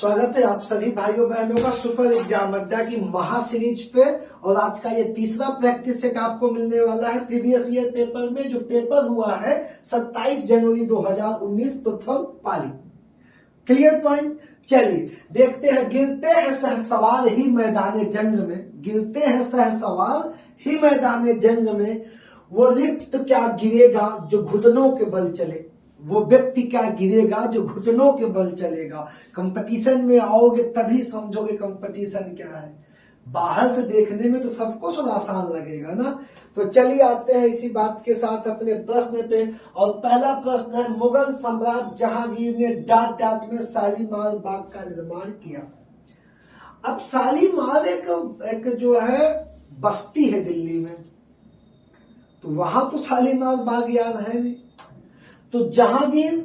स्वागत है आप सभी भाइयों बहनों का सुपर एग्जाम अड्डा की महा सीरीज पे। और आज का ये तीसरा प्रैक्टिस सेट आपको मिलने वाला है प्रीवियस ईयर पेपर में, जो पेपर हुआ है 27 जनवरी 2019 प्रथम पाली। Clear point. चलिए देखते हैं। गिरते हैं सहसवार ही मैदान जंग में, गिरते हैं सहसवार ही मैदान जंग में, वो लिफ्ट क्या गिरेगा जो घुटनों के बल चले, वो व्यक्ति क्या गिरेगा जो घुटनों के बल चलेगा। कंपटीशन में आओगे तभी समझोगे कंपटीशन क्या है। बाहर से देखने में तो सबको थोड़ा आसान लगेगा ना। तो चलिए आते हैं इसी बात के साथ अपने प्रश्न पे। और पहला प्रश्न है, मुगल सम्राट जहांगीर ने डाट डाट में शालीमार बाग का निर्माण किया। अब शालीमार एक जो है बस्ती है दिल्ली में, तो वहां तो शालीमार बाग याद है नहीं। तो जहांगीर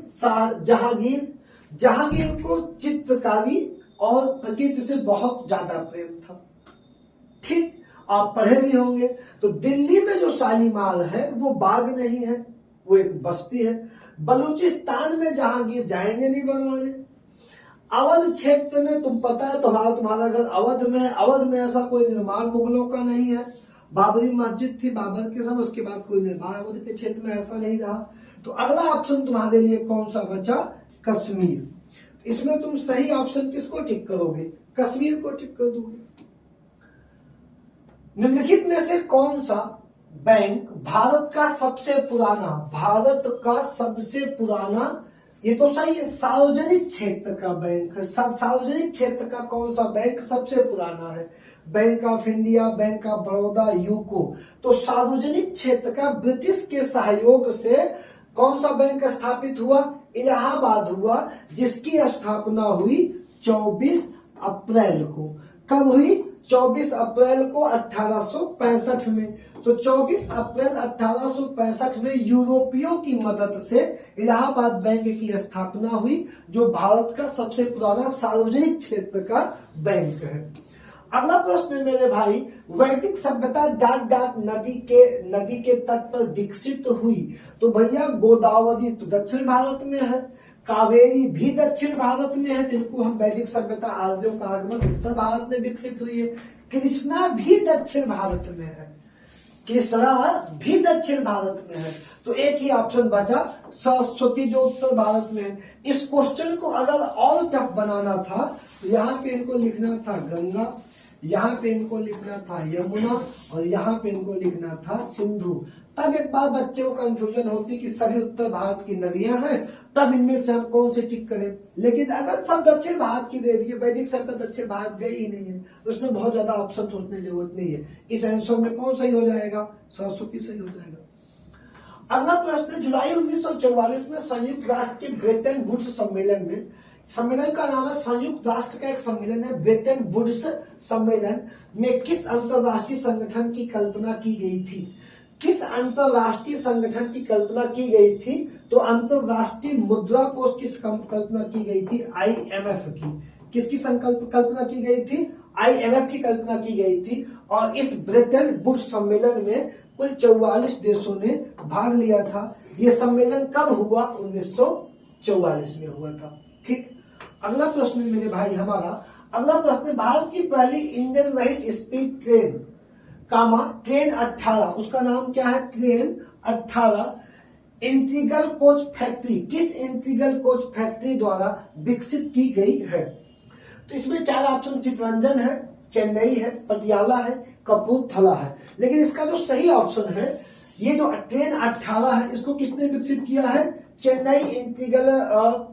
को चित्रकारी और प्रकृति से बहुत ज्यादा प्रेम था। ठीक, आप पढ़े भी होंगे। तो दिल्ली में जो शालीमार है वो बाग नहीं है, वो एक बस्ती है। बलूचिस्तान में जहांगीर जाएंगे नहीं बनवाने। अवध क्षेत्र में तुम पता है तुम्हारा घर अवध में ऐसा कोई निर्माण मुगलों का नहीं है। बाबरी मस्जिद थी बाबर के समय, उसके बाद कोई निर्माण अवध के क्षेत्र में ऐसा नहीं रहा। तो अगला ऑप्शन तुम्हारे लिए कौन सा बचा? कश्मीर। इसमें तुम सही ऑप्शन किसको टिक करोगे? कश्मीर को टिक कर दोगे। निम्नलिखित में से कौन सा बैंक भारत का सबसे पुराना, ये तो सही है, सार्वजनिक क्षेत्र का बैंक है। सार्वजनिक क्षेत्र का कौन सा बैंक सबसे पुराना है? Bank of India, bank of Baroda, UCO. तो सार्वजनिक क्षेत्र का ब्रिटिश के सहयोग से कौन सा बैंक स्थापित हुआ? इलाहाबाद हुआ, जिसकी स्थापना हुई 24 अप्रैल को। कब हुई? 24 अप्रैल को 1865 में। तो 24 अप्रैल 1865 में यूरोपियों की मदद से इलाहाबाद बैंक की स्थापना हुई, जो भारत का सबसे पुराना सार्वजनिक क्षेत्र का बैंक है। अगला प्रश्न है मेरे भाई, वैदिक सभ्यता डाट डाट नदी के तट पर विकसित हुई। तो भैया गोदावरी तो दक्षिण भारत में है, कावेरी भी दक्षिण भारत में है, जिनको हम वैदिक सभ्यता आर्यों का आगमन उत्तर भारत में विकसित हुई है। कृष्णा भी दक्षिण भारत में है, कृष्णा भी दक्षिण भारत में है। तो एक ही ऑप्शन बचा, सरस्वती, जो उत्तर भारत में है। इस क्वेश्चन को अगर और टफ बनाना था तो यहाँ पे इनको लिखना था गंगा, यहाँ पे इनको लिखना था यमुना, और यहाँ पे इनको लिखना था सिंधु। तब एक बार बच्चे को कंफ्यूजन होती कि सभी उत्तर भारत की नदियां हैं, तब इनमें से हम कौन से टिक करें। लेकिन अगर सब दक्षिण भारत की दे दिए, वैदिक सभ्यता दक्षिण भारत गई ही नहीं है, तो उसमें बहुत ज्यादा ऑप्शन सोचने की जरूरत नहीं है। इस आंसर में कौन सही हो जाएगा? सरस्वती सही हो जाएगा। अगला प्रश्न, जुलाई 1944 में संयुक्त राष्ट्र के ब्रेटन वुड्स सम्मेलन में, सम्मेलन का नाम है संयुक्त राष्ट्र का एक सम्मेलन है ब्रेटन वुड्स सम्मेलन में, किस अंतरराष्ट्रीय संगठन की कल्पना की गई थी? किस अंतरराष्ट्रीय संगठन की कल्पना की गई थी? तो अंतरराष्ट्रीय मुद्रा कोष की कल्पना की गई थी, IMF की। किसकी कल्पना की गई थी? IMF की कल्पना की गई थी। और इस ब्रेटन वुड्स सम्मेलन में कुल 44 देशों ने भाग लिया था। यह सम्मेलन कब हुआ? 1944 में हुआ था। ठीक, अगला प्रश्न मेरे भाई हमारा, अगला प्रश्न, भारत की पहली इंजन रहित स्पीड ट्रेन ट्रेन 18, उसका नाम क्या है? ट्रेन 18 इंटीग्रल कोच फैक्ट्री, किस इंटीग्रल कोच फैक्ट्री द्वारा विकसित की गई है? तो इसमें 4 ऑप्शन चितरंजन है, चेन्नई है, पटियाला है, कपूरथला है। लेकिन इसका जो सही ऑप्शन है, ये जो ट्रेन 18 है, इसको किसने विकसित किया है? चेन्नई इंटीग्रल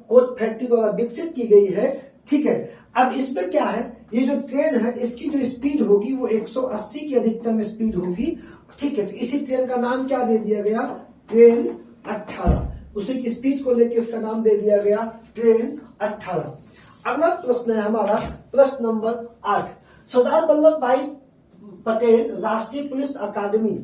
कोच फैक्ट्री द्वारा विकसित की गई है। ठीक है, अब इसमें क्या है, ये जो ट्रेन है इसकी जो स्पीड होगी वो 180 की अधिकतम स्पीड होगी। ठीक है, तो इसी ट्रेन का नाम क्या दे दिया गया? ट्रेन 18। उसी की स्पीड को लेकर इसका नाम दे दिया गया ट्रेन 18। अगला प्रश्न है हमारा प्रश्न नंबर 8, सरदार वल्लभ भाई पटेल राष्ट्रीय पुलिस अकादमी,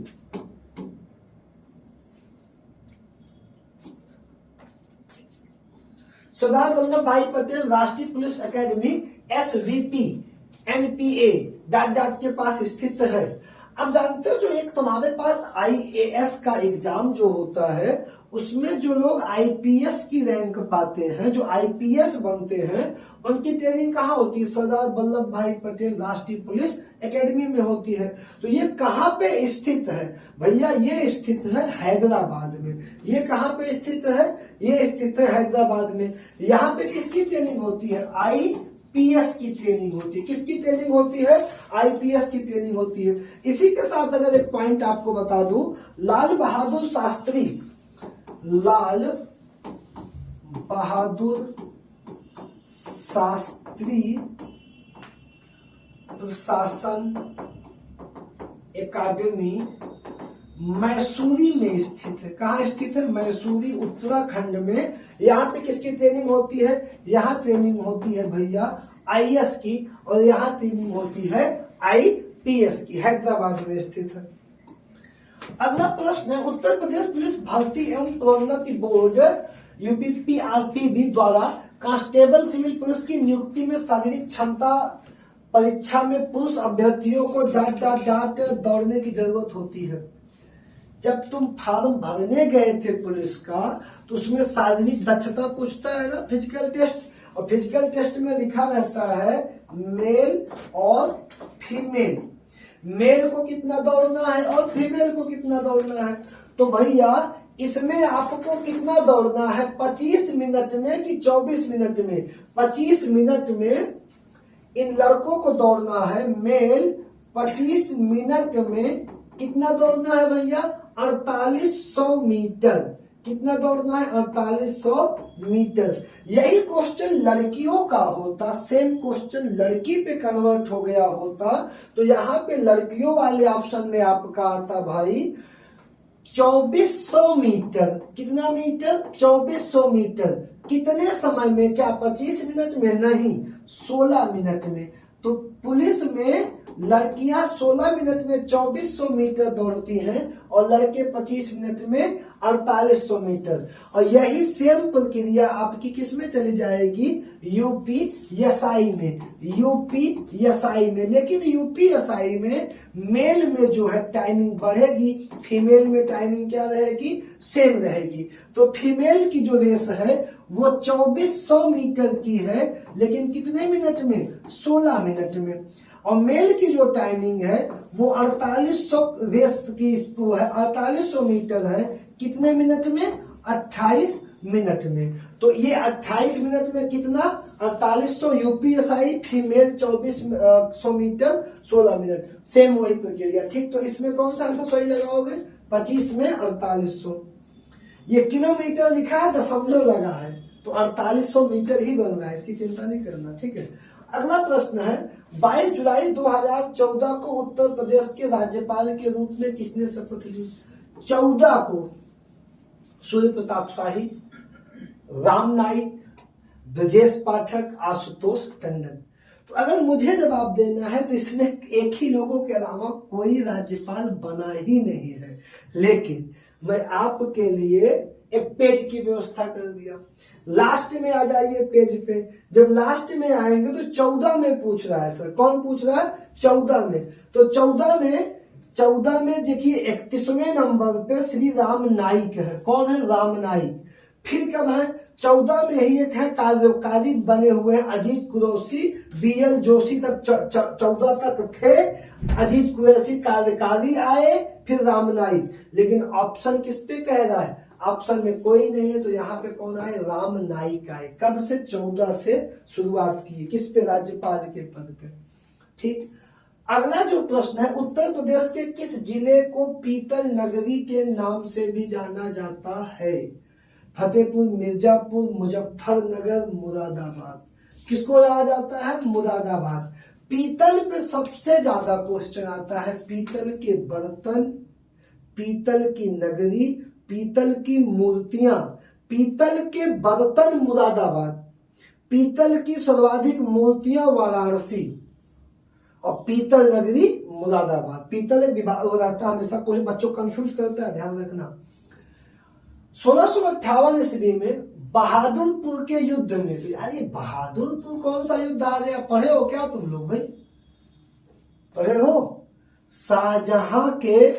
सरदार वल्लभ भाई पटेल राष्ट्रीय पुलिस अकादमी SVP NPA डाट डाट के पास स्थित है। अब जानते हो जो एक तुम्हारे पास IAS का एग्जाम जो होता है उसमें जो लोग IPS की रैंक पाते हैं, जो IPS बनते हैं, उनकी ट्रेनिंग कहाँ होती है? सरदार वल्लभ भाई पटेल राष्ट्रीय पुलिस एकेडमी में होती है। तो ये कहाँ पे स्थित है भैया? ये स्थित है हैदराबाद में। ये कहाँ पे स्थित है? ये स्थित है हैदराबाद में। यहाँ पे किसकी ट्रेनिंग होती है? IPS की ट्रेनिंग होती है। किसकी ट्रेनिंग होती है? IPS की ट्रेनिंग होती है। इसी के साथ अगर एक पॉइंट आपको बता दूं, लाल बहादुर शास्त्री प्रशासन एकेडमी मैसूरी में स्थित है। कहाँ स्थित है? मैसूरी, उत्तराखंड में। यहाँ पे किसकी ट्रेनिंग होती है? यहाँ ट्रेनिंग होती है भैया IAS की, और यहाँ ट्रेनिंग होती है IPS की। हैदराबाद में स्थित है। अगला प्रश्न है, उत्तर प्रदेश पुलिस भर्ती एवं प्रोन्नति बोर्ड UPPRPB द्वारा कांस्टेबल सिविल पुलिस की नियुक्ति में शारीरिक क्षमता परीक्षा में पुरुष अभ्यर्थियों को डांट दौड़ने की जरूरत होती है। जब तुम फॉर्म भरने गए थे पुलिस का, तो उसमें शारीरिक दक्षता पूछता है ना, फिजिकल टेस्ट। और फिजिकल टेस्ट में लिखा रहता है मेल और फीमेल। मेल को कितना दौड़ना है और फीमेल को कितना दौड़ना है। तो भैया इसमें आपको कितना दौड़ना है? 25 मिनट में कि 24 मिनट में? 25 मिनट में इन लड़कों को दौड़ना है। मेल 25 मिनट में कितना दौड़ना है भैया? 4800 मीटर। कितना दौड़ना है? 4800 मीटर। यही क्वेश्चन लड़कियों का होता, सेम क्वेश्चन लड़की पे कन्वर्ट हो गया होता, तो यहाँ पे लड़कियों वाले ऑप्शन में आपका आता भाई 2400 मीटर। कितना मीटर? 2400 मीटर। कितने समय में? क्या 25 मिनट में? नहीं, 16 मिनट में। तो पुलिस में लड़कियां 16 मिनट में 2400 मीटर दौड़ती हैं और लड़के 25 मिनट में 4800 मीटर। और यही सेम प्रक्रिया आपकी किस में चली जाएगी? UPSI में। UPSI में। लेकिन UPSI में मेल में जो है टाइमिंग बढ़ेगी, फीमेल में टाइमिंग क्या रहेगी? सेम रहेगी। तो फीमेल की जो रेस है वो 2400 मीटर की है, लेकिन कितने मिनट में? 16 मिनट में। और मेल की जो टाइमिंग है वो 4800 रेस की वो है, 4800 मीटर है। कितने मिनट में? 28 मिनट में। तो ये 28 मिनट में कितना? 4800 UPSI, फीमेल 2400 मीटर 16 मिनट। सेम वही प्रक्रिया। ठीक, तो इसमें कौन सा आंसर सही लगाओगे? 25 में 4800। ये किलोमीटर लिखा है, दशमलव लगा है, तो 4800 मीटर ही बन रहा है, इसकी चिंता नहीं करना। ठीक है। अगला प्रश्न है, 22 जुलाई 2014 को उत्तर प्रदेश के राज्यपाल के रूप में किसने शपथ ली? 14 को सूर्य प्रताप शाही, राम नाईक, ब्रजेश पाठक, आशुतोष टंडन। तो अगर मुझे जवाब देना है तो इसमें एक ही लोगों के अलावा कोई राज्यपाल बना ही नहीं है, लेकिन मैं आपके लिए एक पेज की व्यवस्था कर दिया। लास्ट में आ जाइए पेज पे। जब लास्ट में आएंगे तो 14 में पूछ रहा है सर। कौन पूछ रहा है? 14 में। तो 14 में देखिए 31वें नंबर पे श्री राम नाईक है। कौन है? राम नाईक। फिर कब है? 14 में ही एक है कार्यकारी बने हुए हैं अजीत कुरैशी, BL जोशी तक 14 तक थे। अजीत कुरैशी कार्यकारी आए, फिर राम नाईक। लेकिन ऑप्शन किस पे कह रहा है? ऑप्शन में कोई नहीं है, तो यहाँ पे कौन आए? राम नाईक आए। कब से? 14 से शुरुआत की। किस पे? राज्यपाल के पद पे। ठीक। अगला जो प्रश्न है, उत्तर प्रदेश के किस जिले को पीतल नगरी के नाम से भी जाना जाता है? फतेहपुर, मिर्जापुर, मुजफ्फरनगर, मुरादाबाद। किसको जाना जाता है? मुरादाबाद। पीतल पे सबसे ज्यादा क्वेश्चन आता है। पीतल के बर्तन, पीतल की नगरी, पीतल की मूर्तियां। पीतल के बर्तन मुरादाबाद, पीतल की सर्वाधिक मूर्तियां वाराणसी, और पीतल नगरी मुरादाबाद। पीतल एक विभाग हो जाता है, हमेशा कुछ बच्चों कंफ्यूज करता है, ध्यान रखना। 1658 ईस्वी में बहादुरपुर के युद्ध में, तो यार ये बहादुरपुर कौन सा युद्ध आ गया? पढ़े हो क्या तुम लोग भाई? पढ़े हो? शाहजहां के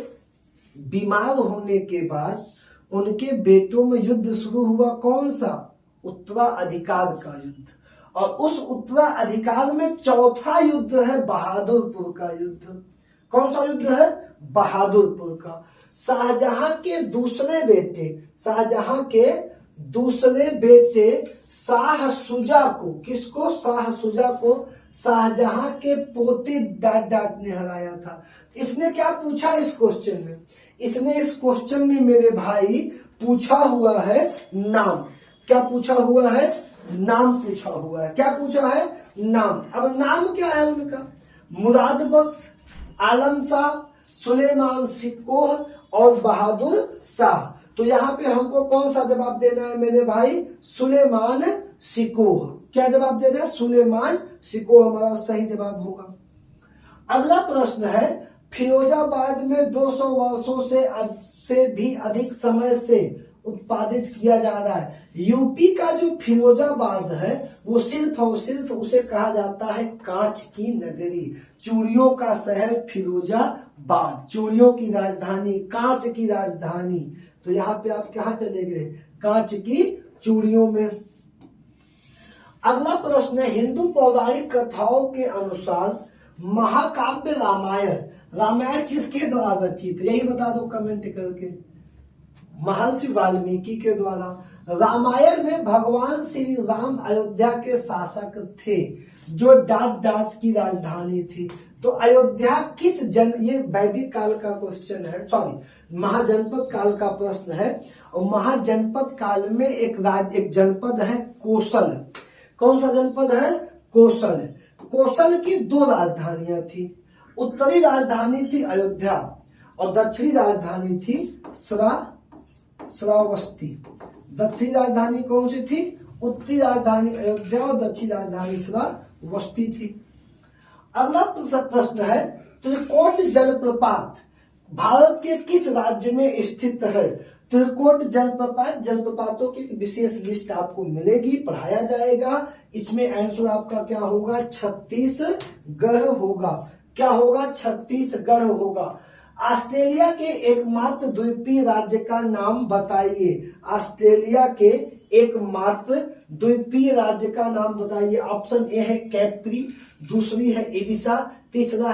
बीमार होने के बाद उनके बेटों में युद्ध शुरू हुआ, कौन सा? उत्तराधिकार का युद्ध। और उस उत्तराधिकार में चौथा युद्ध है बहादुरपुर का युद्ध। कौन सा युद्ध है? बहादुरपुर का। शाहजहां के दूसरे बेटे शाह सुजा को, किसको? शाह सुजा को शाहजहां के पोते डाट ने हराया था। इसने क्या पूछा इस क्वेश्चन में? इसने इस क्वेश्चन में मेरे भाई पूछा हुआ है नाम। क्या पूछा हुआ है? नाम पूछा हुआ है। क्या पूछा है? नाम। अब नाम क्या है उनका? मुराद बख्श, आलम शाह, सुलेमान सिकोह और बहादुर शाह। तो यहाँ पे हमको कौन सा जवाब देना है मेरे भाई? सुलेमान सिकोह। क्या जवाब देना है? सुलेमान सिकोह हमारा सही जवाब होगा। अगला प्रश्न है, फिरोजाबाद में 200 वर्षों से भी अधिक समय से उत्पादित किया जा रहा है। यूपी का जो फिरोजाबाद है वो सिर्फ और सिर्फ उसे कहा जाता है कांच की नगरी, चूड़ियों का शहर फिरोजाबाद, चूड़ियों की राजधानी, कांच की राजधानी। तो यहाँ पे आप कहाँ चले गए? कांच की चूड़ियों में। अगला प्रश्न है, हिंदू पौराणिक कथाओं के अनुसार महाकाव्य रामायण किसके द्वारा रचित? यही बता दो कमेंट करके। महर्षि वाल्मीकि के द्वारा। रामायण में भगवान श्री राम अयोध्या के शासक थे जो डाट की राजधानी थी। तो अयोध्या किस ये वैदिक काल का क्वेश्चन है, सॉरी महाजनपद काल का प्रश्न है। और महाजनपद काल में एक जनपद है कोसल। कौन सा जनपद है? कोसल। कोसल की 2 राजधानियां थी। उत्तरी राजधानी थी अयोध्या और दक्षिणी राजधानी थी श्रावस्ती। दक्षिणी राजधानी कौन सी थी? उत्तरी राजधानी अयोध्या और दक्षिणी राजधानी श्रावस्ती थी। अगला प्रश्न है, त्रिकोट जलप्रपात भारत के किस राज्य में स्थित है? त्रिकोट जलप्रपातों की विशेष लिस्ट आपको मिलेगी, पढ़ाया जाएगा। इसमें आंसर आपका क्या होगा? छत्तीसगढ़ होगा। क्या होगा? छत्तीसगढ़ होगा। ऑस्ट्रेलिया के एकमात्र द्वीपीय राज्य का नाम बताइए। ऑस्ट्रेलिया के एकमात्र द्वीपीय राज्य का नाम बताइए। ऑप्शन ए है कैप्री, दूसरी है इबिसा, तीसरा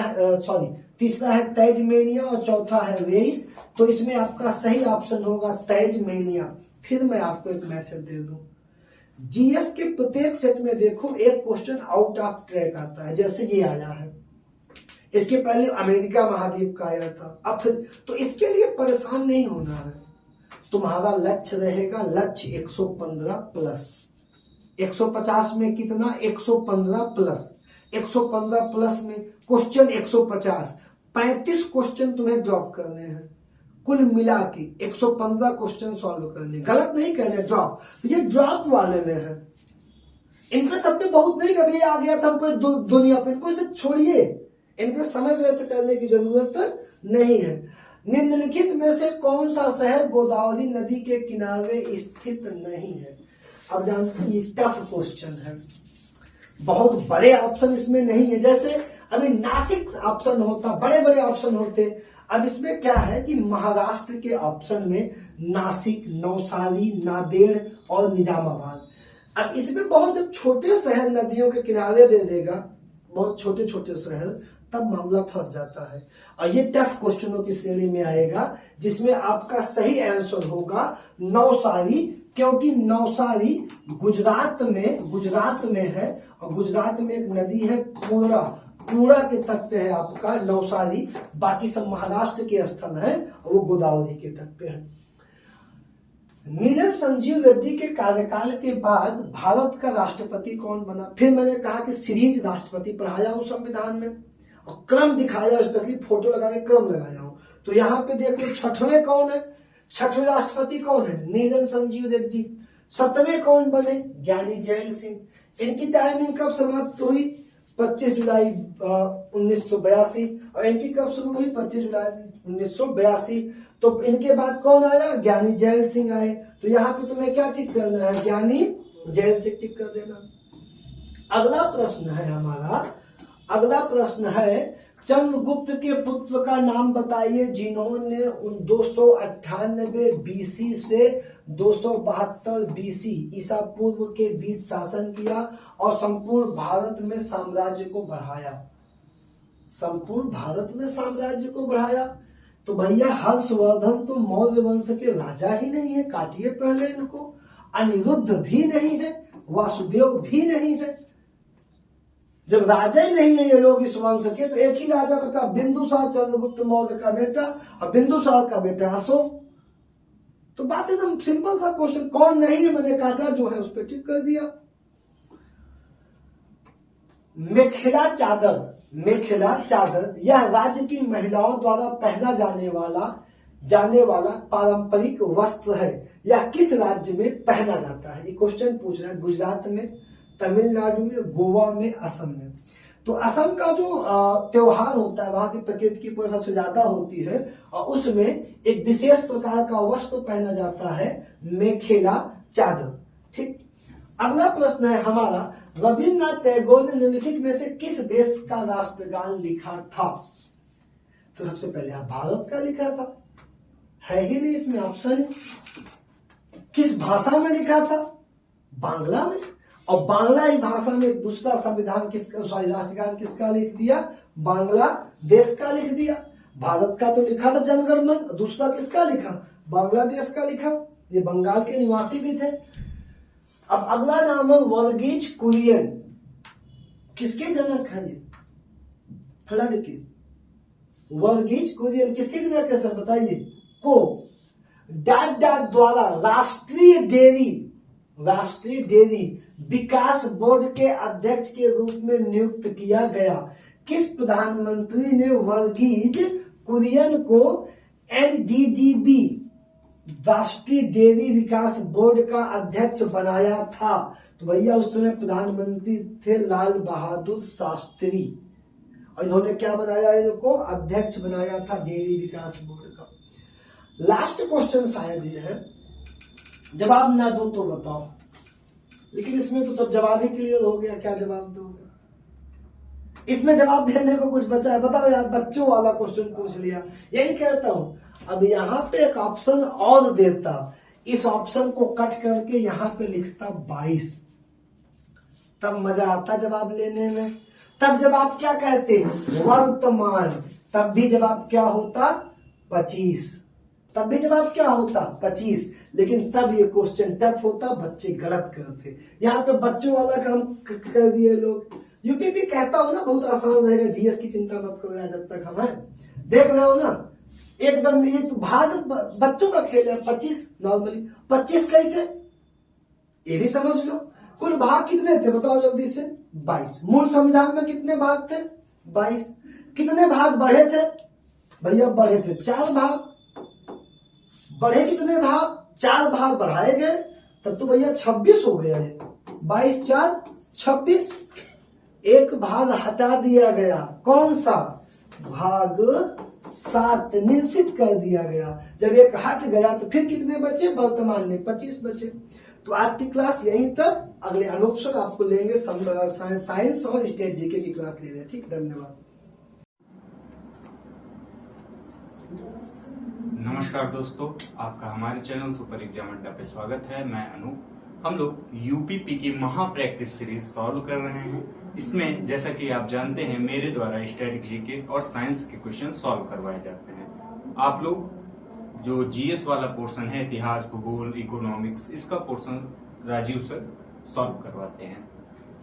है तैजमेनिया और चौथा है रेइस। तो इसमें आपका सही ऑप्शन होगा तैजमेनिया। फिर मैं आपको एक मैसेज दे दूं, जीएस के प्रत्येक सेट में देखो एक क्वेश्चन आउट ऑफ ट्रैक आता है, जैसे ये आया है। इसके पहले अमेरिका महाद्वीप का आया था। अब फिर तो इसके लिए परेशान नहीं होना है। तुम्हारा लक्ष्य रहेगा लक्ष्य 115 प्लस। 150 में कितना? 115 प्लस। 115 प्लस में क्वेश्चन 150, 35 क्वेश्चन तुम्हें ड्रॉप करने हैं। कुल मिला के 115 क्वेश्चन सॉल्व करने, गलत नहीं कहने, ड्रॉप। तो ये ड्रॉप वाले में है। इनपे सब पे बहुत नहीं, कभी आ गया था हमको दुनिया पे, इनको इसे छोड़िए। इन पे समय व्यर्थ करने की जरूरत नहीं है। निम्नलिखित में से कौन सा शहर गोदावरी नदी के किनारे स्थित नहीं है? अब जानते हैं ये टफ क्वेश्चन है, बहुत बड़े ऑप्शन इसमें नहीं है। जैसे अभी नासिक ऑप्शन होता, बड़े बड़े ऑप्शन होते। अब इसमें क्या है कि महाराष्ट्र के ऑप्शन में नासिक, नौसारी, नांदेड़ और निजामाबाद। अब इसमें बहुत छोटे शहर नदियों के किनारे दे देगा, बहुत छोटे छोटे शहर, तब मामला फंस जाता है। और ये टफ क्वेश्चनों की श्रेणी में आएगा, जिसमें आपका सही आंसर होगा नौसारी, क्योंकि नौसारी गुजरात में है। और गुजरात में एक नदी है पूर्णा के तट पे है आपका नौसारी। बाकी सब महाराष्ट्र के स्थल है और वो गोदावरी के तट पे है। नीलम संजीव रेड्डी के कार्यकाल के बाद भारत का राष्ट्रपति कौन बना? फिर मैंने कहा कि सीरीज राष्ट्रपति पढ़ाया हूं संविधान में और क्रम दिखाया, स्पेशली फोटो लगा के क्रम लगाया हूं। तो यहाँ पे देखो 6वें कौन है? 6वें राष्ट्रपति कौन है? नीलम संजीव रेड्डी। 7वें कौन बने? ज्ञानी जैल सिंह। इनकी टाइमिंग कब समाप्त हुई? 25 जुलाई 1982। और इनकी कब शुरू हुई? 25 जुलाई 1982। तो इनके बाद कौन आया? ज्ञानी जैल सिंह आए। तो यहाँ पे तुम्हें क्या टिक करना है? ज्ञानी जैल सिंह टिक कर देना। अगला प्रश्न है चंद्रगुप्त के पुत्र का नाम बताइए जिन्होंने 298 बीसी से 272 बीसी ईसा पूर्व के बीच शासन किया और संपूर्ण भारत में साम्राज्य को बढ़ाया। संपूर्ण भारत में साम्राज्य को बढ़ाया। तो भैया हर्षवर्धन तो मौर्य वंश के राजा ही नहीं है, काटिए पहले इनको। अनिरुद्ध भी नहीं है, वासुदेव भी नहीं है। जब राजा ही नहीं है ये लोग इस वंश के, तो एक ही राजा बचा, बिंदुसार चंद्रगुप्त मौर्य का बेटा और बिंदुसार का बेटा अशोक। तो बात एकदम सिंपल सा क्वेश्चन, कौन नहीं है मैंने काटा, जो है उस पर टिक कर दिया। मेखला चादर, मेखला चादर यह राज्य की महिलाओं द्वारा पहना जाने वाला पारंपरिक वस्त्र है। यह किस राज्य में पहना जाता है? ये क्वेश्चन पूछ रहा है। गुजरात में, तमिलनाडु में, गोवा में, असम में। तो असम का जो त्योहार होता है, वहां की प्रकृति की पूजा सबसे ज्यादा होती है और उसमें एक विशेष प्रकार का वस्त्र पहना जाता है, मेखेला चादर। ठीक। अगला प्रश्न है हमारा, रविन्द्रनाथ टैगोर ने निम्नलिखित में से किस देश का राष्ट्रगान लिखा था? तो सबसे पहले आप भारत का लिखा था, है ही नहीं इसमें ऑप्शन है। किस भाषा में लिखा था? बांग्ला में। और बांग्ला ही भाषा में दूसरा संविधान राष्ट्रगान किसका लिख दिया? बांग्लादेश का लिख दिया। भारत का तो लिखा था जनगण मन, दूसरा किसका लिखा? बांग्लादेश का लिखा। ये बंगाल के निवासी भी थे। अब अगला नाम है वर्गीज कुरियन। किसके जनक है ये? फ्लड के। वर्गीज कुरियन किसके जनक है सर बताइए? को डाट द्वारा राष्ट्रीय डेयरी विकास बोर्ड के अध्यक्ष के रूप में नियुक्त किया गया। किस प्रधानमंत्री ने वर्गीज कुरियन को एनडीडीबी राष्ट्रीय डेयरी विकास बोर्ड का अध्यक्ष बनाया था? तो भैया उस समय प्रधानमंत्री थे लाल बहादुर शास्त्री और इन्होंने क्या बनाया? इनको अध्यक्ष बनाया था डेयरी विकास बोर्ड का। लास्ट क्वेश्चन शायद ये है, जवाब ना दो तो बताओ, लेकिन इसमें तो सब जवाब ही क्लियर हो गया। क्या जवाब दोगे? इसमें जवाब देने को कुछ बचा है? बताओ यार, बच्चों वाला क्वेश्चन पूछ लिया। यही कहता हूं, अब यहाँ पे एक ऑप्शन और देता, इस ऑप्शन को कट करके यहाँ पे लिखता 22, तब मजा आता जवाब लेने में। तब जवाब क्या कहते? वर्तमान। तब भी जवाब क्या होता? 25। तब भी जवाब क्या होता? 25। लेकिन तब ये क्वेश्चन टफ होता, बच्चे गलत करते। यहाँ पे बच्चों वाला काम कर दिए लोग। यूपीपी कहता हूं ना बहुत आसान रहेगा, जीएस की चिंता मत करो यार, जब तक हम हैं देख रहे हो ना एकदम। ये तो भाग बच्चों का खेल है। 25 नॉर्मली, 25 कैसे ये भी समझ लो। कुल भाग कितने थे बताओ जल्दी से? 22। मूल संविधान में कितने भाग थे? 22। कितने भाग बढ़े थे भैया? बढ़े थे 4 भाग। बढ़े कितने भाग? 4 भाग बढ़ाए गए, तब तो भैया 26 हो गया है। 22 4 26। एक भाग हटा दिया गया, कौन सा? भाग 7 निश्चित कर दिया गया। जब एक हट गया तो फिर कितने बचे? वर्तमान में 25 बचे। तो आज की क्लास यहीं तक। अगले अनूप सर आपको लेंगे साइंस और स्टेट जीके की क्लास ले रहे हैं। ठीक, धन्यवाद। नमस्कार दोस्तों, आपका हमारे चैनल सुपर एग्जाम अड्डा पे स्वागत है। मैं अनूप। हम लोग यूपीपी की महा प्रैक्टिस सीरीज सॉल्व कर रहे हैं। इसमें जैसा कि आप जानते हैं मेरे द्वारा स्टैटिक जीके और साइंस के क्वेश्चन सॉल्व करवाए जाते हैं। आप लोग जो जीएस वाला पोर्शन है, इतिहास, भूगोल, इकोनॉमिक्स, इसका पोर्शन राजीव सर सॉल्व करवाते हैं।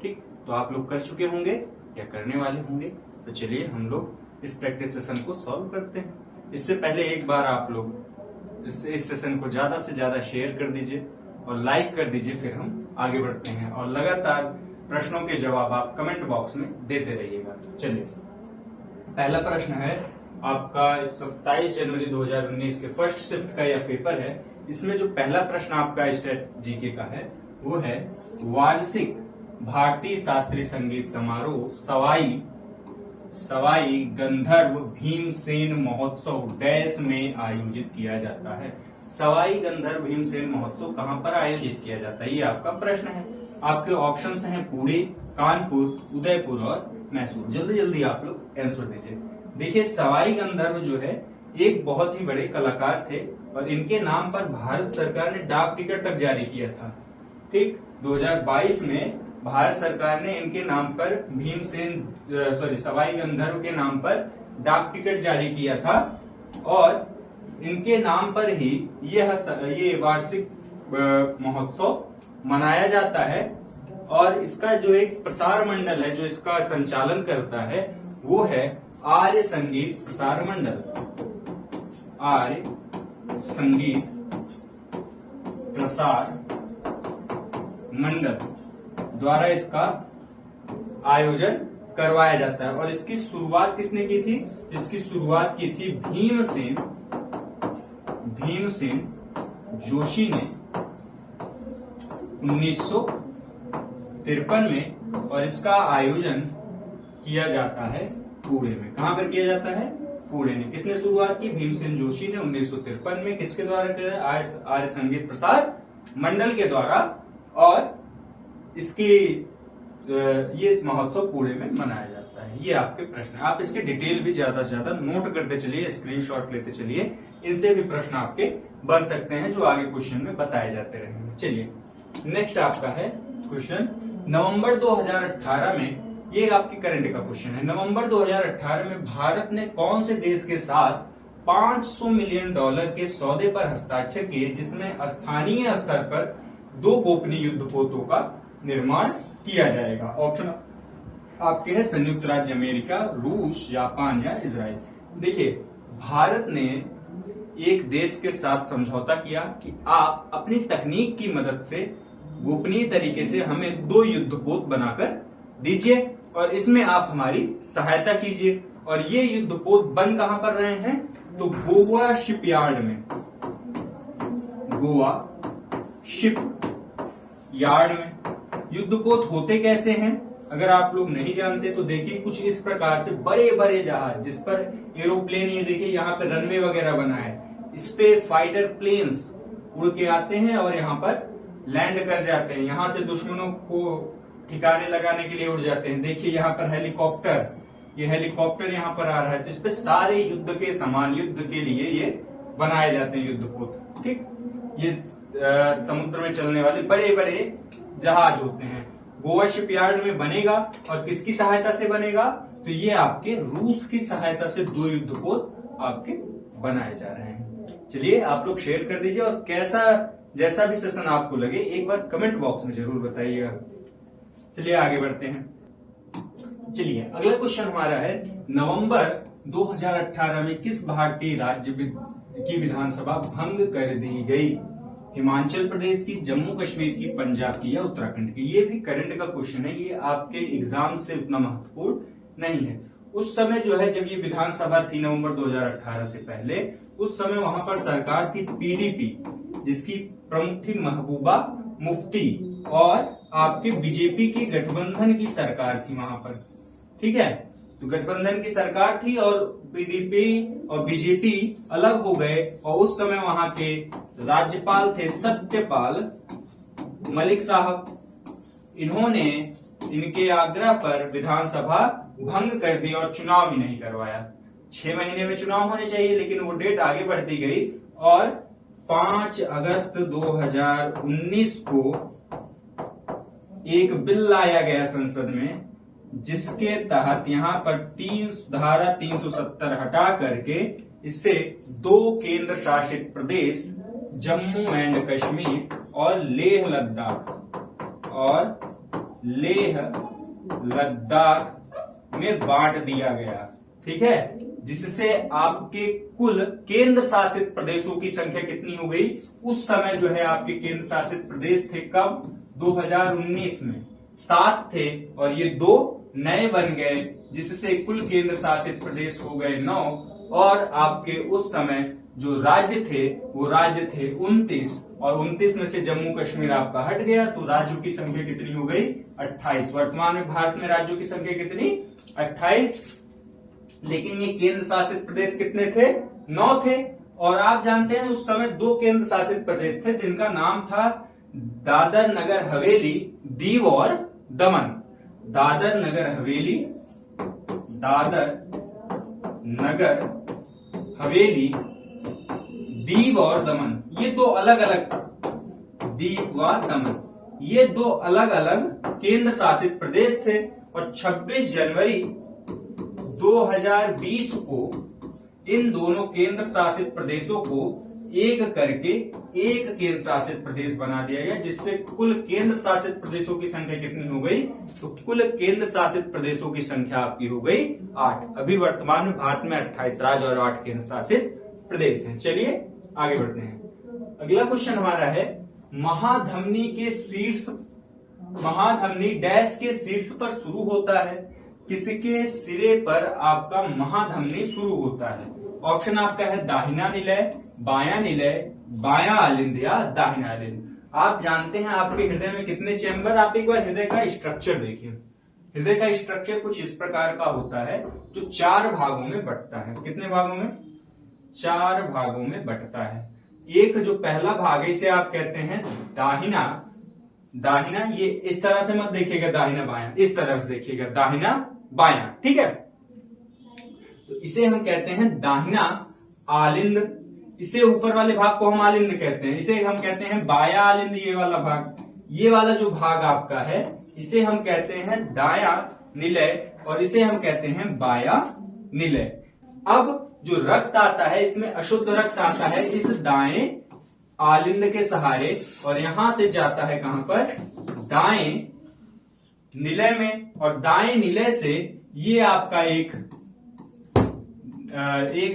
ठीक, तो आप लोग कर चुके होंगे या करने वाले होंगे। तो चलिए हम लोग इस प्रैक्टिस सेशन को सॉल्व करते हैं। इससे पहले एक बार आप लोग इस सेशन को ज्यादा से ज्यादा शेयर कर दीजिए और लाइक कर दीजिए, फिर हम आगे बढ़ते हैं। और लगातार प्रश्नों के जवाब आप कमेंट बॉक्स में देते रहिएगा। चलिए, पहला प्रश्न है आपका 27 जनवरी 2019 के फर्स्ट शिफ्ट का यह पेपर है। इसमें जो पहला प्रश्न आपका स्टेट जीके का है वो है, वार्षिक भारतीय शास्त्रीय संगीत समारोह सवाई गंधर्व भीमसेन महोत्सव डैश में आयोजित किया जाता है। सवाई गंधर्व भीमसेन महोत्सव कहां पर आयोजित किया जाता है, ये आपका प्रश्न है। आपके ऑप्शंस हैं पुणे, कानपुर, उदयपुर और मैसूर। जल्दी जल्दी आप लोग आंसर दीजिए। देखिए सवाई गंधर्व जो है एक बहुत ही बड़े कलाकार थे और इनके नाम पर भारत सरकार ने डाक टिकट तक जारी किया था। ठीक, 2022 में भारत सरकार ने इनके नाम पर सवाई गंधर्व के नाम पर डाक टिकट जारी किया था और इनके नाम पर ही ये वार्षिक महोत्सव मनाया जाता है। और इसका जो एक प्रसार मंडल है जो इसका संचालन करता है वो है आर्य संगीत प्रसार मंडल। आर्य संगीत प्रसार मंडल द्वारा इसका आयोजन करवाया जाता है। और इसकी शुरुआत किसने की थी? इसकी शुरुआत की थी भीमसेन जोशी ने 1953 में। और इसका आयोजन किया जाता है पुणे में। कहां पर किया जाता है? पुणे में। किसने शुरुआत की? भीमसेन जोशी ने 1953 में। किसके द्वारा किया? आर्य संगीत प्रसार मंडल के द्वारा। और इसकी ये इस महोत्सव पुणे में मनाया जाता है। ये आपके प्रश्न है। आप इसके डिटेल भी ज्यादा से ज्यादा नोट करते चलिए, स्क्रीनशॉट लेते चलिए। इनसे भी प्रश्न आपके बन सकते हैं जो आगे क्वेश्चन में बताए जाते रहेंगे। चलिए नेक्स्ट आपका है क्वेश्चन नवंबर 2018 में। ये आपकी करंट का क्वेश्चन है। नवंबर 2018 में भारत ने कौन से देश के साथ $500 मिलियन के सौदे पर हस्ताक्षर किए जिसमें स्थानीय स्तर पर 2 गोपनीय युद्धपोतों का निर्माण किया जाएगा? ऑप्शन आपके है संयुक्त राज्य अमेरिका, रूस, जापान या इजराइल। देखिए भारत ने एक देश के साथ समझौता किया कि आप अपनी तकनीक की मदद से गोपनीय तरीके से हमें 2 युद्धपोत बनाकर दीजिए और इसमें आप हमारी सहायता कीजिए। और ये युद्धपोत बन कहां पर रहे हैं? तो गोवा शिपयार्ड में। गोवा शिप यार्ड में। युद्धपोत होते कैसे हैं? अगर आप लोग नहीं जानते तो देखिए कुछ इस प्रकार से बड़े बड़े जहाज जिस पर एरोप्लेन, ये देखिए यहाँ पे रनवे वगैरह बना है, इस पे फाइटर प्लेन्स उड़ के आते हैं और यहाँ पर लैंड कर जाते हैं। यहाँ से दुश्मनों को ठिकाने लगाने के लिए उड़ जाते हैं। देखिए यहाँ पर हेलीकॉप्टर, ये हेलीकॉप्टर यहाँ पर आ रहा है। तो इस पे सारे युद्ध के सामान, युद्ध के लिए ये बनाए जाते हैं युद्धपोत। ठीक, ये समुद्र में चलने वाले बड़े बड़े जहाज होते हैं। गोवा शिपयार्ड में बनेगा और किसकी सहायता से बनेगा? तो ये आपके रूस की सहायता से 2 युद्धपोत आपके बनाए जा रहे हैं। चलिए आप लोग शेयर कर दीजिए और जैसा भी सेशन आपको लगे एक बार कमेंट बॉक्स में जरूर बताइएगा। चलिए आगे बढ़ते हैं। चलिए अगला क्वेश्चन हमारा है नवंबर 2018 में किस भारतीय राज्य की विधानसभा भंग कर दी गई? हिमाचल प्रदेश की, जम्मू कश्मीर की, पंजाब की या उत्तराखंड की? ये भी करंट का क्वेश्चन है। ये आपके एग्जाम से उतना महत्वपूर्ण नहीं है। उस समय जो है जब ये विधानसभा थी नवंबर 2018 से पहले, उस समय वहां पर सरकार थी पीडीपी जिसकी प्रमुख थी महबूबा मुफ्ती और आपके बीजेपी की गठबंधन की सरकार थी वहां पर। ठीक है, तो गठबंधन की सरकार थी और पीडीपी और बीजेपी अलग हो गए और उस समय वहां के राज्यपाल थे सत्यपाल मलिक साहब। इन्होंने इनके आग्रह पर विधानसभा भंग कर दी और चुनाव ही नहीं करवाया। 6 महीने में चुनाव होने चाहिए लेकिन वो डेट आगे बढ़ती गई और 5 अगस्त 2019 को एक बिल लाया गया संसद में जिसके तहत यहां पर धारा 370 हटा करके इससे 2 केंद्र शासित प्रदेश जम्मू एंड कश्मीर और लेह लद्दाख में बांट दिया गया। ठीक है, जिससे आपके कुल केंद्र शासित प्रदेशों की संख्या कितनी हो गई? उस समय जो है आपके केंद्र शासित प्रदेश थे कब? 2019 में 7 थे और ये 2 नए बन गए जिससे कुल केंद्र शासित प्रदेश हो गए 9 और आपके उस समय जो राज्य थे वो राज्य थे 29 और 29 में से जम्मू कश्मीर आपका हट गया तो राज्यों की संख्या कितनी हो गई? 28। वर्तमान में भारत में राज्यों की संख्या कितनी? 28। लेकिन ये केंद्र शासित प्रदेश कितने थे? 9 थे। और आप जानते हैं उस समय 2 केंद्र शासित प्रदेश थे जिनका नाम था दादर नगर हवेली, दीव और दमन। दादर नगर हवेली, दीव और दमन, ये दो अलग अलग, दीव व दमन, ये दो अलग अलग केंद्र शासित प्रदेश थे और 26 जनवरी 2020 को इन दोनों केंद्र शासित प्रदेशों को एक करके एक केंद्र शासित प्रदेश बना दिया गया, जिससे कुल केंद्र शासित प्रदेशों की संख्या कितनी हो गई? तो कुल केंद्र शासित प्रदेशों की संख्या आपकी हो गई 8। अभी वर्तमान में भारत में 28 राज्य और 8 केंद्र शासित प्रदेश हैं। चलिए आगे बढ़ते हैं। अगला क्वेश्चन हमारा है, महाधमनी डैश के शीर्ष पर शुरू होता है, किसके सिरे पर आपका महाधमनी शुरू होता है? ऑप्शन आपका है दाहिना निलय, बायां निलय, बायां आलिंद या दाहिना आलिंद। आप जानते हैं आपके हृदय में कितने चैम्बर? आप एक बार हृदय का स्ट्रक्चर देखिए। हृदय का स्ट्रक्चर कुछ इस प्रकार का होता है, जो 4 भागों में बंटता है। कितने भागों में? 4 भागों में बंटता है। एक जो पहला भाग है इसे आप कहते हैं दाहिना। दाहिना, ये इस तरह से मत देखिएगा दाहिना बायां, इस तरह से देखिएगा दाहिना बायां, ठीक है? तो इसे हम कहते हैं दाहिना आलिंद। इसे ऊपर वाले भाग को हम आलिंद कहते हैं। इसे हम कहते हैं बाया आलिंद। ये वाला भाग, ये वाला जो भाग आपका है, इसे हम कहते हैं दाया निलय और इसे हम कहते हैं बाया निलय। अब जो रक्त आता है, इसमें अशुद्ध रक्त आता है इस दाएं आलिंद के सहारे और यहां से जाता है कहां पर? दाएं निलय में। और दाएं निलय से ये आपका एक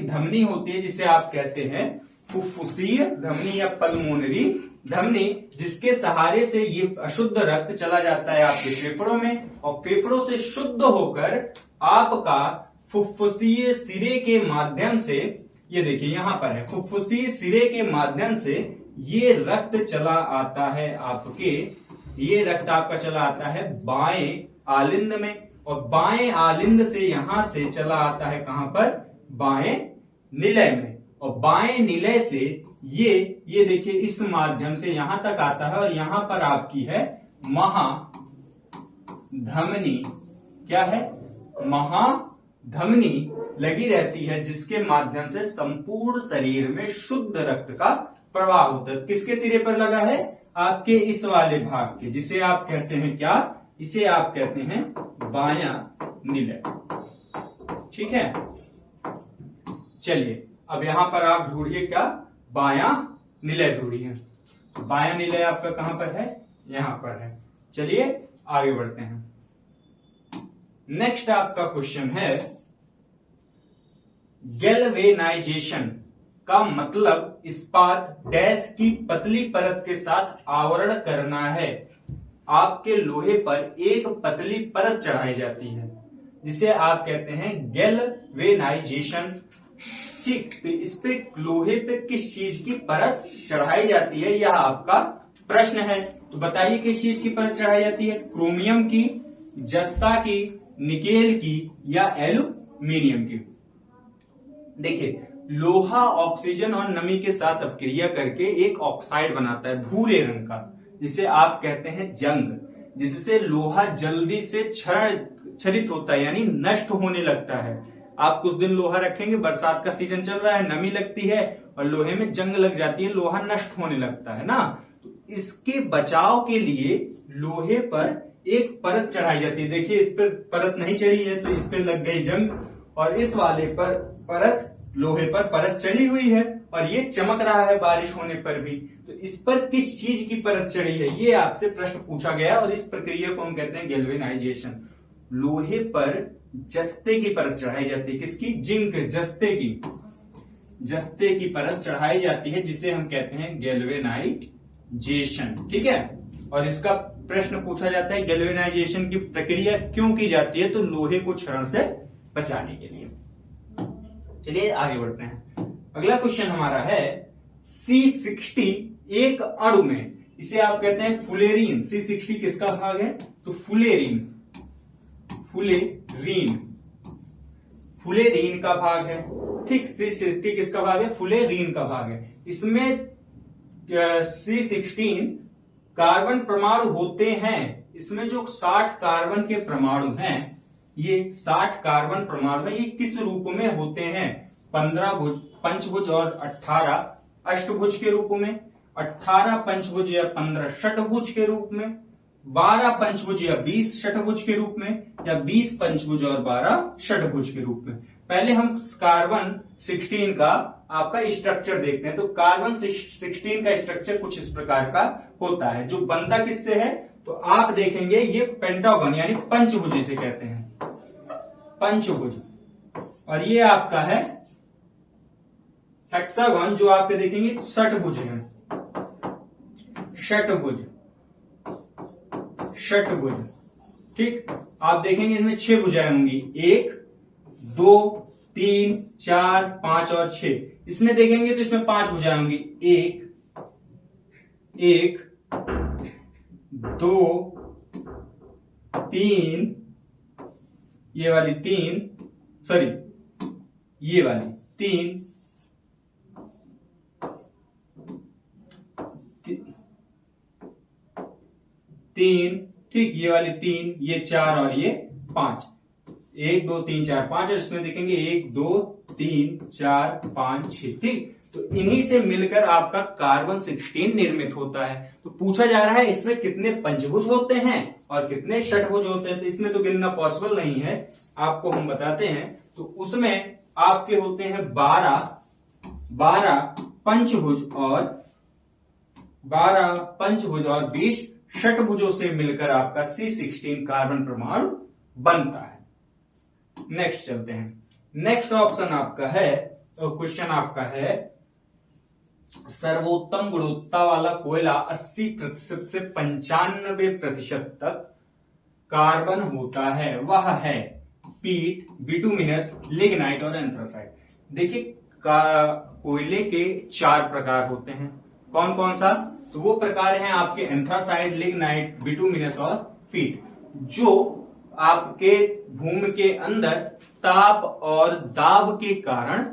धमनी होती है जिसे आप कहते हैं फुफ्फुसीय धमनी या पल्मोनरी धमनी, जिसके सहारे से ये अशुद्ध रक्त चला जाता है आपके फेफड़ों में और फेफड़ों से शुद्ध होकर आपका फुफ्फुसीय सिरे के माध्यम से, ये देखिए यहां पर है, फुफ्फुसीय सिरे के माध्यम से ये रक्त चला आता है आपके, ये रक्त आपका चला आता है बाएं आलिंद में और बाएं आलिंद से यहां से चला आता है कहां पर? बाएं निलय में। और बाएं निलय से ये देखिए इस माध्यम से यहां तक आता है और यहां पर आपकी है महाधमनी। क्या है? महाधमनी लगी रहती है, जिसके माध्यम से संपूर्ण शरीर में शुद्ध रक्त का प्रवाह होता है। किसके सिरे पर लगा है? आपके इस वाले भाग के, जिसे आप कहते हैं क्या? इसे आप कहते हैं बायां निलय, ठीक है? चलिए अब यहां पर आप ढूंढिए क्या? बायां निलय ढूंढिए। बायां निलय आपका कहां पर है? यहां पर है। चलिए आगे बढ़ते हैं। नेक्स्ट आपका क्वेश्चन है, गैल्वेनाइजेशन का मतलब इस्पात डैश की पतली परत के साथ आवरण करना है। आपके लोहे पर एक पतली परत चढ़ाई जाती है जिसे आप कहते हैं गैल्वेनाइजेशन, ठीक? तो इस पे लोहे पे किस चीज की परत चढ़ाई जाती है, यह आपका प्रश्न है। तो बताइए किस चीज की परत चढ़ाई जाती है? क्रोमियम की, जस्ता की, निकेल की या एल्यूमिनियम की? देखिए, लोहा ऑक्सीजन और नमी के साथ अपक्रिया करके एक ऑक्साइड बनाता है भूरे रंग का, जिसे आप कहते हैं जंग, जिससे लोहा जल्दी से क्षरित होता है, यानी नष्ट होने लगता है। आप कुछ दिन लोहा रखेंगे, बरसात का सीजन चल रहा है, नमी लगती है और लोहे में जंग लग जाती है, लोहा नष्ट होने लगता है ना। तो इसके बचाव के लिए लोहे पर एक परत चढ़ाई जाती है। देखिए इस पर परत नहीं चढ़ी है तो इस पर लग गई जंग, और इस वाले पर परत, लोहे पर परत चढ़ी हुई है और ये चमक रहा है बारिश होने पर भी। तो इस पर किस चीज की परत चढ़ी है, ये आपसे प्रश्न पूछा गया और इस प्रक्रिया को हम कहते हैं गैल्वेनाइजेशन। लोहे पर जस्ते की परत चढ़ाई जाती है। किसकी? जिंक, जस्ते की परत चढ़ाई जाती है, जिसे हम कहते हैं गैल्वेनाइजेशन, ठीक है? और इसका प्रश्न पूछा जाता है गैल्वेनाइजेशन की प्रक्रिया क्यों की जाती है? तो लोहे को क्षरण से बचाने के लिए। चलिए आगे बढ़ते हैं। अगला क्वेश्चन हमारा है, C60 एक अणु में, इसे आप कहते हैं फुलेरीन। C60 किसका भाग है? तो फुलेरीन का भाग है, ठीक? C60 किसका भाग है? फुलेरीन का भाग है। इसमें C16 कार्बन परमाणु होते हैं। इसमें जो 60 कार्बन के परमाणु हैं, ये 60 कार्बन परमाणु है, ये किस रूप में होते हैं? 15 भुज, पंचभुज और 18 अष्टभुज के रूप में, 18 पंचभुज या 15 षटभुज के रूप में, 12 पंचभुज या 20 षटभुज के रूप में, या 20 पंचभुज और 12 षटभुज के रूप में। पहले हम कार्बन 16 का आपका स्ट्रक्चर देखते हैं। तो कार्बन 16 का स्ट्रक्चर कुछ इस प्रकार का होता है, जो बनता किससे है? तो आप देखेंगे ये पेंटागन यानी पंचभुज इसे कहते हैं, पंचभुज। और ये आपका है हेक्सागन, जो आपके देखेंगे षटभुज है, षटभुज, षटभुज। ठीक, आप देखेंगे इनमें 6 भुजाएं होंगी, 1 2 3 4 5 और 6। इसमें देखेंगे तो इसमें 5 भुजाएं होंगी, 1 1 2 3, ये वाली 3, सॉरी ये वाली 3 3, ठीक, ये वाली 3, ये 4 और ये 5, 1 2 3 4 5। और इसमें देखेंगे 1 2 3 4 5 6। ठीक, तो इन्हीं से मिलकर आपका कार्बन 16 निर्मित होता है। तो पूछा जा रहा है इसमें कितने पंचभुज होते हैं और कितने षटभुज होते हैं। तो इसमें तो गिनना पॉसिबल नहीं है, आपको हम बताते हैं। तो उसमें आपके होते हैं 12 पंचभुज और 20 षटभुजों से मिलकर आपका C16 कार्बन परमाणु बनता है। नेक्स्ट चलते हैं। नेक्स्ट ऑप्शन आपका है, क्वेश्चन आपका है, सर्वोत्तम गुणवत्ता वाला कोयला 80% से 95% तक कार्बन होता है, वह है पीट, बिटुमिनस, लिग्नाइट और एंथ्रासाइट। देखिए कोयले के 4 प्रकार होते हैं, कौन कौन सा? तो वो प्रकार हैं आपके एंथ्रासाइट, लिग्नाइट, बिटुमिनस और पीट, जो आपके भूमि के अंदर ताप और दाब के कारण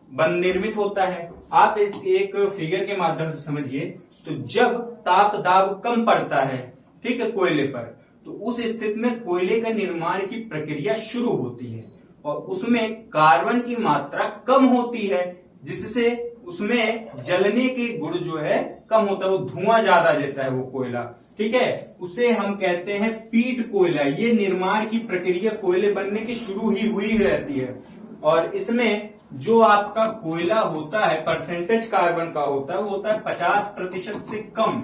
निर्मित होता है। आप एक फिगर के माध्यम से समझिए। तो जब ताप दाब कम पड़ता है, ठीक है, कोयले पर, तो उस स्थिति में कोयले का निर्माण की प्रक्रिया शुरू होती है और उसमें कार्बन की मात्रा कम होती है, जिससे उसमें जलने के गुण जो है कम होता है, वो धुआं ज्यादा देता है वो कोयला। ठीक है, उसे हम कहते हैं पीट कोयला। ये निर्माण की प्रक्रिया कोयले बनने की शुरू ही हुई रहती है और इसमें जो आपका कोयला होता है परसेंटेज कार्बन का होता है, वो होता है 50% से कम,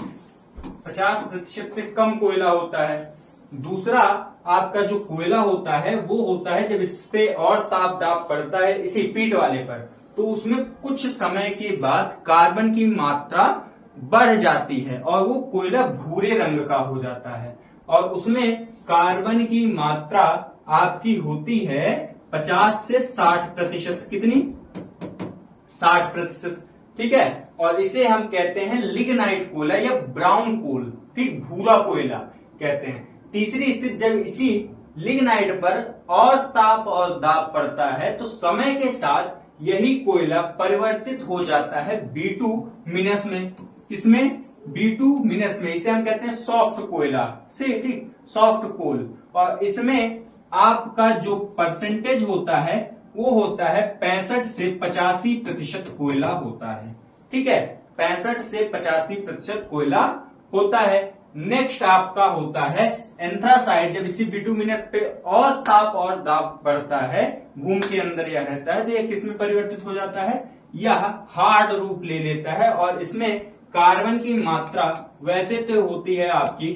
50% से कम कोयला होता है। दूसरा आपका जो कोयला होता है वो होता है जब इस पे और ताप दाब पड़ता है इसी पीट वाले पर, तो उसमें कुछ समय के बाद कार्बन की मात्रा बढ़ जाती है और वो कोयला भूरे रंग का हो जाता है और उसमें कार्बन की मात्रा आपकी होती है 50 से 60%। कितनी? 60%। ठीक है, और इसे हम कहते हैं लिग्नाइट कोयला या ब्राउन कोल, ठीक, भूरा कोयला कहते हैं। तीसरी स्थिति, जब इसी लिग्नाइट पर और ताप और दाब पड़ता है तो समय के साथ यही कोयला परिवर्तित हो जाता है बिटुमिनस में। किसमें? बिटुमिनस में। इसे हम कहते हैं सॉफ्ट कोयला से, ठीक, सॉफ्ट कोल। और इसमें आपका जो परसेंटेज होता है वो होता है 65 से 85% कोयला होता है। ठीक है, 65 से 85% कोयला होता है। नेक्स्ट आपका होता है एंथ्रासाइड। जब इसी बिटुमिनस पे और ताप और दाब बढ़ता है, भूमि के अंदर यह रहता है, तो यह किस में परिवर्तित हो जाता है? यह हार्ड रूप ले लेता है और इसमें कार्बन की मात्रा वैसे तो होती है आपकी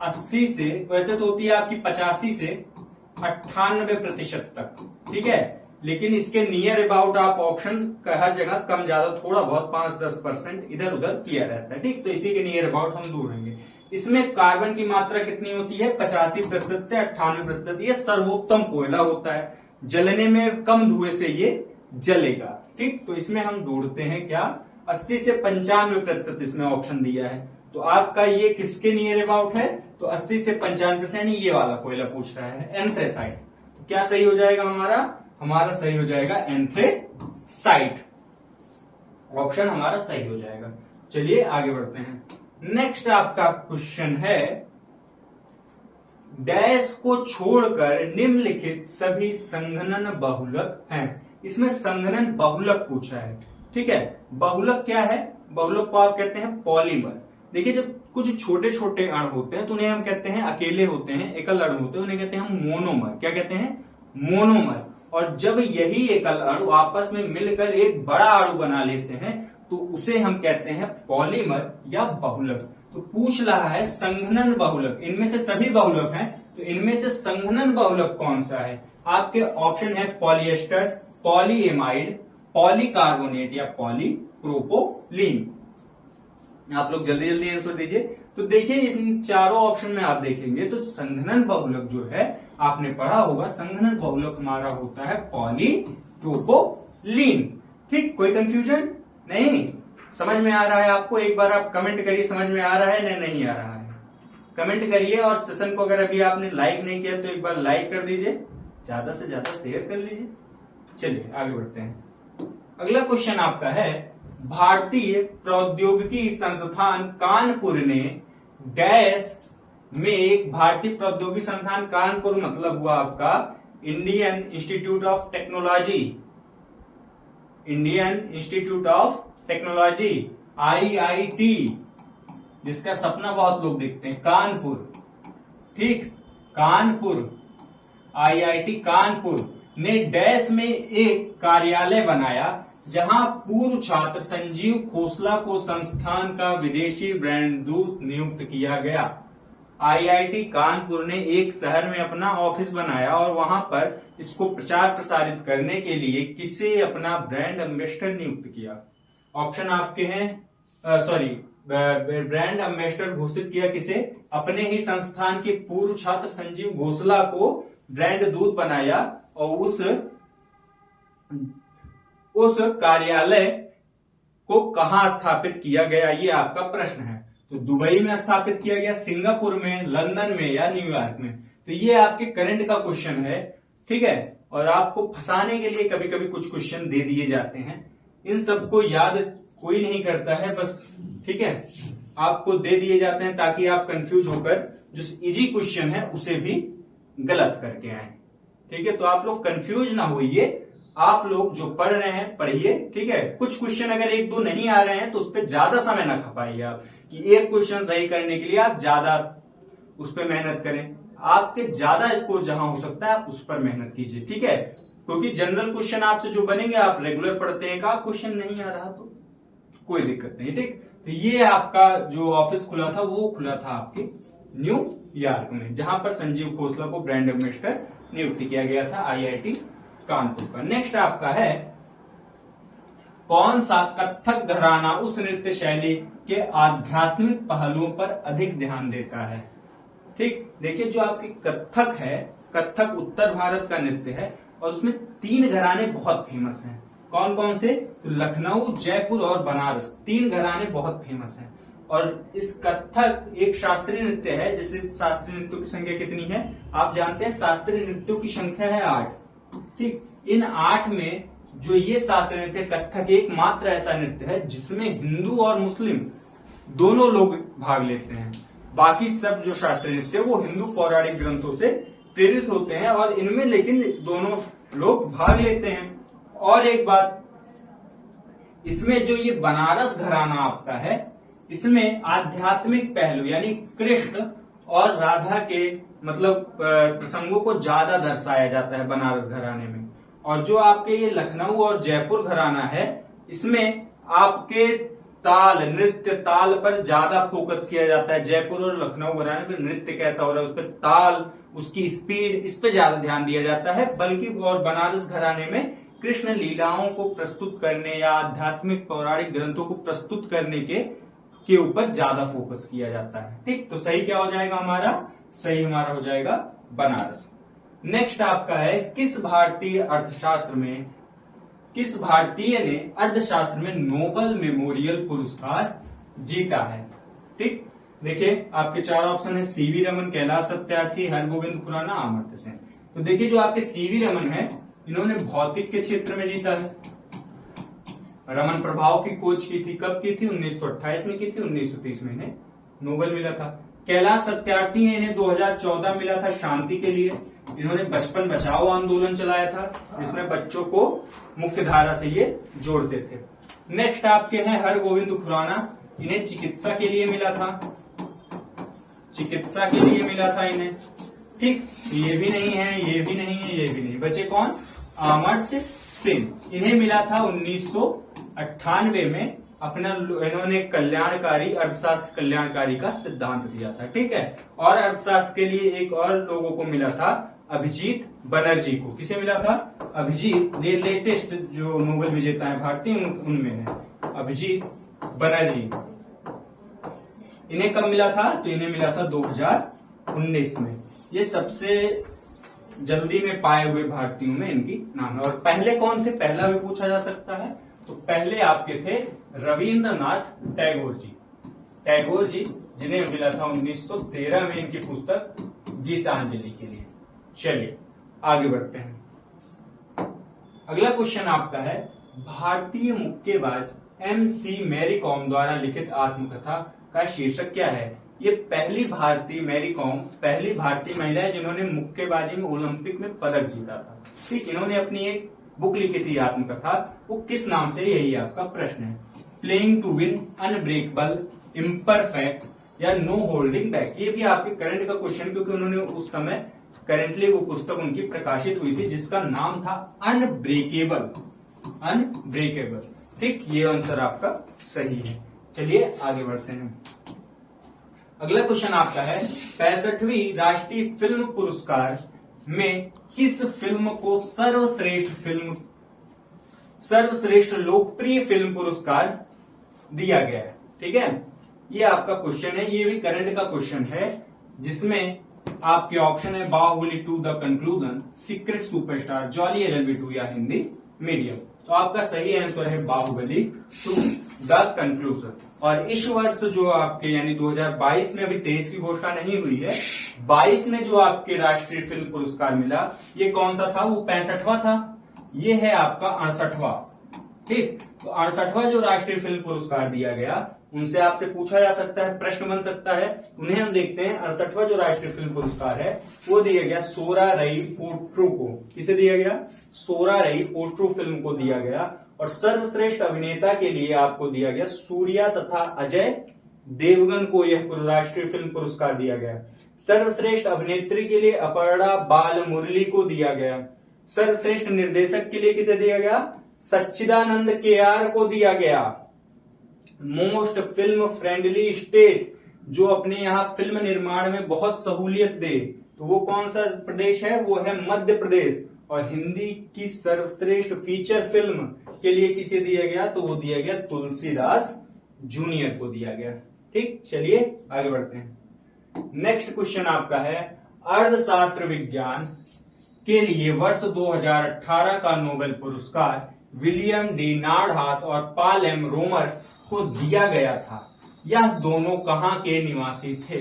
80 से, वैसे तो होती है आपकी 85 से 98% तक। ठीक है, लेकिन इसके नियर अबाउट आप ऑप्शन का हर जगह कम ज्यादा थोड़ा बहुत 5-10% इधर उधर किया रहता है। ठीक, तो इसी के नियर अबाउट हम ढूंढेंगे। इसमें कार्बन की मात्रा कितनी होती है? 85% से 98%। ये सर्वोत्तम कोयला होता है, जलने में कम धुएं से ये जलेगा। ठीक, तो इसमें हम ढूंढते हैं क्या? 80 से 95% इसमें ऑप्शन दिया है। तो आपका ये किसके नियर अबाउट है? तो 80 से 95% ये वाला कोयला पूछ रहा है, एंथ्रेसाइट। क्या सही हो जाएगा हमारा? हमारा सही हो जाएगा एंथ्रेसाइट, ऑप्शन हमारा सही हो जाएगा। चलिए आगे बढ़ते हैं। नेक्स्ट आपका क्वेश्चन है डैश को छोड़कर निम्नलिखित सभी संघनन बहुलक हैं। इसमें संघनन बहुलक पूछा है, ठीक है। बहुलक क्या है? बहुलक को आप कहते हैं पॉलीमर। देखिए, जब कुछ छोटे छोटे अणु होते हैं तो उन्हें हम कहते हैं, अकेले होते हैं, एकल अणु होते हैं, उन्हें कहते हैं हम मोनोमर। क्या कहते हैं? मोनोमर। और जब यही एकल अणु आपस में मिलकर एक बड़ा अणु बना लेते हैं तो उसे हम कहते हैं पॉलीमर या बहुलक। तो पूछ रहा है संघनन बहुलक, इनमें से सभी बहुलक हैं, तो इनमें से संघनन बहुलक कौन सा है? आपके ऑप्शन है पॉलिएस्टर, पॉलीएमाइड, पॉलीकार्बोनेट या पॉलीप्रोपोलीन। आप लोग जल्दी जल्दी आंसर दीजिए। तो देखिए, इन चारों ऑप्शन में आप देखेंगे तो संघनन बहुलक जो है, आपने पढ़ा होगा, संघनन बहुलक हमारा होता है पॉलीप्रोपोलीन। ठीक, कोई कंफ्यूजन नहीं? समझ में आ रहा है आपको? एक बार आप कमेंट करिए, समझ में आ रहा है या नहीं आ रहा है? कमेंट करिए। और सेशन को अगर अभी आपने लाइक नहीं किया तो एक बार लाइक कर दीजिए, ज्यादा से ज्यादा शेयर कर लीजिए। चलिए आगे बढ़ते हैं। अगला क्वेश्चन आपका है, भारतीय प्रौद्योगिकी संस्थान कानपुर ने डैश में एक भारतीय प्रौद्योगिकी संस्थान कानपुर मतलब हुआ आपका Indian institute of technology, Indian institute of technology IIT, जिसका सपना बहुत लोग देखते हैं, कानपुर। ठीक, कानपुर, IIT कानपुर ने डैश में एक कार्यालय बनाया जहां पूर्व छात्र संजीव खोसला को संस्थान का विदेशी ब्रांड दूत नियुक्त किया गया। IIT कानपुर ने एक शहर में अपना ऑफिस बनाया और वहां पर इसको प्रचार प्रसारित करने के लिए किसे अपना ब्रांड एम्बेसडर नियुक्त किया? ऑप्शन आपके हैं, ब्रांड एम्बेसडर घोषित किया किसे? अपने ही संस्थान के पूर्व छात्र संजीव घोसला को ब्रांड दूत बनाया और उस कार्यालय को कहां स्थापित किया गया, ये आपका प्रश्न है। तो दुबई में स्थापित किया गया, सिंगापुर में, लंदन में या न्यूयॉर्क में? तो ये आपके करंट का क्वेश्चन है, ठीक है। और आपको फंसाने के लिए कभी कभी कुछ क्वेश्चन दे दिए जाते हैं, इन सबको याद कोई नहीं करता है, बस, ठीक है। आपको दे दिए जाते हैं ताकि आप कंफ्यूज होकर जो इजी क्वेश्चन है उसे भी गलत करके आए, ठीक है। तो आप लोग कंफ्यूज ना होइए, आप लोग जो पढ़ रहे हैं पढ़िए, ठीक है। कुछ क्वेश्चन अगर एक दो नहीं आ रहे हैं तो उस पर ज्यादा समय ना खपाइए आप, कि एक क्वेश्चन सही करने के लिए आप ज्यादा उस पर मेहनत करें। आपके ज्यादा स्कोर जहां हो सकता है उस पर मेहनत कीजिए, ठीक है। क्योंकि जनरल क्वेश्चन आपसे जो बनेंगे, आप रेगुलर पढ़ते हैं, का क्वेश्चन नहीं आ रहा तो कोई दिक्कत नहीं, ठीक। तो ये आपका जो ऑफिस खुला था वो खुला था आपके न्यूयॉर्क में, जहां पर संजीव खोसला को ब्रांड एम्बेसडर नियुक्त किया गया था IIT कानपुर का। नेक्स्ट आपका है, कौन सा कथक घराना उस नृत्य शैली के आध्यात्मिक पहलुओं पर अधिक ध्यान देता है? ठीक, देखिए, जो आपकी कथक है, कथक उत्तर भारत का नृत्य है और उसमें 3 घराने बहुत फेमस हैं। कौन कौन से? तो लखनऊ, जयपुर और बनारस, 3 घराने बहुत फेमस हैं। और इस कथक एक शास्त्रीय नृत्य है, जिससे शास्त्रीय नृत्यों की संख्या कितनी है आप जानते हैं? शास्त्रीय नृत्यों की संख्या है 8। ठीक, इन 8 में जो ये शास्त्रीय नृत्य कथक एकमात्र ऐसा नृत्य है जिसमें हिंदू और मुस्लिम दोनों लोग भाग लेते हैं। बाकी सब जो शास्त्रीय नृत्य वो हिंदू पौराणिक ग्रंथों से प्रेरित होते हैं और इनमें लेकिन दोनों लोग भाग लेते हैं। और एक बात, इसमें जो ये बनारस घराना आपका है, इसमें आध्यात्मिक पहलू यानी कृष्ण और राधा के मतलब प्रसंगों को ज्यादा दर्शाया जाता है बनारस घराने में। और जो आपके ये लखनऊ और जयपुर घराना है, इसमें आपके ताल, नृत्य ताल पर ज्यादा फोकस किया जाता है। जयपुर और लखनऊ घराने पे नृत्य कैसा हो रहा है, उस पर ताल, उसकी स्पीड, इस पे ज्यादा ध्यान दिया जाता है। बल्कि और बनारस घराने में कृष्ण लीलाओं को प्रस्तुत करने या आध्यात्मिक पौराणिक ग्रंथों को प्रस्तुत करने के ऊपर ज्यादा फोकस किया जाता है। ठीक, तो सही क्या हो जाएगा हमारा? सही हमारा हो जाएगा बनारस। नेक्स्ट आपका है, किस भारतीय ने अर्थशास्त्र में नोबेल मेमोरियल पुरस्कार जीता है? ठीक, देखिए आपके 4 ऑप्शन है, सीवी रमन, कैलाश सत्यार्थी, हरगोविंद खुराना, अमर्त्य सेन। तो देखिए, जो आपके सीवी रमन है, इन्होंने भौतिक के क्षेत्र में जीता है। रमन प्रभाव की खोज की थी, कब की थी? 1928 में की थी, 1930 में इन्हें नोबेल मिला था। कैलाश सत्यार्थी हैं, इन्हें 2014 मिला था शांति के लिए। इन्होंने बचपन बचाओ आंदोलन चलाया था, जिसमें बच्चों को मुख्य धारा से ये जोड़ते थे। नेक्स्ट आपके हैं हरगोविंद खुराना, इन्हें चिकित्सा के लिए मिला था, चिकित्सा के लिए मिला था इन्हें। ठीक, ये भी नहीं है, ये भी नहीं है, ये भी नहीं, बचे कौन? अमर्त्य सेन, इन्हें मिला था 1998 में। अपना इन्होंने कल्याणकारी अर्थशास्त्र कल्याणकारी का सिद्धांत दिया था। ठीक है, और अर्थशास्त्र के लिए एक और लोगों को मिला था, अभिजीत बनर्जी को। किसे मिला था? अभिजीत, ये लेटेस्ट जो नोबेल विजेता है भारतीय उनमें है अभिजीत बनर्जी। इन्हें कब मिला था? तो इन्हें मिला था 2019 में। ये सबसे जल्दी में पाए हुए भारतीयों में इनकी नाम है। और पहले कौन थे? पहला भी पूछा जा सकता है। तो पहले आपके थे रविंद्रनाथ टैगोर जी। टैगोर जी, जिन्हें मिला था 1913 में इनकी पुस्तक गीतांजलि के लिए। चलिए आगे बढ़ते हैं। अगला क्वेश्चन आपका है, भारतीय मुक्केबाज MC मैरी कॉम द्वारा लिखित आत्मकथा का शीर्षक क्या है? ये पहली भारतीय महिला है जिन्होंने मुक्केबाजी में ओलंपिक में पदक जीता था। ठीक, इन्होंने अपनी एक बुक लिखी थी आत्मकथा, वो किस नाम से? यही आपका प्रश्न है। Playing to win, unbreakable, imperfect या नो होल्डिंग बैक। ये भी आपके करंट का क्वेश्चन, क्योंकि उन्होंने उस समय करेंटली वो पुस्तक उनकी प्रकाशित हुई थी जिसका नाम था अनब्रेकेबल। अनब्रेकेबल। ठीक, ये आंसर आपका सही है। चलिए आगे बढ़ते हैं। अगला क्वेश्चन आपका है, 65वीं राष्ट्रीय फिल्म पुरस्कार में किस फिल्म को सर्वश्रेष्ठ लोकप्रिय फिल्म पुरस्कार दिया गया है? ठीक है, ये आपका क्वेश्चन है। ये भी करंट का क्वेश्चन है, जिसमें आपके ऑप्शन है Baahubali 2 the conclusion, secret superstar, jolly LLB 2 या हिंदी मीडियम। तो आपका सही आंसर है बाहुबली 2 द कंक्लूजन। और इस वर्ष जो आपके यानी 2022 में, अभी 23 की घोषणा नहीं हुई है, 22 में जो आपके राष्ट्रीय फिल्म पुरस्कार मिला, ये कौन सा था? वो 65वां था। ये है आपका 68वां। ठीक, तो 68वां जो राष्ट्रीय फिल्म पुरस्कार दिया गया, उनसे आपसे पूछा जा सकता है, प्रश्न बन सकता है। उन्हें हम देखते हैं। 68वां जो राष्ट्रीय फिल्म पुरस्कार है वो दिया गया सोरा रई पोट्रू को। किसे दिया गया? सोरा रई पोट्रू फिल्म को दिया गया। और सर्वश्रेष्ठ अभिनेता के लिए आपको दिया गया सूर्या तथा अजय देवगन को यह राष्ट्रीय फिल्म पुरस्कार दिया गया। सर्वश्रेष्ठ अभिनेत्री के लिए अपर्णा बालमुरली को दिया गया। सर्वश्रेष्ठ निर्देशक के लिए किसे दिया गया? सच्चिदानंद केआर को दिया गया। मोस्ट फिल्म फ्रेंडली स्टेट, जो अपने यहाँ फिल्म निर्माण में बहुत सहूलियत दे, तो वो कौन सा प्रदेश है? वो है मध्य प्रदेश। और हिंदी की सर्वश्रेष्ठ फीचर फिल्म के लिए किसे दिया गया? तो वो दिया गया तुलसीदास जूनियर को दिया गया। ठीक, चलिए आगे बढ़ते हैं। नेक्स्ट क्वेश्चन आपका है, अर्थशास्त्र विज्ञान के लिए वर्ष 2018 का नोबेल पुरस्कार विलियम डी नार्डहास और पॉल एम रोमर को दिया गया था। यह दोनों कहां के निवासी थे?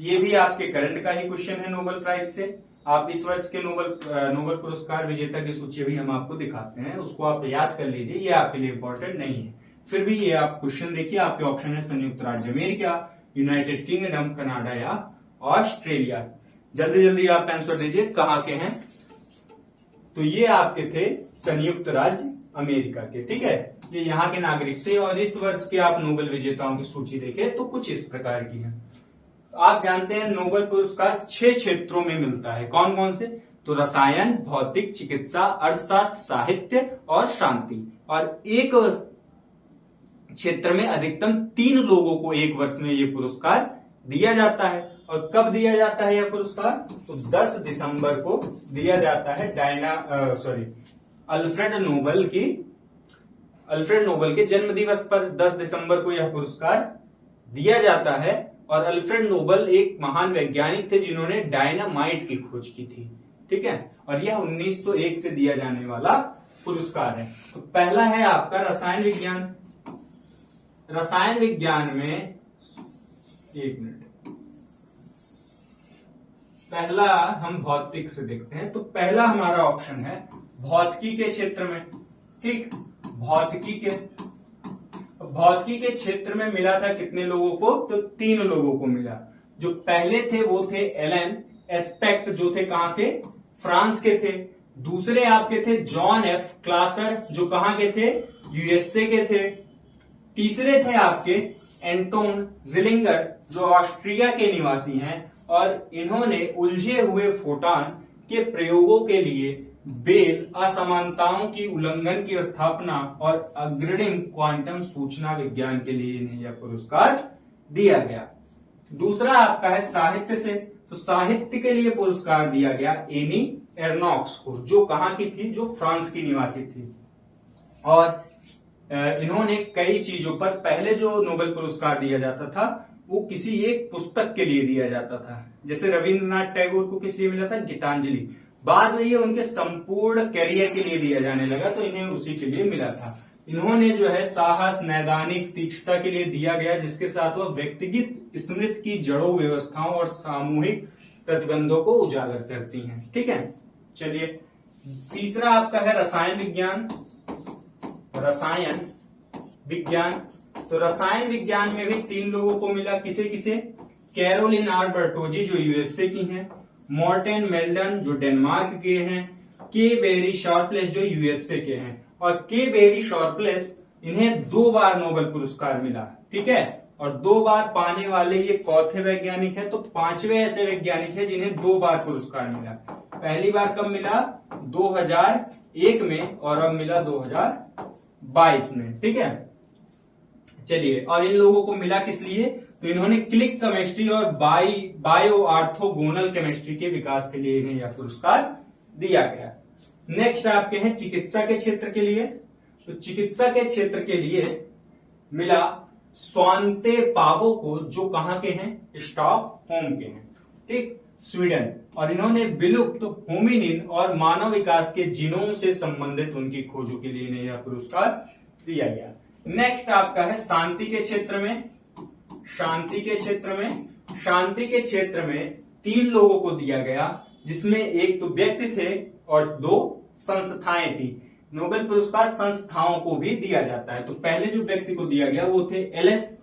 ये भी आपके करंट का ही क्वेश्चन है नोबेल प्राइज से। आप इस वर्ष के नोबेल पुरस्कार विजेता की सूची भी हम आपको दिखाते हैं, उसको आप याद कर लीजिए, ये आपके लिए इंपॉर्टेंट नहीं है। फिर भी ये आप क्वेश्चन देखिए, आपके ऑप्शन है संयुक्त राज्य अमेरिका, यूनाइटेड किंगडम, कनाडा या ऑस्ट्रेलिया। जल्दी जल्दी आप आंसर दीजिए, कहाँ के हैं? तो ये आपके थे संयुक्त राज्य अमेरिका के। ठीक है, ये यहाँ के नागरिक थे। और इस वर्ष के आप नोबेल विजेताओं की सूची देखें तो कुछ इस प्रकार की है। आप जानते हैं नोबेल पुरस्कार 6 क्षेत्रों में मिलता है। कौन कौन से? तो रसायन, भौतिक, चिकित्सा, अर्थशास्त्र, साहित्य और शांति। और एक क्षेत्र में अधिकतम 3 लोगों को एक वर्ष में ये पुरस्कार दिया जाता है। और कब दिया जाता है यह पुरस्कार? तो 10 दिसंबर को दिया जाता है। अल्फ्रेड नोबेल के जन्म दिवस पर 10 दिसंबर को यह पुरस्कार दिया जाता है। और अल्फ्रेड नोबेल एक महान वैज्ञानिक थे जिन्होंने डायनामाइट की खोज की थी। ठीक है, और यह 1901 से दिया जाने वाला पुरस्कार है। तो पहला है आपका रसायन विज्ञान। रसायन विज्ञान में, एक मिनट, पहला हम भौतिक से देखते हैं। तो पहला हमारा ऑप्शन है भौतिकी के क्षेत्र में। ठीक, भौतिकी के क्षेत्र में मिला था कितने लोगों को? तो 3 लोगों को मिला। जो पहले थे वो थे एलन एस्पेक्ट, जो थे कहां के, फ्रांस के थे। दूसरे आपके थे जॉन एफ क्लासर, जो कहां के थे, यूएसए के थे। तीसरे थे आपके एंटोन जिलिंगर, जो ऑस्ट्रिया के निवासी हैं, और इन्होंने उलझे हुए फोटॉन के प्रयोगों के लिए बेल असमानताओं की उल्लंघन की स्थापना और अग्रणी क्वांटम सूचना विज्ञान के लिए इन्हें यह पुरस्कार दिया गया। दूसरा आपका है साहित्य से, तो साहित्य के लिए पुरस्कार दिया गया एनी एर्नॉक्स को, जो कहां की थी, जो फ्रांस की निवासी थी। और इन्होंने कई चीजों पर, पहले जो नोबेल पुरस्कार दिया जाता था वो किसी एक पुस्तक के लिए दिया जाता था, जैसे रविंद्रनाथ टैगोर को किस लिए मिला था, गीतांजलि। बाद में ये उनके संपूर्ण कैरियर के लिए दिया जाने लगा, तो इन्हें उसी के लिए मिला था। इन्होंने जो है साहस, नैदानिक तीक्ष्णता के लिए दिया गया, जिसके साथ वह व्यक्तिगत स्मृति की जड़ों, व्यवस्थाओं और सामूहिक प्रतिबंधों को उजागर करती हैं। ठीक है, चलिए तीसरा आपका है रसायन विज्ञान। रसायन विज्ञान, तो रसायन विज्ञान में भी 3 लोगों को मिला। किसे किसे, कैरोलिन आर बर्टोजी, जो यूएसए की हैं, मॉर्टेन मेल्डन, जो डेनमार्क के हैं, के बेरी शार्पलेस, जो यूएसए के हैं। और के बेरी शार्पलेस, इन्हें 2 बार नोबेल पुरस्कार मिला। ठीक है, और 2 बार पाने वाले ये चौथे वैज्ञानिक है, तो 5वें ऐसे वैज्ञानिक है जिन्हें 2 बार पुरस्कार मिला। पहली बार कब मिला, 2001 में, और अब मिला 2022 में। ठीक है, चलिए, और इन लोगों को मिला किस लिए, तो इन्होंने क्लिक केमिस्ट्री और बायो ऑर्थोगोनल केमिस्ट्री के विकास के लिए इन्हें यह पुरस्कार दिया गया। नेक्स्ट आपके हैं चिकित्सा के क्षेत्र के लिए, तो चिकित्सा के क्षेत्र के लिए मिला स्वांते पावो को, जो कहां के हैं, स्टॉकहोम के हैं। ठीक, स्वीडन। और इन्होंने विलुप्त होमिनिन और मानव विकास के जीनोम से संबंधित उनकी खोजों के लिए इन्हें यह पुरस्कार दिया गया। नेक्स्ट आपका है शांति के क्षेत्र में। शांति के क्षेत्र में, शांति के क्षेत्र में 3 लोगों को दिया गया, जिसमें एक तो व्यक्ति थे और 2 संस्थाएं थी। नोबेल पुरस्कार संस्थाओं को भी दिया जाता है। तो पहले जो व्यक्ति को दिया गया वो थे एलएस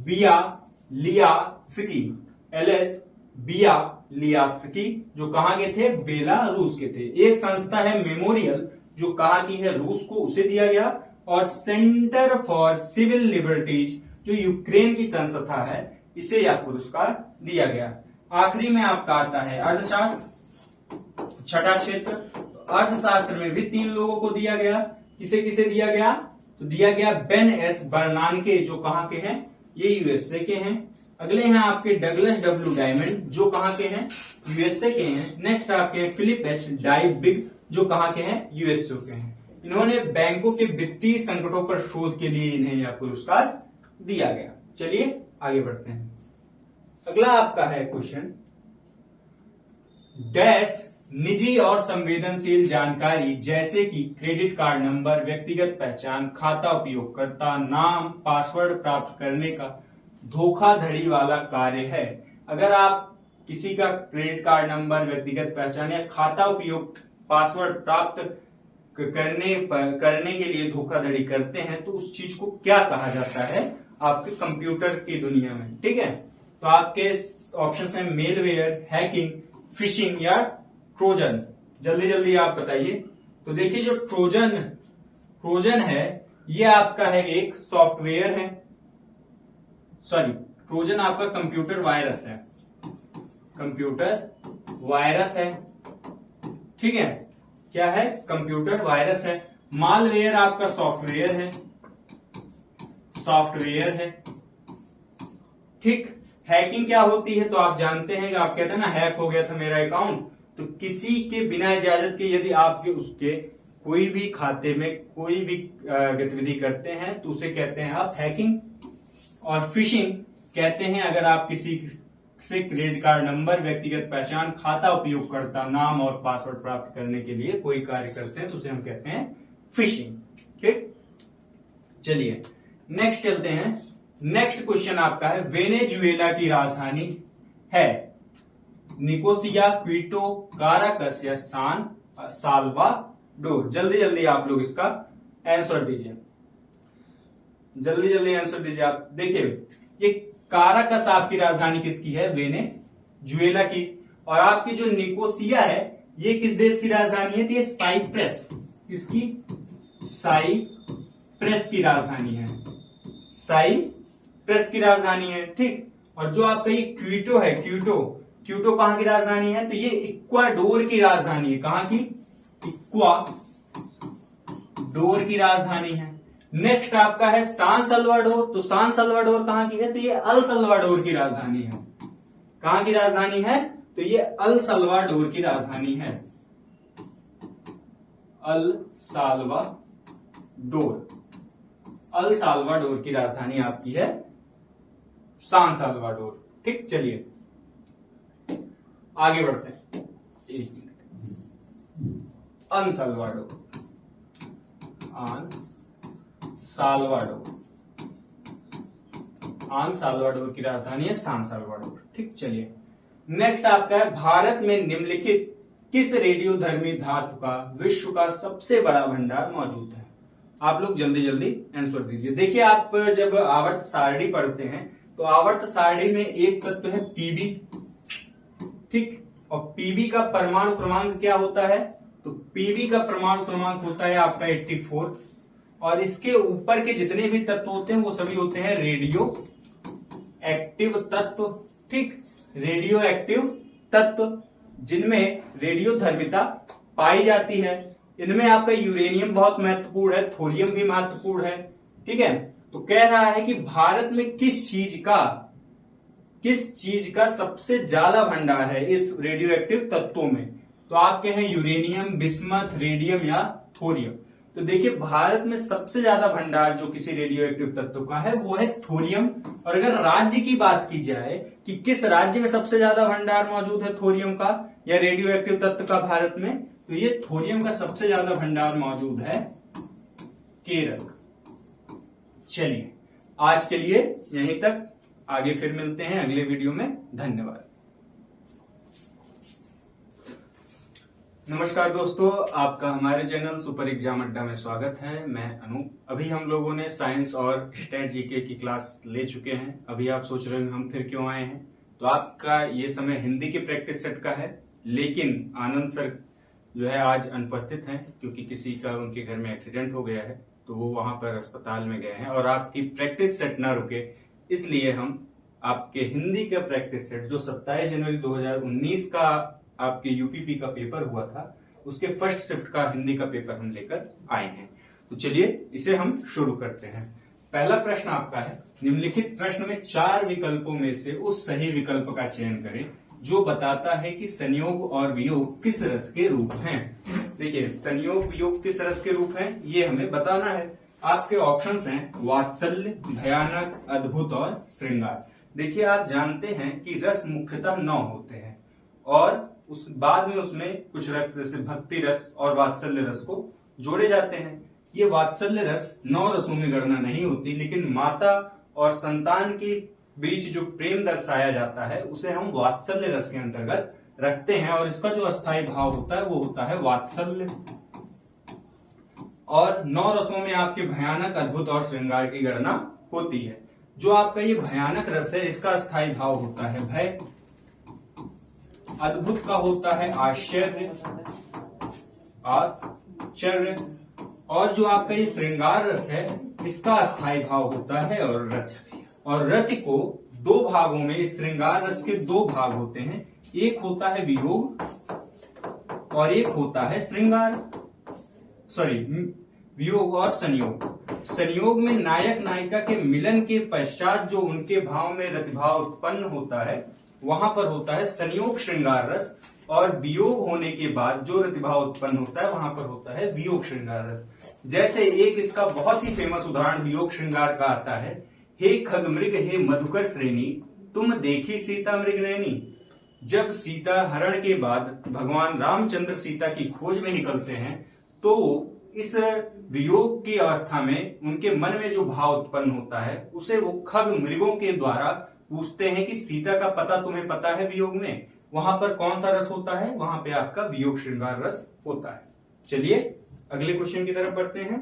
बियालियात्स्की। एलएस बियालियात्स्की, जो कहां के थे, बेलारूस के थे। एक संस्था है मेमोरियल, जो कहां की है, रूस को, उसे दिया गया। और सेंटर फॉर सिविल लिबर्टीज, जो यूक्रेन की संस्था है, इसे यह पुरस्कार दिया गया। आखिरी में आपका आता है अर्थशास्त्र, छठा क्षेत्र। अर्थशास्त्र में भी 3 लोगों को दिया गया। किसे किसे दिया गया, तो दिया गया बेन एस बर्नानके, जो कहां के हैं, ये यूएसए के हैं। अगले हैं आपके डगलस डब्ल्यू डायमंड, जो कहां के हैं, यूएसए के हैं। नेक्स्ट आपके हैं फिलिप एच डाइबिग, जो कहां के हैं, यूएसए के हैं। इन्होंने बैंकों के वित्तीय संकटों पर शोध के लिए इन्हें यह पुरस्कार दिया गया। चलिए आगे बढ़ते हैं। अगला आपका है क्वेश्चन, डैश निजी और संवेदनशील जानकारी जैसे कि क्रेडिट कार्ड नंबर, व्यक्तिगत पहचान, खाता उपयोगकर्ता नाम, पासवर्ड प्राप्त करने का धोखाधड़ी वाला कार्य है। अगर आप किसी का क्रेडिट कार्ड नंबर, व्यक्तिगत पहचान या खाता उपयोग पासवर्ड प्राप्त करने के लिए धोखाधड़ी करते हैं, तो उस चीज को क्या कहा जाता है आपके कंप्यूटर की दुनिया में। ठीक है, तो आपके ऑप्शन है मेलवेयर, हैकिंग, फिशिंग या ट्रोजन। जल्दी जल्दी आप बताइए। तो देखिए, जो ट्रोजन है, ये आपका है एक सॉफ्टवेयर है, सॉरी, ट्रोजन आपका कंप्यूटर वायरस है। कंप्यूटर वायरस है, ठीक है, क्या है, कंप्यूटर वायरस है। मालवेयर आपका सॉफ्टवेयर है, सॉफ्टवेयर है। ठीक, हैकिंग क्या होती है, तो आप जानते हैं कि आप कहते हैं ना, हैक हो गया था मेरा अकाउंट, तो किसी के बिना इजाजत के यदि आपके उसके कोई भी खाते में कोई भी गतिविधि करते हैं, तो उसे कहते हैं आप हैकिंग। और फिशिंग कहते हैं अगर आप किसी से क्रेडिट कार्ड नंबर, व्यक्तिगत पहचान, खाता उपयोगकर्ता नाम और पासवर्ड प्राप्त करने के लिए कोई कार्य करते हैं, तो उसे हम कहते हैं फिशिंग। ठीक, चलिए नेक्स्ट चलते हैं। नेक्स्ट क्वेश्चन आपका है, वेनेजुएला की राजधानी है निकोसिया, क्वीटो, काराकस या सान साल्वाडोर। जल्दी जल्दी आप लोग इसका आंसर दीजिए, जल्दी जल्दी आंसर दीजिए। आप देखिए, ये काराकस आपकी राजधानी किसकी है? वेनेजुएला की। और आपकी जो निकोसिया है ये किस देश की राजधानी है? तो ये साइप्रस, किसकी? साइप्रस की राजधानी है, साइप्रस की राजधानी है, ठीक। और जो आपका ये क्यूटो है, क्यूटो कहां की राजधानी है? तो ये इक्वाडोर की राजधानी है। कहां की? इक्वाडोर की राजधानी है। नेक्स्ट आपका है सान सल्वाडोर। तो सान सल्वाडोर कहां की है? तो ये अल सल्वाडोर की राजधानी है। कहां की राजधानी है? तो ये अल सल्वाडोर की राजधानी है, अल साल्वाडोर की राजधानी आपकी है सान साल्वाडोर, ठीक। चलिए आगे बढ़ते हैं। एक मिनट। आन साल्वाडोर की राजधानी है सान साल्वाडोर, ठीक। चलिए नेक्स्ट आपका है भारत में निम्नलिखित किस रेडियोधर्मी धातु का विश्व का सबसे बड़ा भंडार मौजूद है? आप लोग जल्दी जल्दी आंसर दीजिए। देखिए आप जब आवर्त सारणी पढ़ते हैं तो आवर्त सारणी में एक तत्व है पीबी, ठीक। और पीबी का परमाणु क्रमांक क्या होता है? तो पीबी का परमाणु क्रमांक होता है आपका 84। और इसके ऊपर के जितने भी तत्व होते हैं वो सभी होते हैं रेडियो एक्टिव तत्व, ठीक। रेडियो एक्टिव तत्व जिनमें रेडियो धर्मिता पाई जाती है। इनमें आपका यूरेनियम बहुत महत्वपूर्ण है, थोरियम भी महत्वपूर्ण है, ठीक है। तो कह रहा है कि भारत में किस चीज का सबसे ज्यादा भंडार है इस रेडियो एक्टिव तत्वों में? तो आपके हैं यूरेनियम, बिस्मथ, रेडियम या थोरियम। तो देखिए भारत में सबसे ज्यादा भंडार जो किसी रेडियो एक्टिव तत्व का है वो है थोरियम। और अगर राज्य की बात की जाए कि किस राज्य में सबसे ज्यादा भंडार मौजूद है थोरियम का या रेडियो एक्टिव तत्व का भारत में, तो ये थोरियम का सबसे ज्यादा भंडार मौजूद है केरल। चलिए आज के लिए यहीं तक, आगे फिर मिलते हैं अगले वीडियो में। धन्यवाद। नमस्कार दोस्तों, आपका हमारे चैनल सुपर एग्जाम अड्डा में स्वागत है। मैं अनु। अभी हम लोगों ने साइंस और स्टैट जीके की क्लास ले चुके हैं। अभी आप सोच रहे हैं हम फिर क्यों आए हैं, तो आपका ये समय हिंदी के प्रैक्टिस सेट का है। लेकिन आनंद सर जो है आज अनुपस्थित हैं क्योंकि किसी का उनके घर में एक्सीडेंट हो गया है, तो वो वहां पर अस्पताल में गए हैं और आपकी प्रैक्टिस सेट ना रुके इसलिए हम आपके हिंदी का प्रैक्टिस सेट जो 27 जनवरी 2019 का आपके यूपीपी का पेपर हुआ था उसके फर्स्ट शिफ्ट का हिंदी का पेपर हम लेकर आए हैं। तो चलिए इसे हम शुरू करते हैं। पहला प्रश्न आपका है, निम्नलिखित प्रश्न में 4 विकल्पों में से उस सही विकल्प का चयन करें जो बताता है कि संयोग और वियोग किस रस के रूप हैं। देखिए संयोग वियोग किस रस के रूप हैं ये हमें बताना है। आपके ऑप्शंस हैं वात्सल्य, भयानक, अद्भुत और श्रृंगार। देखिए आप जानते हैं कि रस मुख्यतः 9 होते हैं और उस बाद में उसमें कुछ रस जैसे भक्ति रस और वात्सल्य रस को जोड़े जाते हैं। ये वात्सल्य रस 9 रसों में गणना नहीं होती, लेकिन माता और संतान के बीच जो प्रेम दर्शाया जाता है उसे हम वात्सल्य रस के अंतर्गत रखते हैं और इसका जो अस्थायी भाव होता है वो होता है वात्सल्य। और 9 रसों में आपके भयानक, अद्भुत और श्रृंगार की गणना होती है। जो आपका ये भयानक रस है इसका अस्थायी भाव होता है भय, अद्भुत का होता है आश्चर्य, और जो आपका ये श्रृंगार रस है इसका अस्थायी भाव होता है और रति। और रति को 2 भागों में, इस श्रृंगार रस के 2 भाग होते हैं, एक होता है वियोग और एक होता है वियोग और संयोग। संयोग में नायक नायिका के मिलन के पश्चात जो उनके भाव में रतिभाव उत्पन्न होता है वहां पर होता है संयोग श्रृंगार रस, और वियोग होने के बाद जो रतिभाव उत्पन्न होता है वहां पर होता है वियोग श्रृंगार रस। जैसे एक इसका बहुत ही फेमस उदाहरण वियोग श्रृंगार का आता है, हे खग मृग हे मधुकर श्रेणी, तुम देखी सीता मृग नैनी। जब सीता हरण के बाद भगवान रामचंद्र सीता की खोज में निकलते हैं तो इस वियोग की अवस्था में उनके मन में जो भाव उत्पन्न होता है उसे वो खग मृगों के द्वारा पूछते हैं कि सीता का पता तुम्हें पता है वियोग में, वहां पर कौन सा रस होता है, वहां पे आपका वियोग श्रृंगार रस होता है। चलिए अगले क्वेश्चन की तरफ बढ़ते हैं।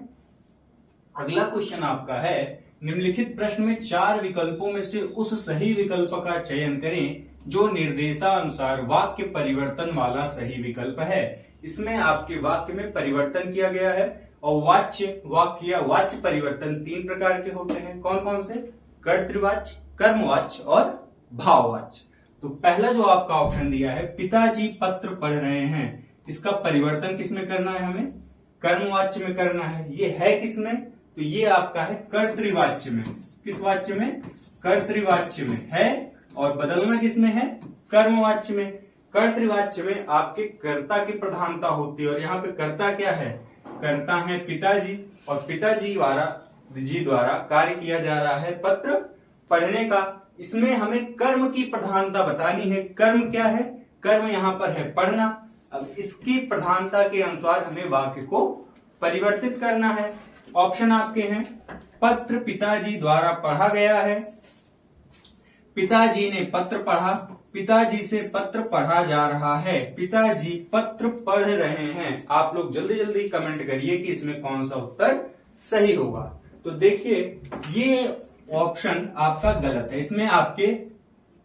अगला क्वेश्चन आपका है निम्नलिखित प्रश्न में 4 विकल्पों में से उस सही विकल्प का चयन करें जो निर्देशानुसार वाक्य परिवर्तन वाला सही विकल्प है। इसमें आपके वाक्य में परिवर्तन किया गया है और वाक्य या वाच्य परिवर्तन 3 प्रकार के होते हैं। कौन कौन से? कर्तृवाच्य, कर्मवाच्य और भाववाच्य। तो पहला जो आपका ऑप्शन दिया है, पिताजी पत्र पढ़ रहे हैं, इसका परिवर्तन किसमें करना है? हमें कर्मवाच्य में करना है। ये है किसमें? तो ये आपका है कर्तृवाच्य में। किस वाच्य में? कर्तृवाच्य में है। और बदलना किसमें है? कर्मवाच्य में। कर्तृवाच्य में आपके कर्ता की प्रधानता होती है और यहाँ पे कर्ता क्या है? कर्ता है पिताजी और पिताजी द्वारा कार्य किया जा रहा है पत्र पढ़ने का। इसमें हमें कर्म की प्रधानता बतानी है। कर्म क्या है? कर्म यहाँ पर है पढ़ना। अब इसकी प्रधानता के अनुसार हमें वाक्य को परिवर्तित करना है। ऑप्शन आपके हैं, पत्र पिताजी द्वारा पढ़ा गया है, पिताजी ने पत्र पढ़ा, पिताजी से पत्र पढ़ा जा रहा है, पिताजी पत्र पढ़ रहे हैं। आप लोग जल्दी जल्दी कमेंट करिए कि इसमें कौन सा उत्तर सही होगा। तो देखिए ये ऑप्शन आपका गलत है। इसमें आपके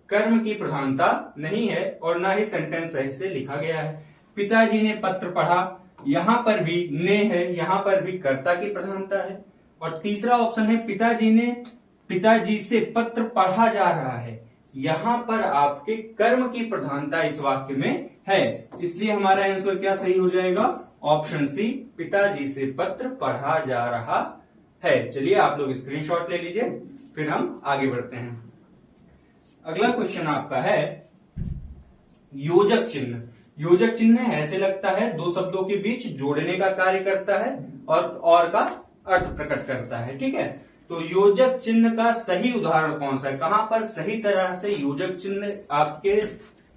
कर्म की प्रधानता नहीं है और ना ही सेंटेंस सही से लिखा गया है। पिताजी ने पत्र पढ़ा, यहां पर भी ने है, यहां पर भी कर्ता की प्रधानता है। और तीसरा ऑप्शन है, पिताजी से पत्र पढ़ा जा रहा है, यहां पर आपके कर्म की प्रधानता इस वाक्य में है। इसलिए हमारा आंसर क्या सही हो जाएगा? ऑप्शन सी, पिताजी से पत्र पढ़ा जा रहा है। चलिए आप लोग स्क्रीनशॉट ले लीजिए, फिर हम आगे बढ़ते हैं। अगला क्वेश्चन आपका है योजक चिन्ह। योजक चिन्ह ऐसे लगता है, 2 शब्दों के बीच जोड़ने का कार्य करता है और का अर्थ प्रकट करता है। ठीक है, तो योजक चिन्ह का सही उदाहरण कौन सा है? कहां पर सही तरह से योजक चिन्ह आपके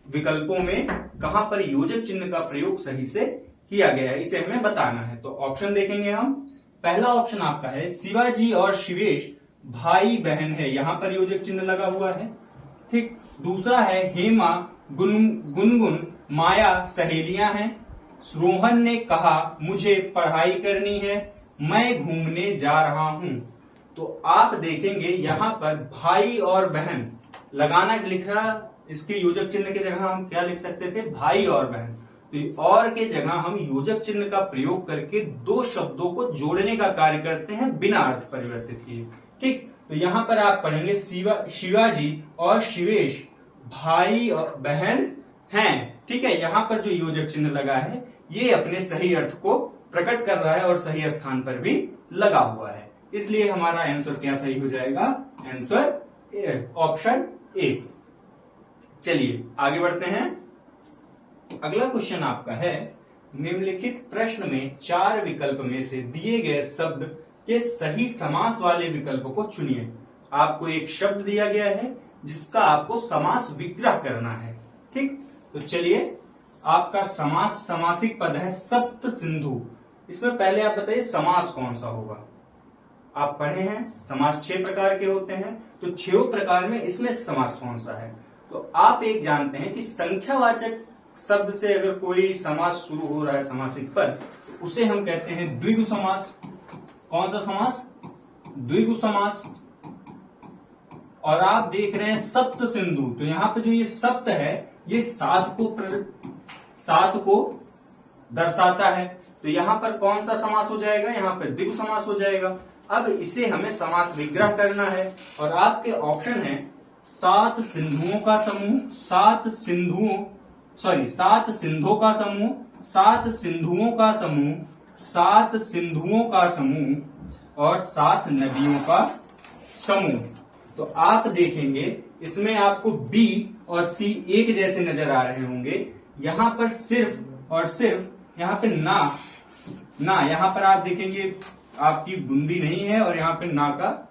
विकल्पों में कहां पर योजक चिन्ह का प्रयोग सही से किया गया है, इसे हमें बताना है। तो ऑप्शन देखेंगे हम। पहला ऑप्शन आपका है, शिवाजी और शिवेश भाई बहन है, यहां पर योजक चिन्ह लगा हुआ है। ठीक। दूसरा है, हेमा गुनगुन माया सहेलियां हैं, रोहन ने कहा मुझे पढ़ाई करनी है, मैं घूमने जा रहा हूं। तो आप देखेंगे यहां पर भाई और बहन लगाना लिखा, इसके योजक चिन्ह की जगह हम क्या लिख सकते थे? भाई और बहन। तो और के जगह हम योजक चिन्ह का प्रयोग करके 2 शब्दों को जोड़ने का कार्य करते हैं बिना अर्थ परिवर्तित किए। ठीक, तो यहां पर आप पढ़ेंगे शिवाजी और शिवेश भाई और बहन हैं। ठीक है, यहां पर जो योजक चिन्ह लगा है ये अपने सही अर्थ को प्रकट कर रहा है और सही स्थान पर भी लगा हुआ है। इसलिए हमारा आंसर क्या सही हो जाएगा? Answer option A. चलिए आगे बढ़ते हैं। अगला क्वेश्चन आपका है, निम्नलिखित प्रश्न में 4 विकल्प में से दिए गए शब्द के सही समास वाले विकल्प को चुनिए। आपको एक शब्द दिया गया है जिसका आपको समास विग्रह करना है। ठीक, तो चलिए आपका समासिक पद है सप्त सिंधु। इसमें पहले आप बताइए समास कौन सा होगा? आप पढ़े हैं समास 6 प्रकार के होते हैं, तो 6 प्रकार में इसमें समास कौन सा है? तो आप एक जानते हैं कि संख्यावाचक शब्द से अगर कोई समास शुरू हो रहा है समासिक पद, तो उसे हम कहते हैं द्विगु समास। कौन सा समास? द्विगु समास। और आप देख रहे हैं सप्त सिंधु, तो यहां पे जो ये सप्त है ये 7 को दर्शाता है। तो यहां पर कौन सा समास हो जाएगा? यहां पर द्विगु समास हो जाएगा। अब इसे हमें समास विग्रह करना है और आपके ऑप्शन है 7 सिंधुओं का समूह, 7 सिंधुओं का समूह, 7 सिंधुओं का समूह, 7 सिंधुओं का समूह और 7 नदियों का समूह। तो आप देखेंगे इसमें आपको बी और सी एक जैसे नजर आ रहे होंगे। यहां पर सिर्फ और सिर्फ यहां पे ना यहां पर आप देखेंगे आपकी बूंदी नहीं है और यहां पे ना का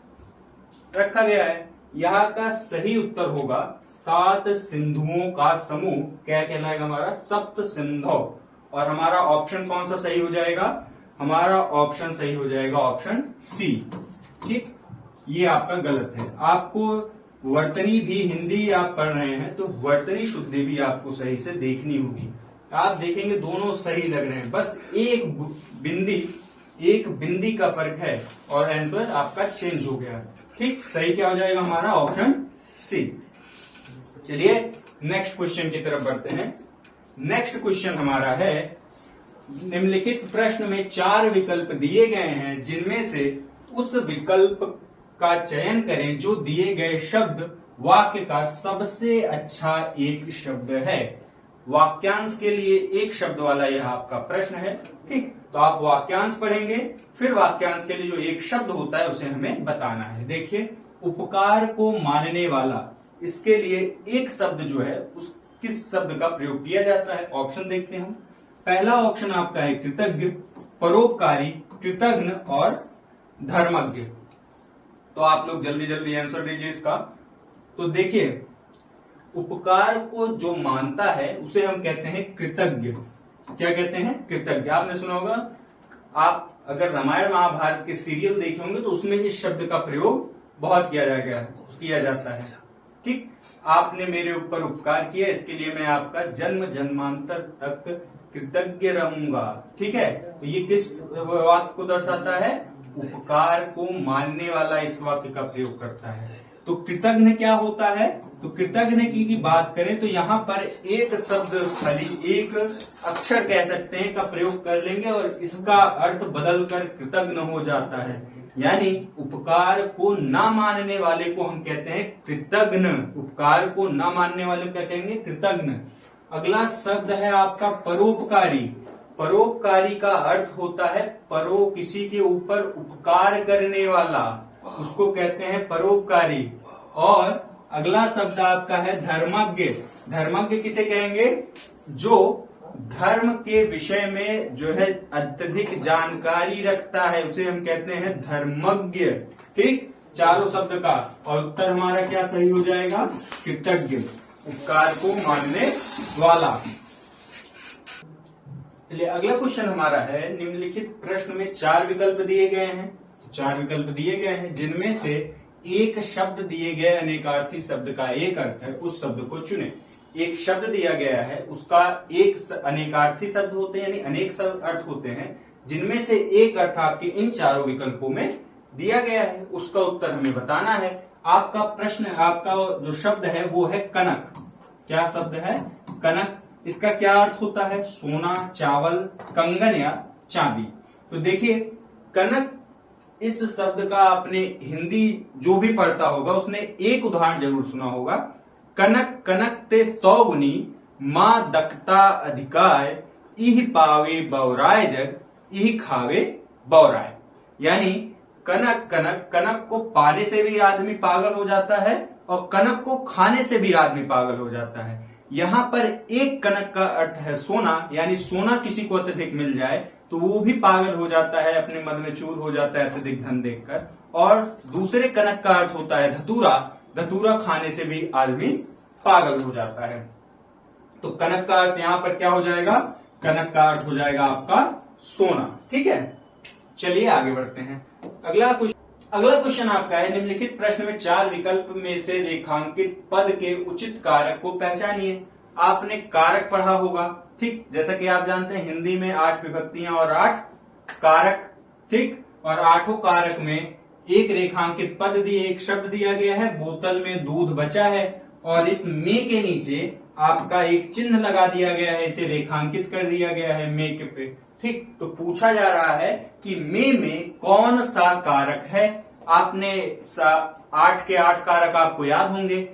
रखा गया है। यहाँ का सही उत्तर होगा 7 सिंधुओं का समूह। क्या कहलाएगा हमारा? सप्त सिंधु। और हमारा ऑप्शन कौन सा सही हो जाएगा? हमारा ऑप्शन सही हो जाएगा ऑप्शन सी। ठीक, ये आपका गलत है। आपको वर्तनी भी, हिंदी आप पढ़ रहे हैं तो वर्तनी शुद्धि भी आपको सही से देखनी होगी। आप देखेंगे दोनों सही लग रहे हैं, बस एक बिंदी का फर्क है और आंसर आपका चेंज हो गया। ठीक, सही क्या हो जाएगा हमारा ऑप्शन सी। चलिए नेक्स्ट क्वेश्चन की तरफ बढ़ते हैं। नेक्स्ट क्वेश्चन हमारा है, निम्नलिखित प्रश्न में 4 विकल्प दिए गए हैं, जिनमें से उस विकल्प का चयन करें जो दिए गए शब्द वाक्य का सबसे अच्छा एक शब्द है। वाक्यांश के लिए एक शब्द वाला यह आपका प्रश्न है। ठीक, तो आप वाक्यांश पढ़ेंगे, फिर वाक्यांश के लिए जो एक शब्द होता है उसे हमें बताना है। देखिए, उपकार को मानने वाला, इसके लिए एक शब्द जो है उस किस शब्द का प्रयोग किया जाता है। ऑप्शन देखते हैं हम। पहला ऑप्शन आपका है कृतज्ञ, परोपकारी, कृतघ्न और धर्मज्ञ। तो आप लोग जल्दी जल्दी आंसर दीजिए इसका। तो देखिए, उपकार को जो मानता है उसे हम कहते हैं कृतज्ञ। क्या कहते हैं? कृतज्ञ। आपने सुना होगा, आप अगर रामायण महाभारत के सीरियल देखे होंगे तो उसमें इस शब्द का प्रयोग बहुत किया जाता है। ठीक, आपने मेरे ऊपर उपकार किया, इसके लिए मैं आपका जन्म जन्मांतर तक कृतज्ञ रहूंगा। ठीक है, तो ये किस वाक्य को दर्शाता है? उपकार को मानने वाला इस वाक्य का प्रयोग करता है। तो कृतज्ञ क्या होता है? तो कृतज्ञ की बात करें तो यहाँ पर एक शब्द, खाली एक अक्षर कह सकते हैं, का प्रयोग कर लेंगे और इसका अर्थ बदलकर कृतज्ञ हो जाता है। यानी उपकार को ना मानने वाले को हम कहते हैं कृतज्ञ। उपकार को ना मानने वाले को क्या कहेंगे? कृतज्ञ। अगला शब्द है आपका परोपकारी। परोपकारी का अर्थ होता है परो, किसी के ऊपर उपकार करने वाला, उसको कहते हैं परोपकारी। और अगला शब्द आपका है धर्मज्ञ। धर्मज्ञ किसे कहेंगे? जो धर्म के विषय में जो है अत्यधिक जानकारी रखता है उसे हम कहते हैं धर्मज्ञ। ठीक, चारों शब्द का, और उत्तर हमारा क्या सही हो जाएगा? कृतज्ञ, उपकार को मानने वाला। चलिए अगला क्वेश्चन हमारा है, निम्नलिखित प्रश्न में 4 विकल्प दिए गए हैं। 4 विकल्प दिए गए हैं, जिनमें से एक शब्द दिए गए अनेकार्थी शब्द का एक अर्थ है, उस शब्द को चुने। एक शब्द दिया गया है, उसका एक अनेकार्थी शब्द होते हैं, यानी अनेक अर्थ होते हैं, जिनमें से एक अर्थ आपके इन चारों विकल्पों में दिया गया है, उसका उत्तर हमें बताना है। आपका प्रश्न, आपका जो शब्द है वो है कनक। क्या शब्द है? कनक। इसका क्या अर्थ होता है? सोना, चावल, कंगन या चांदी। तो देखिए, कनक, इस शब्द का आपने हिंदी जो भी पढ़ता होगा उसने एक उदाहरण जरूर सुना होगा। कनक कनक ते 100 गुनी, मां दखता अधिकाय, इह पावे बौराय जग, इह खावे बौराय। यानी कनक कनक, कनक को पाने से भी आदमी पागल हो जाता है और कनक को खाने से भी आदमी पागल हो जाता है। यहाँ पर एक कनक का अर्थ है सोना, यानी सोना किसी को अत्यधिक मिल जाए तो वो भी पागल हो जाता है, अपने मद में चूर हो जाता है अत्यधिक धन देखकर। और दूसरे कनक का अर्थ होता है धतूरा। धतूरा खाने से भी आदमी पागल हो जाता है। तो कनक का अर्थ यहाँ पर क्या हो जाएगा? कनक का अर्थ हो जाएगा आपका सोना। ठीक है, चलिए आगे बढ़ते हैं। अगला क्वेश्चन आपका है, निम्नलिखित प्रश्न में 4 विकल्प में से रेखांकित पद के उचित कारक को पहचानिए। आपने कारक पढ़ा होगा। ठीक, जैसा कि आप जानते हैं हिंदी में 8 विभक्तियां और 8 कारक। ठीक, और 8 कारक में एक रेखांकित पद दिए, एक शब्द दिया गया है, बोतल में दूध बचा है, और इस में के नीचे आपका एक चिन्ह लगा दिया गया है, इसे रेखांकित कर दिया गया है में के पे। ठीक, तो पूछा जा रहा है कि में कौन सा कारक है। आपने 8 के 8 कारक आपको याद होंगे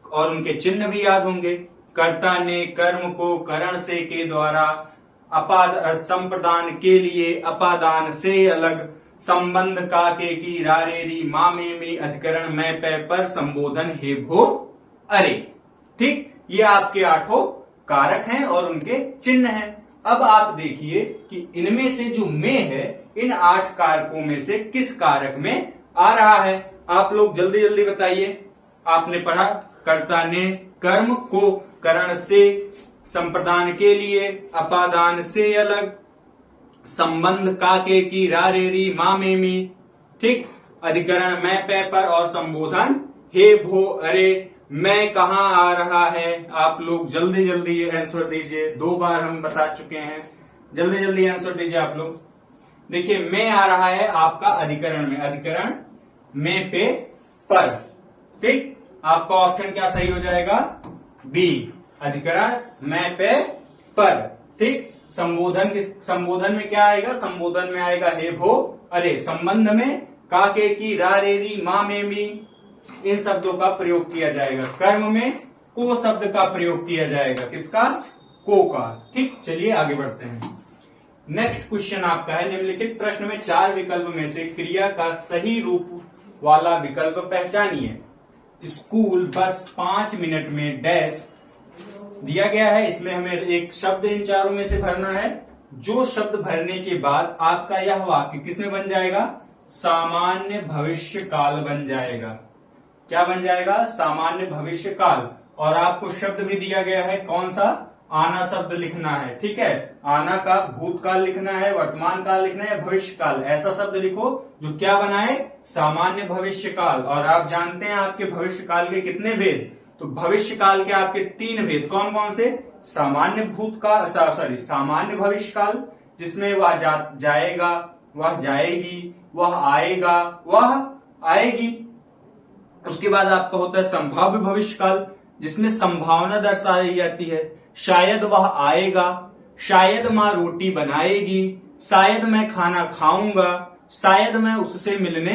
और उनके चिन्ह भी याद होंगे। कर्ता ने कर्म को करण से के द्वारा, संप्रदान के लिए अपादान से अलग, संबंध का के की रारेरी, मामे में अधिकरण मैं पे पर संबोधन हे भो अरे। ठीक, ये आपके 8 कारक हैं और उनके चिन्ह हैं। अब आप देखिए कि इनमें से जो में है, इन 8 कारकों में से किस कारक में आ रहा है? आप लोग जल्दी जल्दी बताइए। आपने पढ़ा, कर्ता ने कर्म को करण से, संप्रदान के लिए अपादान से अलग, संबंध का के की रारेरी मामेमी, ठीक, अधिकरण मैं पे पर और संबोधन हे भो अरे। मैं कहाँ आ रहा है? आप लोग जल्दी जल्दी आंसर दीजिए। 2 बार हम बता चुके हैं, जल्दी जल्दी आंसर दीजिए आप लोग। देखिए, मैं आ रहा है आपका अधिकरण में, अधिकरण में पे पर। ठीक, आपका ऑप्शन क्या सही हो जाएगा? बी, अधिकरण मैं पे पर। ठीक, संबोधन में क्या आएगा? संबोधन में आएगा हे भो अरे। संबंध में काके की रा रे री माँ में मी, इन शब्दों का प्रयोग किया जाएगा। कर्म में को शब्द का प्रयोग किया जाएगा। किसका? को का। ठीक, चलिए आगे बढ़ते हैं। नेक्स्ट क्वेश्चन आपका है, निम्नलिखित प्रश्न में 4 विकल्प में से क्रिया का सही रूप वाला विकल्प पहचानिए। स्कूल बस 5 मिनट में डैश दिया गया है। इसमें हमें एक शब्द इन चारों में से भरना है। जो शब्द भरने के बाद आपका यह वाक्य किसमें बन जाएगा? सामान्य भविष्य काल बन जाएगा। क्या बन जाएगा? सामान्य भविष्य काल। और आपको शब्द भी दिया गया है, कौन सा? आना शब्द लिखना है। ठीक है, आना का भूतकाल लिखना है, वर्तमान काल लिखना है, भविष्य काल, ऐसा शब्द लिखो जो क्या बनाए? सामान्य भविष्य काल। और आप जानते हैं आपके भविष्य काल के कितने भेद? तो भविष्य काल के आपके 3 भेद। कौन कौन से? सामान्य भूतकाल, सामान्य भविष्य काल, जिसमें वह जाएगा, वह जाएगी, वह आएगा, वह आएगी। उसके बाद आपका होता है संभाव्य भविष्य काल, जिसमें संभावना दर्शाई जाती है। शायद वह आएगा, शायद माँ रोटी बनाएगी, शायद मैं खाना खाऊंगा, शायद मैं उससे मिलने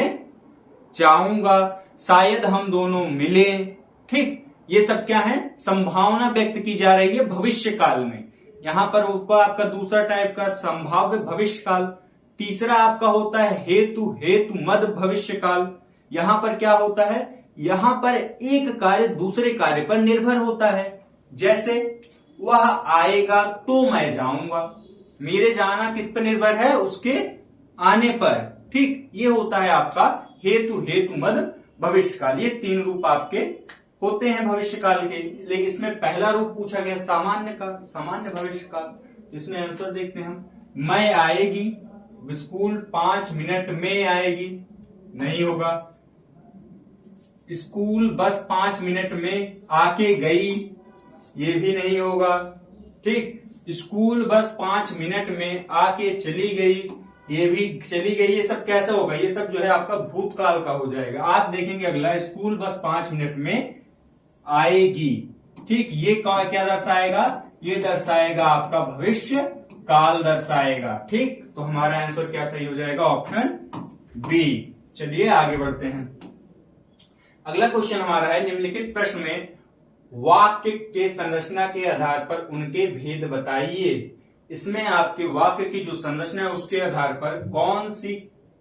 जाऊंगा, शायद हम दोनों मिलें। ठीक, ये सब क्या है? संभावना व्यक्त की जा रही है भविष्य काल में। यहां पर आपका दूसरा टाइप का संभाव्य भविष्य काल। तीसरा आपका होता है हेतु मद भविष्य काल। यहां पर क्या होता है? यहां पर एक कार्य दूसरे कार्य पर निर्भर होता है। जैसे वह आएगा तो मैं जाऊंगा, मेरे जाना किस पर निर्भर है? उसके आने पर। ठीक, ये होता है आपका हेतु मद भविष्य काल। ये 3 रूप आपके होते हैं भविष्य काल के। लेकिन इसमें पहला रूप पूछा गया सामान्य का, सामान्य भविष्य काल। इसमें आंसर देखते हैं हम। मैं आएगी, स्कूल 5 मिनट में आएगी, नहीं होगा। स्कूल बस 5 मिनट में आके गई, ये भी नहीं होगा। ठीक, स्कूल बस 5 मिनट में आके चली गई, ये भी चली गई। ये सब कैसा होगा? ये सब जो है आपका भूतकाल का हो जाएगा। आप देखेंगे अगला, स्कूल बस 5 मिनट में आएगी। ठीक, ये क्या दर्शाएगा? ये दर्शाएगा आपका भविष्य काल दर्शाएगा। ठीक, तो हमारा आंसर क्या सही हो जाएगा? Option B. चलिए आगे बढ़ते हैं। अगला क्वेश्चन हमारा है, निम्नलिखित प्रश्न में वाक्य के संरचना के आधार पर उनके भेद बताइए। इसमें आपके वाक्य की जो संरचना है उसके आधार पर कौन सी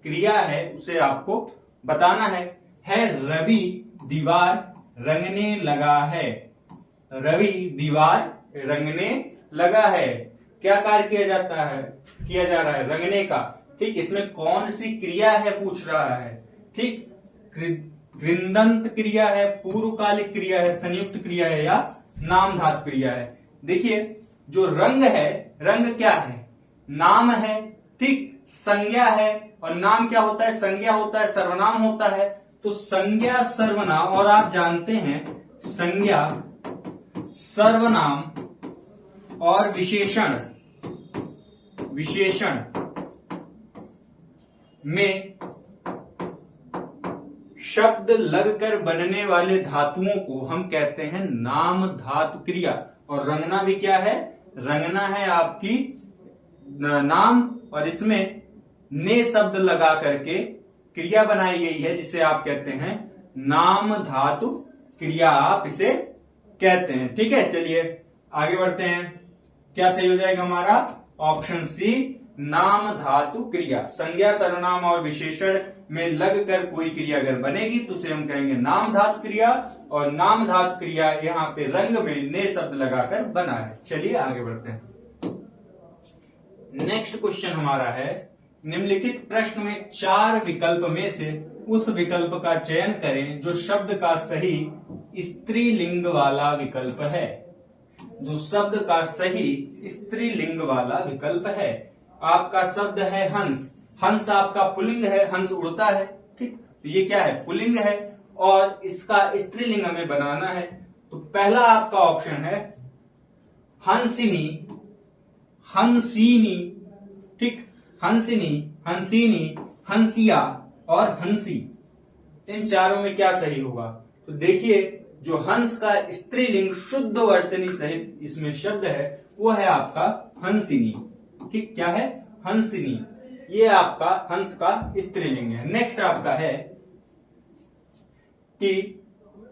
क्रिया है उसे आपको बताना है। रवि दीवार रंगने लगा है। रवि दीवार रंगने लगा है। क्या कार्य किया जा रहा है? रंगने का। ठीक, इसमें कौन सी क्रिया है पूछ रहा है। ठीक, कृदंत क्रिया है, पूर्वकालिक क्रिया है, संयुक्त क्रिया है या नाम धातु क्रिया है। देखिए, जो रंग है, रंग क्या है? नाम है। ठीक, संज्ञा है। और नाम क्या होता है? संज्ञा होता है, सर्वनाम होता है। तो संज्ञा सर्वनाम, और आप जानते हैं संज्ञा सर्वनाम और विशेषण में शब्द लगकर बनने वाले धातुओं को हम कहते हैं नाम धातु क्रिया। और रंगना भी क्या है? रंगना है आपकी नाम, और इसमें ने शब्द लगा करके क्रिया बनाई गई है जिसे आप कहते हैं नाम धातु क्रिया, आप इसे कहते हैं। ठीक है, चलिए आगे बढ़ते हैं। क्या सही हो जाएगा हमारा? ऑप्शन सी, नाम धातु क्रिया। संज्ञा सर्वनाम और विशेषण में लगकर कोई क्रिया अगर बनेगी तो उसे हम कहेंगे नाम धातु क्रिया। और नाम धातु क्रिया यहाँ पे रंग में ने शब्द लगाकर बना है। चलिए आगे बढ़ते हैं। नेक्स्ट क्वेश्चन हमारा है, निम्नलिखित प्रश्न में 4 विकल्प में से उस विकल्प का चयन करें जो शब्द का सही स्त्रीलिंग वाला विकल्प है। जो शब्द का सही स्त्रीलिंग वाला विकल्प है। आपका शब्द है हंस। हंस आपका पुल्लिंग है, हंस उड़ता है। ठीक, तो ये क्या है? पुल्लिंग है। और इसका स्त्रीलिंग हमें बनाना है। तो पहला आपका ऑप्शन है हंसिनी, हंसीनी। ठीक, हंसिनी, हंसीनी, हंसिया और हंसी। इन चारों में क्या सही होगा? तो देखिए, जो हंस का स्त्रीलिंग शुद्ध वर्तनी सहित इसमें शब्द है वो है आपका हंसिनी। ठीक, क्या है? हंसिनी। ये आपका हंस का स्त्रीलिंग है। नेक्स्ट आपका है कि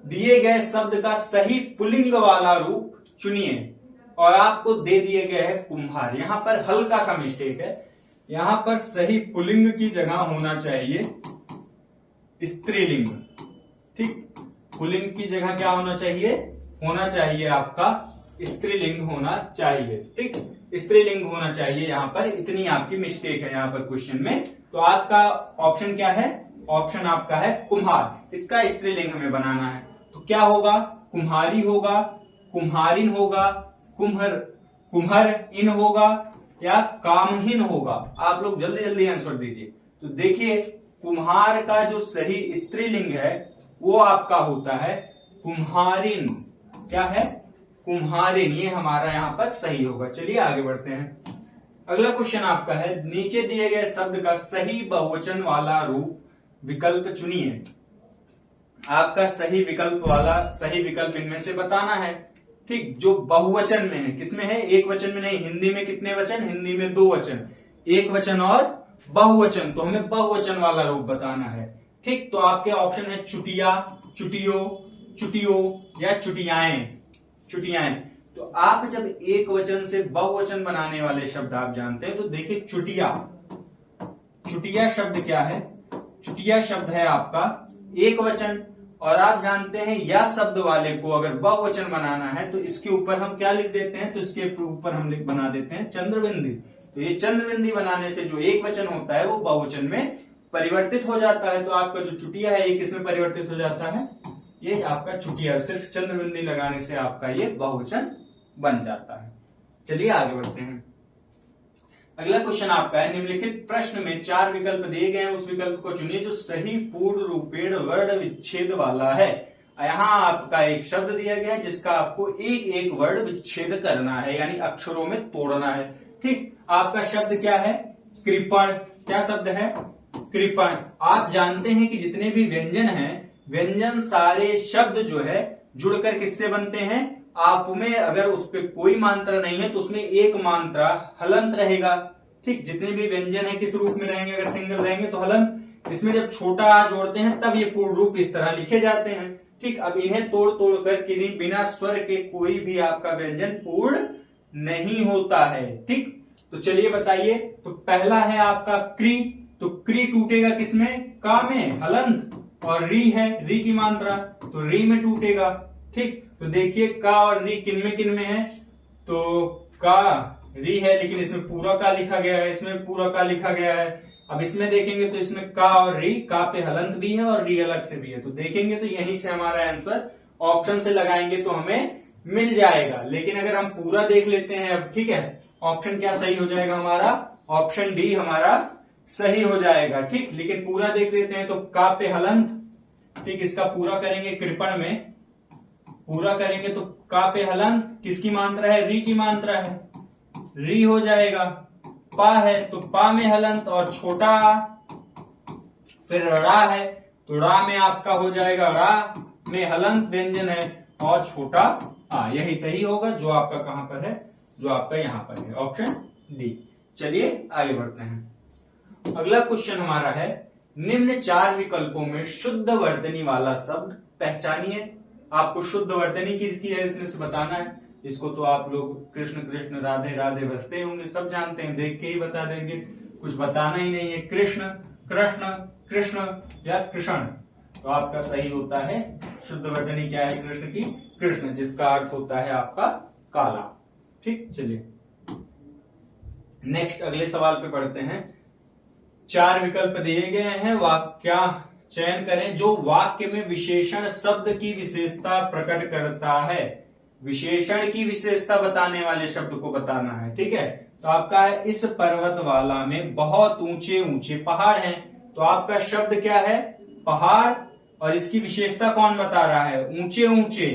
दिए गए शब्द का सही पुल्लिंग वाला रूप चुनिए, और आपको दे दिए गए है कुम्हार। यहां पर हल्का सा मिस्टेक है, यहां पर सही पुल्लिंग की जगह होना चाहिए स्त्रीलिंग। ठीक, पुल्लिंग की जगह क्या होना चाहिए? होना चाहिए आपका स्त्रीलिंग होना चाहिए। ठीक, स्त्रीलिंग होना चाहिए। यहां पर इतनी आपकी मिस्टेक है यहां पर क्वेश्चन में। तो आपका ऑप्शन क्या है? ऑप्शन आपका है कुम्हार। इसका स्त्रीलिंग हमें बनाना है, तो क्या होगा? कुम्हारी होगा, कुम्हारिन होगा, कुम्हर इन होगा, या कामहीन होगा? आप लोग जल्दी जल्दी आंसर दीजिए। तो देखिए, कुम्हार का जो सही स्त्रीलिंग है वो आपका होता है कुम्हारिन। क्या है? कुम्हारिन। ये हमारा यहां पर सही होगा। चलिए आगे बढ़ते हैं। अगला क्वेश्चन आपका है, नीचे दिए गए शब्द का सही बहुवचन वाला रूप विकल्प चुनिए। आपका सही विकल्प इनमें से बताना है। ठीक, जो बहुवचन में है। किसमें है? एक वचन में नहीं। हिंदी में कितने वचन? हिंदी में 2 वचन, एक वचन और बहुवचन। तो हमें बहुवचन वाला रूप बताना है। ठीक, तो आपके ऑप्शन है चुटिया, चुटियो, चुटियो या चुटियाएं। तो आप जब एक वचन से बहुवचन बनाने वाले शब्द आप जानते हैं, तो देखिए चुटिया शब्द क्या है? चुटिया शब्द है आपका एक वचन, और आप जानते हैं या शब्द वाले को अगर बहुवचन बनाना है तो इसके ऊपर हम क्या लिख देते हैं? तो इसके ऊपर हम बना देते हैं चंद्रबिंदी। तो ये चंद्रबिंदी बनाने से जो एक वचन होता है वो बहुवचन में परिवर्तित हो जाता है। तो आपका जो चुटिया है ये किसमें परिवर्तित हो जाता है? ये आपका चुटिया। सिर्फ चंद्रबिंदी लगाने से आपका ये बहुवचन बन जाता है। चलिए आगे बढ़ते हैं। अगला क्वेश्चन आपका है, निम्नलिखित प्रश्न में 4 विकल्प दिए गए हैं, उस विकल्प को चुनिए जो सही पूर्ण रूपेण वर्ण विच्छेद वाला है। यहां आपका एक शब्द दिया गया है जिसका आपको एक एक वर्ण विच्छेद करना है, यानी अक्षरों में तोड़ना है। ठीक, आपका शब्द क्या है? कृपण। क्या शब्द है? कृपण। आप जानते हैं कि जितने भी व्यंजन हैं, व्यंजन सारे शब्द जो है जुड़कर किससे बनते हैं? आप में अगर उस पर कोई मात्रा नहीं है तो उसमें एक मात्रा हलंत रहेगा। ठीक, जितने भी व्यंजन है किस रूप में रहेंगे? अगर सिंगल रहेंगे तो हलंत। इसमें जब छोटा आ जोड़ते हैं तब ये पूर्ण रूप इस तरह लिखे जाते हैं। ठीक, अब इन्हें तोड़ तोड़ कर किन्हीं बिना स्वर के कोई भी आपका व्यंजन पूर्ण नहीं होता है। ठीक, तो चलिए बताइए। तो पहला है आपका क्री। तो क्री टूटेगा किसमें? का में, हलंत। और री है, री की मात्रा, तो री में टूटेगा। ठीक, तो देखिए का और री किन में है? तो का री है, लेकिन इसमें पूरा का लिखा गया है, इसमें पूरा का लिखा गया है। अब इसमें देखेंगे तो इसमें का और री, का पे हलंत भी है और री अलग से भी है। तो देखेंगे तो यहीं से हमारा आंसर ऑप्शन से लगाएंगे तो हमें मिल जाएगा। लेकिन अगर हम पूरा देख लेते हैं अब, ठीक है, ऑप्शन क्या सही हो जाएगा हमारा? ऑप्शन डी हमारा सही हो जाएगा। ठीक, लेकिन पूरा देख लेते हैं तो का पे हलंत। ठीक, इसका पूरा करेंगे कृपण में, पूरा करेंगे तो का पे हलंत किसकी मात्रा है? री की मात्रा है, री हो जाएगा। पा है तो पा में हलंत और छोटा, फिर रा है तो रा में आपका हो जाएगा, रा में हलंत व्यंजन है और छोटा आ। यही सही होगा जो आपका कहां पर है? जो आपका यहां पर है, ऑप्शन डी। चलिए आगे बढ़ते हैं। अगला क्वेश्चन हमारा है, निम्न 4 विकल्पों में शुद्ध वर्तनी वाला शब्द पहचानिए। आपको शुद्ध वर्तनी किसकी है इसमें से बताना है। इसको तो आप लोग कृष्ण कृष्ण राधे राधे बसते होंगे, सब जानते हैं, देख के ही बता देंगे, कुछ बताना ही नहीं है। कृष्ण, कृष्ण, कृष्ण या कृष्ण। तो आपका सही होता है शुद्ध वर्तनी क्या है कृष्ण की? कृष्ण, जिसका अर्थ होता है आपका काला। ठीक, चलिए नेक्स्ट अगले सवाल पे पढ़ते हैं। 4 विकल्प दिए गए हैं, वाक्य चयन करें जो वाक्य में विशेषण शब्द की विशेषता प्रकट करता है। विशेषण की विशेषता बताने वाले शब्द को बताना है। ठीक है, तो आपका है, इस पर्वत वाला में बहुत ऊंचे ऊंचे पहाड़ हैं। तो आपका शब्द क्या है? पहाड़। और इसकी विशेषता कौन बता रहा है? ऊंचे ऊंचे।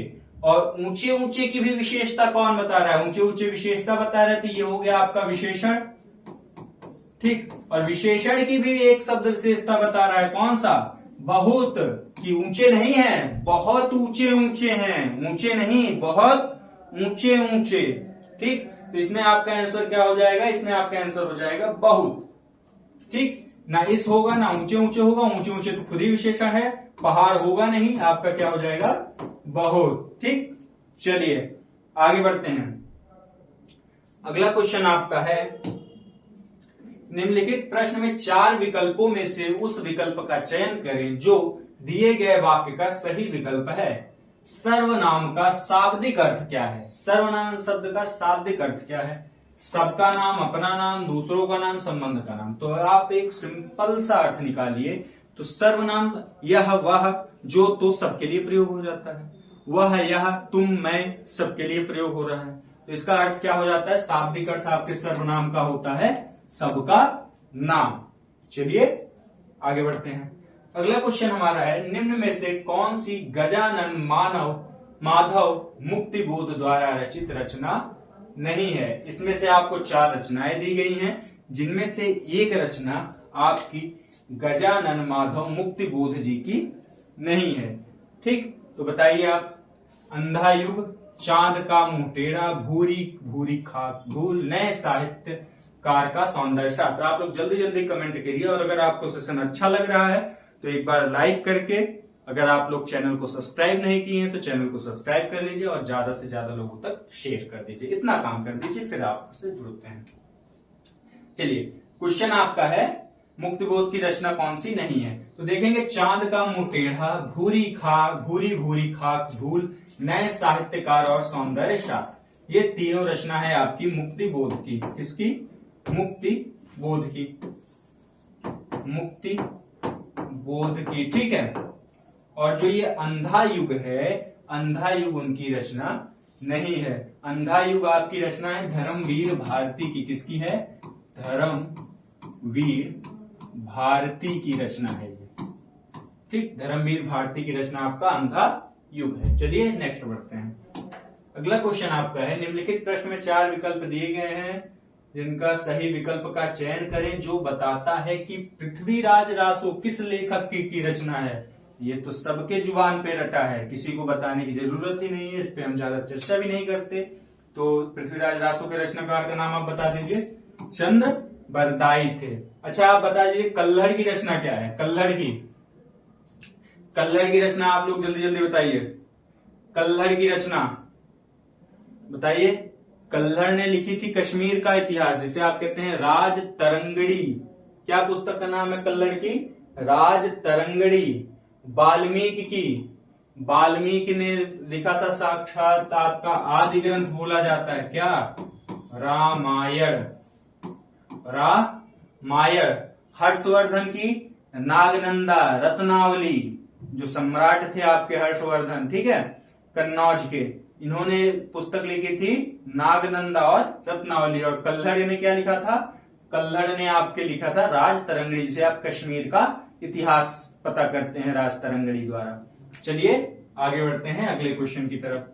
और ऊंचे ऊंचे की भी विशेषता कौन बता रहा है? ऊंचे ऊंचे विशेषता बता रहा है, तो ये हो गया आपका विशेषण। ठीक, और विशेषण की भी एक शब्द विशेषता बता रहा है, कौन सा? बहुत कि ऊंचे नहीं है, बहुत ऊंचे ऊंचे हैं, ऊंचे नहीं बहुत ऊंचे ऊंचे। ठीक, तो इसमें आपका आंसर क्या हो जाएगा, इसमें आपका आंसर हो जाएगा बहुत। ठीक, ना इस होगा ना ऊंचे ऊंचे होगा, ऊंचे ऊंचे तो खुद ही विशेषण है, पहाड़ होगा नहीं, आपका क्या हो जाएगा बहुत। ठीक, चलिए आगे बढ़ते हैं। अगला क्वेश्चन आपका है, निम्नलिखित प्रश्न में 4 विकल्पों में से उस विकल्प का चयन करें जो दिए गए वाक्य का सही विकल्प है। सर्वनाम का शाब्दिक अर्थ क्या है? सर्वनाम शब्द का शाब्दिक अर्थ क्या है? सबका नाम, अपना नाम, दूसरों का नाम, संबंध का नाम। तो आप एक सिंपल सा अर्थ निकालिए। तो सर्वनाम यह वह जो तो सबके लिए प्रयोग हो जाता है, वह यह तुम मैं सबके लिए प्रयोग हो रहा है। तो इसका अर्थ क्या हो जाता है? शाब्दिक अर्थ आपके सर्वनाम का होता है सबका नाम। चलिए आगे बढ़ते हैं। अगला क्वेश्चन हमारा है, निम्न में से कौन सी गजानन माधव मुक्तिबोध द्वारा रचित रचना नहीं है? इसमें से आपको 4 रचनाएं दी गई हैं, जिनमें से एक रचना आपकी गजानन माधव मुक्तिबोध जी की नहीं है। ठीक, तो बताइए आप। अंधा युग, चांद का मुंह टेढ़ा, भूरी भूरी खाक धूल, नए साहित्यकार का सौंदर्य शास्त्र। आप लोग जल्दी जल्दी कमेंट करिए, और अगर आपको सेशन अच्छा लग रहा है तो एक बार लाइक करके, अगर आप लोग चैनल को सब्सक्राइब नहीं किए हैं तो चैनल को सब्सक्राइब कर लीजिए और ज्यादा से ज्यादा लोगों तक शेयर कर दीजिए। इतना काम कर दीजिए, फिर आप उससे जुड़ते हैं। चलिए, क्वेश्चन आपका है, मुक्तिबोध की रचना कौन सी नहीं है? तो देखेंगे, चांद का मुंह टेढ़ा, भूरी भूरी खाक धूल, नए साहित्यकार और सौंदर्य शास्त्र। ये तीनों रचना है आपकी मुक्तिबोध की। किसकी? मुक्तिबोध की। मुक्तिबोध की, ठीक है। और जो ये अंधा युग है, अंधा युग उनकी रचना नहीं है। अंधा युग आपकी रचना है धर्मवीर भारती की। किसकी है? धर्मवीर भारती की रचना है ये। ठीक, धर्मवीर भारती की रचना आपका अंधा युग है। चलिए नेक्स्ट बढ़ते हैं। अगला क्वेश्चन आपका है, निम्नलिखित प्रश्न में 4 विकल्प दिए गए हैं, जिनका सही विकल्प का चयन करें जो बताता है कि पृथ्वीराज रासो किस लेखक की रचना है। ये तो सबके जुबान पे रटा है, किसी को बताने की जरूरत ही नहीं है, इस पे हम ज्यादा चर्चा भी नहीं करते। तो पृथ्वीराज रासो के रचनाकार का नाम आप बता दीजिए। चंद्र बरदाई थे। अच्छा, आप बता दीजिए कल्हड़ की रचना क्या है? कल्हड़ की रचना आप लोग जल्दी जल्दी बताइए। कल्हड़ की रचना बताइए। कल्हड़ ने लिखी थी कश्मीर का इतिहास, जिसे आप कहते हैं राज तरंगड़ी। क्या पुस्तक का नाम है कल्हड़ की? राज तरंगड़ी। वाल्मीकि ने लिखा था, साक्षात आपका आदि ग्रंथ बोला जाता है क्या? रामायण। हर्षवर्धन की नागनंदा रत्नावली, जो सम्राट थे आपके हर्षवर्धन, ठीक है, कन्नौज के, इन्होंने पुस्तक लिखी थी नागनंदा और रत्नावली। और कल्हड़ ने क्या लिखा था? कल्हड़ ने आपके लिखा था राज तरंगड़ी, जिसे आप कश्मीर का इतिहास पता करते हैं राज तरंगड़ी द्वारा। चलिए आगे बढ़ते हैं अगले क्वेश्चन की तरफ।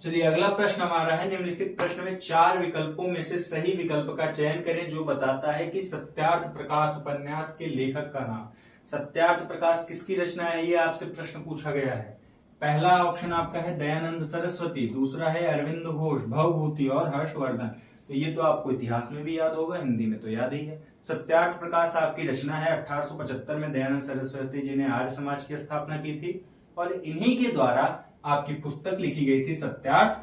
चलिए, अगला प्रश्न हमारा है, निम्नलिखित प्रश्न में 4 विकल्पों में से सही विकल्प का चयन करें जो बताता है कि सत्यार्थ प्रकाश उपन्यास के लेखक का नाम। सत्यार्थ प्रकाश किसकी रचना है, ये आपसे प्रश्न पूछा गया है। पहला ऑप्शन आपका है दयानंद सरस्वती, दूसरा है अरविंद घोष, भवभूति और हर्षवर्धन। तो ये तो आपको इतिहास में भी याद होगा, हिंदी में तो याद ही है। सत्यार्थ प्रकाश आपकी रचना है। 1875 में दयानंद सरस्वती जी ने आर्य समाज की स्थापना की थी, और इन्हीं के द्वारा आपकी पुस्तक लिखी गई थी सत्यार्थ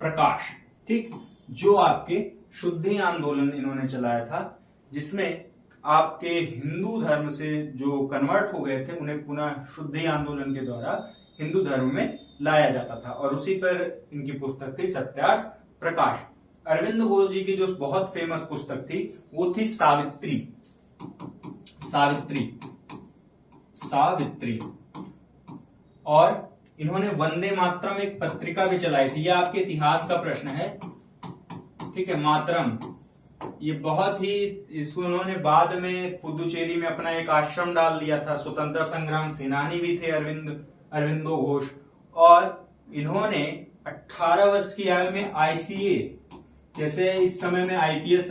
प्रकाश। ठीक, जो आपके शुद्धि आंदोलन इन्होंने चलाया था, जिसमें आपके हिंदू धर्म से जो कन्वर्ट हो गए थे उन्हें पुनः शुद्धि आंदोलन के द्वारा हिंदू धर्म में लाया जाता था, और उसी पर इनकी पुस्तक थी सत्यार्थ प्रकाश। अरविंद घोष जी की जो बहुत फेमस पुस्तक थी वो थी सावित्री। और इन्होंने वंदे मातरम एक पत्रिका भी चलाई थी। यह आपके इतिहास का प्रश्न है, ठीक है। मातरम, ये बहुत ही, इसको उन्होंने बाद में पुदुचेरी में अपना एक आश्रम डाल दिया था। स्वतंत्र संग्राम सेनानी भी थे अरविंदो घोष, और इन्होंने 18 वर्ष की आयु में ICA, जैसे इस समय में IPS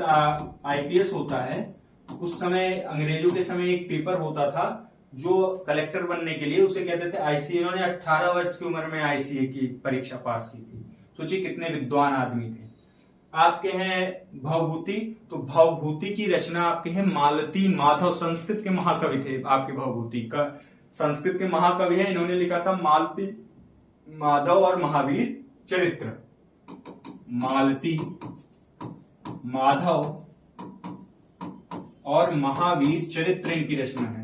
होता है, उस समय अंग्रेजों के समय एक पेपर होता था जो कलेक्टर बनने के लिए उसे कहते थे आईसीए। इन्होंने 18 वर्ष की उम्र में आईसीए की परीक्षा पास की थी। सोचिए कितने विद्वान आदमी थे। आपके हैं भवभूति, तो भवभूति की रचना आपके हैं मालती माधव, संस्कृत के महाकवि थे आपके भवभूति का, संस्कृत के महाकवि है। इन्होंने लिखा था मालती माधव और महावीर चरित्र। मालती माधव और महावीर चरित्र इनकी रचना है।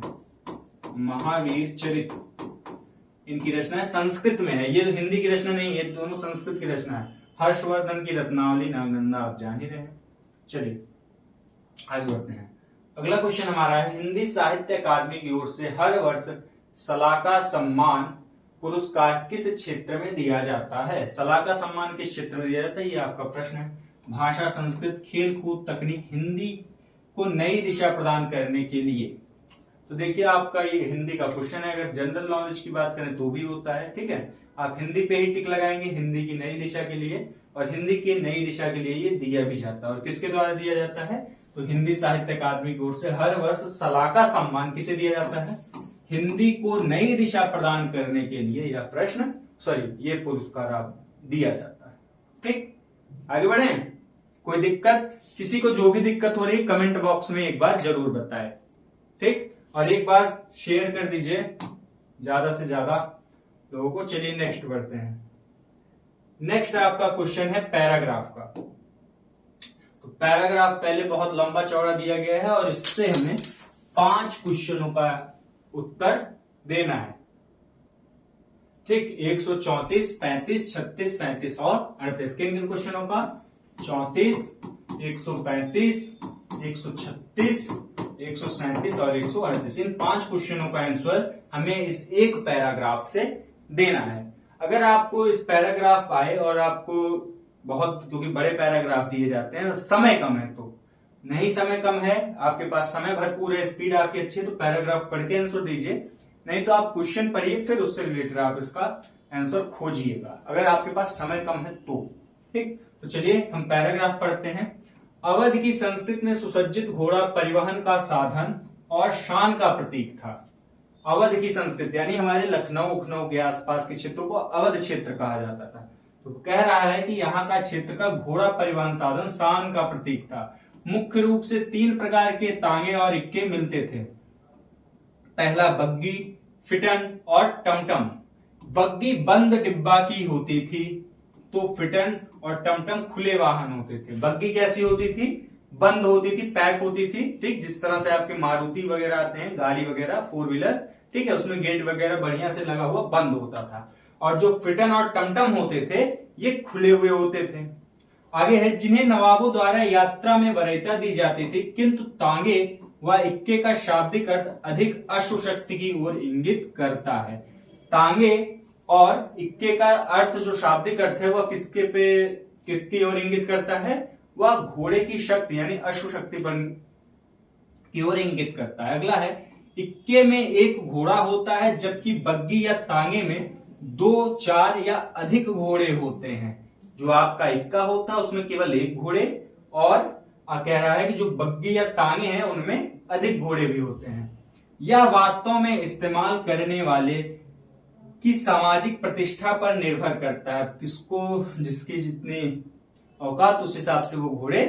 महावीर चरित्र इनकी रचना है, संस्कृत में है, ये हिंदी की रचना नहीं है, दोनों संस्कृत की रचना है। हर्षवर्धन की रत्नावली नवनंदा आप जान ही रहे हैं। चलिए आगे बढ़ते हैं। अगला क्वेश्चन हमारा है, हिंदी साहित्य अकादमी की ओर से हर वर्ष सलाका सम्मान पुरस्कार किस क्षेत्र में दिया जाता है? सलाका सम्मान किस क्षेत्र में दिया जाता है, ये आपका प्रश्न है। भाषा, संस्कृत, खेल कूद, तकनीक, हिंदी को नई दिशा प्रदान करने के लिए। तो देखिए आपका ये हिंदी का क्वेश्चन है। अगर जनरल नॉलेज की बात करें तो भी होता है, ठीक है। आप हिंदी पे ही टिक लगाएंगे, हिंदी की नई दिशा के लिए, और हिंदी की नई दिशा के लिए ये दिया भी जाता है। और किसके द्वारा दिया जाता है? तो हिंदी साहित्य अकादमी की ओर से हर वर्ष सलाका सम्मान किसे दिया जाता है? हिंदी को नई दिशा प्रदान करने के लिए यह प्रश्न ये पुरस्कार आप दिया जाता है। ठीक, आगे बढ़े। कोई दिक्कत, किसी को जो भी दिक्कत हो रही कमेंट बॉक्स में एक बार जरूर बताएं, ठीक। और एक बार शेयर कर दीजिए ज्यादा से ज्यादा लोगों को। चलिए नेक्स्ट बढ़ते हैं। नेक्स्ट आपका क्वेश्चन है पैराग्राफ का। तो पैराग्राफ पहले बहुत लंबा चौड़ा दिया गया है और इससे हमें 5 क्वेश्चनों का उत्तर देना है, ठीक। 134, 35, 36, 37 और 38 किन क्वेश्चनों का? 34, 135, 136, 137 और 138। इन 5 क्वेश्चनों का आंसर हमें इस एक पैराग्राफ से देना है। अगर आपको इस पैराग्राफ आए और आपको बहुत, क्योंकि बड़े पैराग्राफ दिए जाते हैं, समय कम है, तो नहीं समय कम है, आपके पास समय भरपूर है, स्पीड आपकी अच्छी है, तो पैराग्राफ पढ़ के आंसर दीजिए। नहीं तो आप क्वेश्चन पढ़िए, फिर उससे रिलेटेड आप इसका आंसर खोजिएगा, अगर आपके पास समय कम है तो, ठीक। तो चलिए हम पैराग्राफ पढ़ते हैं। अवध की संस्कृति में सुसज्जित घोड़ा परिवहन का साधन और शान का प्रतीक था। अवध की संस्कृति यानी हमारे लखनऊ उखनऊ के आसपास के क्षेत्रों को अवध क्षेत्र कहा जाता था। तो कह रहा है कि यहाँ का क्षेत्र का घोड़ा परिवहन साधन शान का प्रतीक था। मुख्य रूप से 3 प्रकार के तांगे और इक्के मिलते थे। पहला बग्गी, फिटन और टमटम। बग्गी बंद डिब्बा की होती थी, तो फिटन और टमटम खुले वाहन होते थे। बग्गी कैसी होती थी? बंद होती थी, पैक होती थी, ठीक। जिस तरह से आपके मारुति वगैरह आते हैं, गाड़ी वगैरह, 4 व्हीलर, ठीक है, उसमें गेट वगैरह बढ़िया से लगा हुआ बंद होता था। और जो फिटन और टमटम होते थे ये खुले हुए होते थे। आगे है, जिन्हें नवाबों द्वारा यात्रा में वरीयता दी जाती थी, किंतु तांगे व इक्के का शाब्दिक अर्थ अधिक अश्वशक्ति की ओर इंगित करता है। तांगे और इक्के का अर्थ जो शाब्दिक अर्थ है वह किसकी ओर इंगित करता है? वह घोड़े की शक्ति यानी अश्वशक्ति की ओर इंगित करता है। अगला है, इक्के में एक घोड़ा होता है, जबकि बग्गी या तांगे में 2, 4 या अधिक घोड़े होते हैं। जो आपका इक्का होता है उसमें केवल एक घोड़े, और कह रहा है कि जो बग्गी या तांगे हैं उनमें अधिक घोड़े भी होते हैं। यह वास्तव में इस्तेमाल करने वाले की सामाजिक प्रतिष्ठा पर निर्भर करता है। किसको, जिसकी जितनी औकात उस हिसाब से वो घोड़े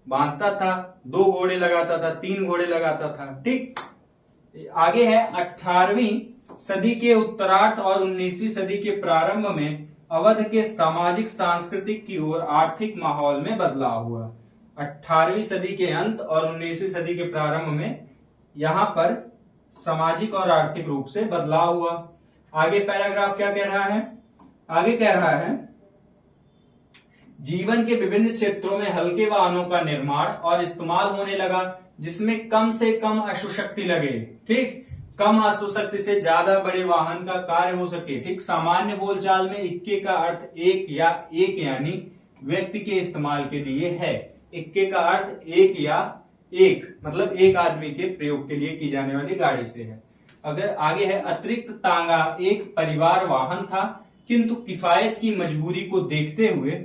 बांधता था। 2 घोड़े लगाता था, 3 घोड़े लगाता था, ठीक। आगे है, 18वीं सदी के उत्तरार्ध और 19वीं सदी के प्रारंभ में अवध के सामाजिक सांस्कृतिक की ओर आर्थिक माहौल में बदलाव हुआ। 18वीं सदी के अंत और 19वीं सदी के प्रारंभ में यहां पर सामाजिक और आर्थिक रूप से बदलाव हुआ। आगे पैराग्राफ क्या कह रहा है? आगे कह रहा है, जीवन के विभिन्न क्षेत्रों में हल्के वाहनों का निर्माण और इस्तेमाल होने लगा, जिसमें कम से कम अश्वशक्ति लगे, ठीक। कम अश्वशक्ति से ज्यादा बड़े वाहन का कार्य हो सके, ठीक। सामान्य बोलचाल में इक्के का अर्थ एक या एक यानी व्यक्ति के इस्तेमाल के लिए है। इक्के का अर्थ एक या एक मतलब एक आदमी के प्रयोग के लिए की जाने वाली गाड़ी से है। अगर आगे है, अतिरिक्त तांगा एक परिवार वाहन था, किंतु किफायत की मजदूरी को देखते हुए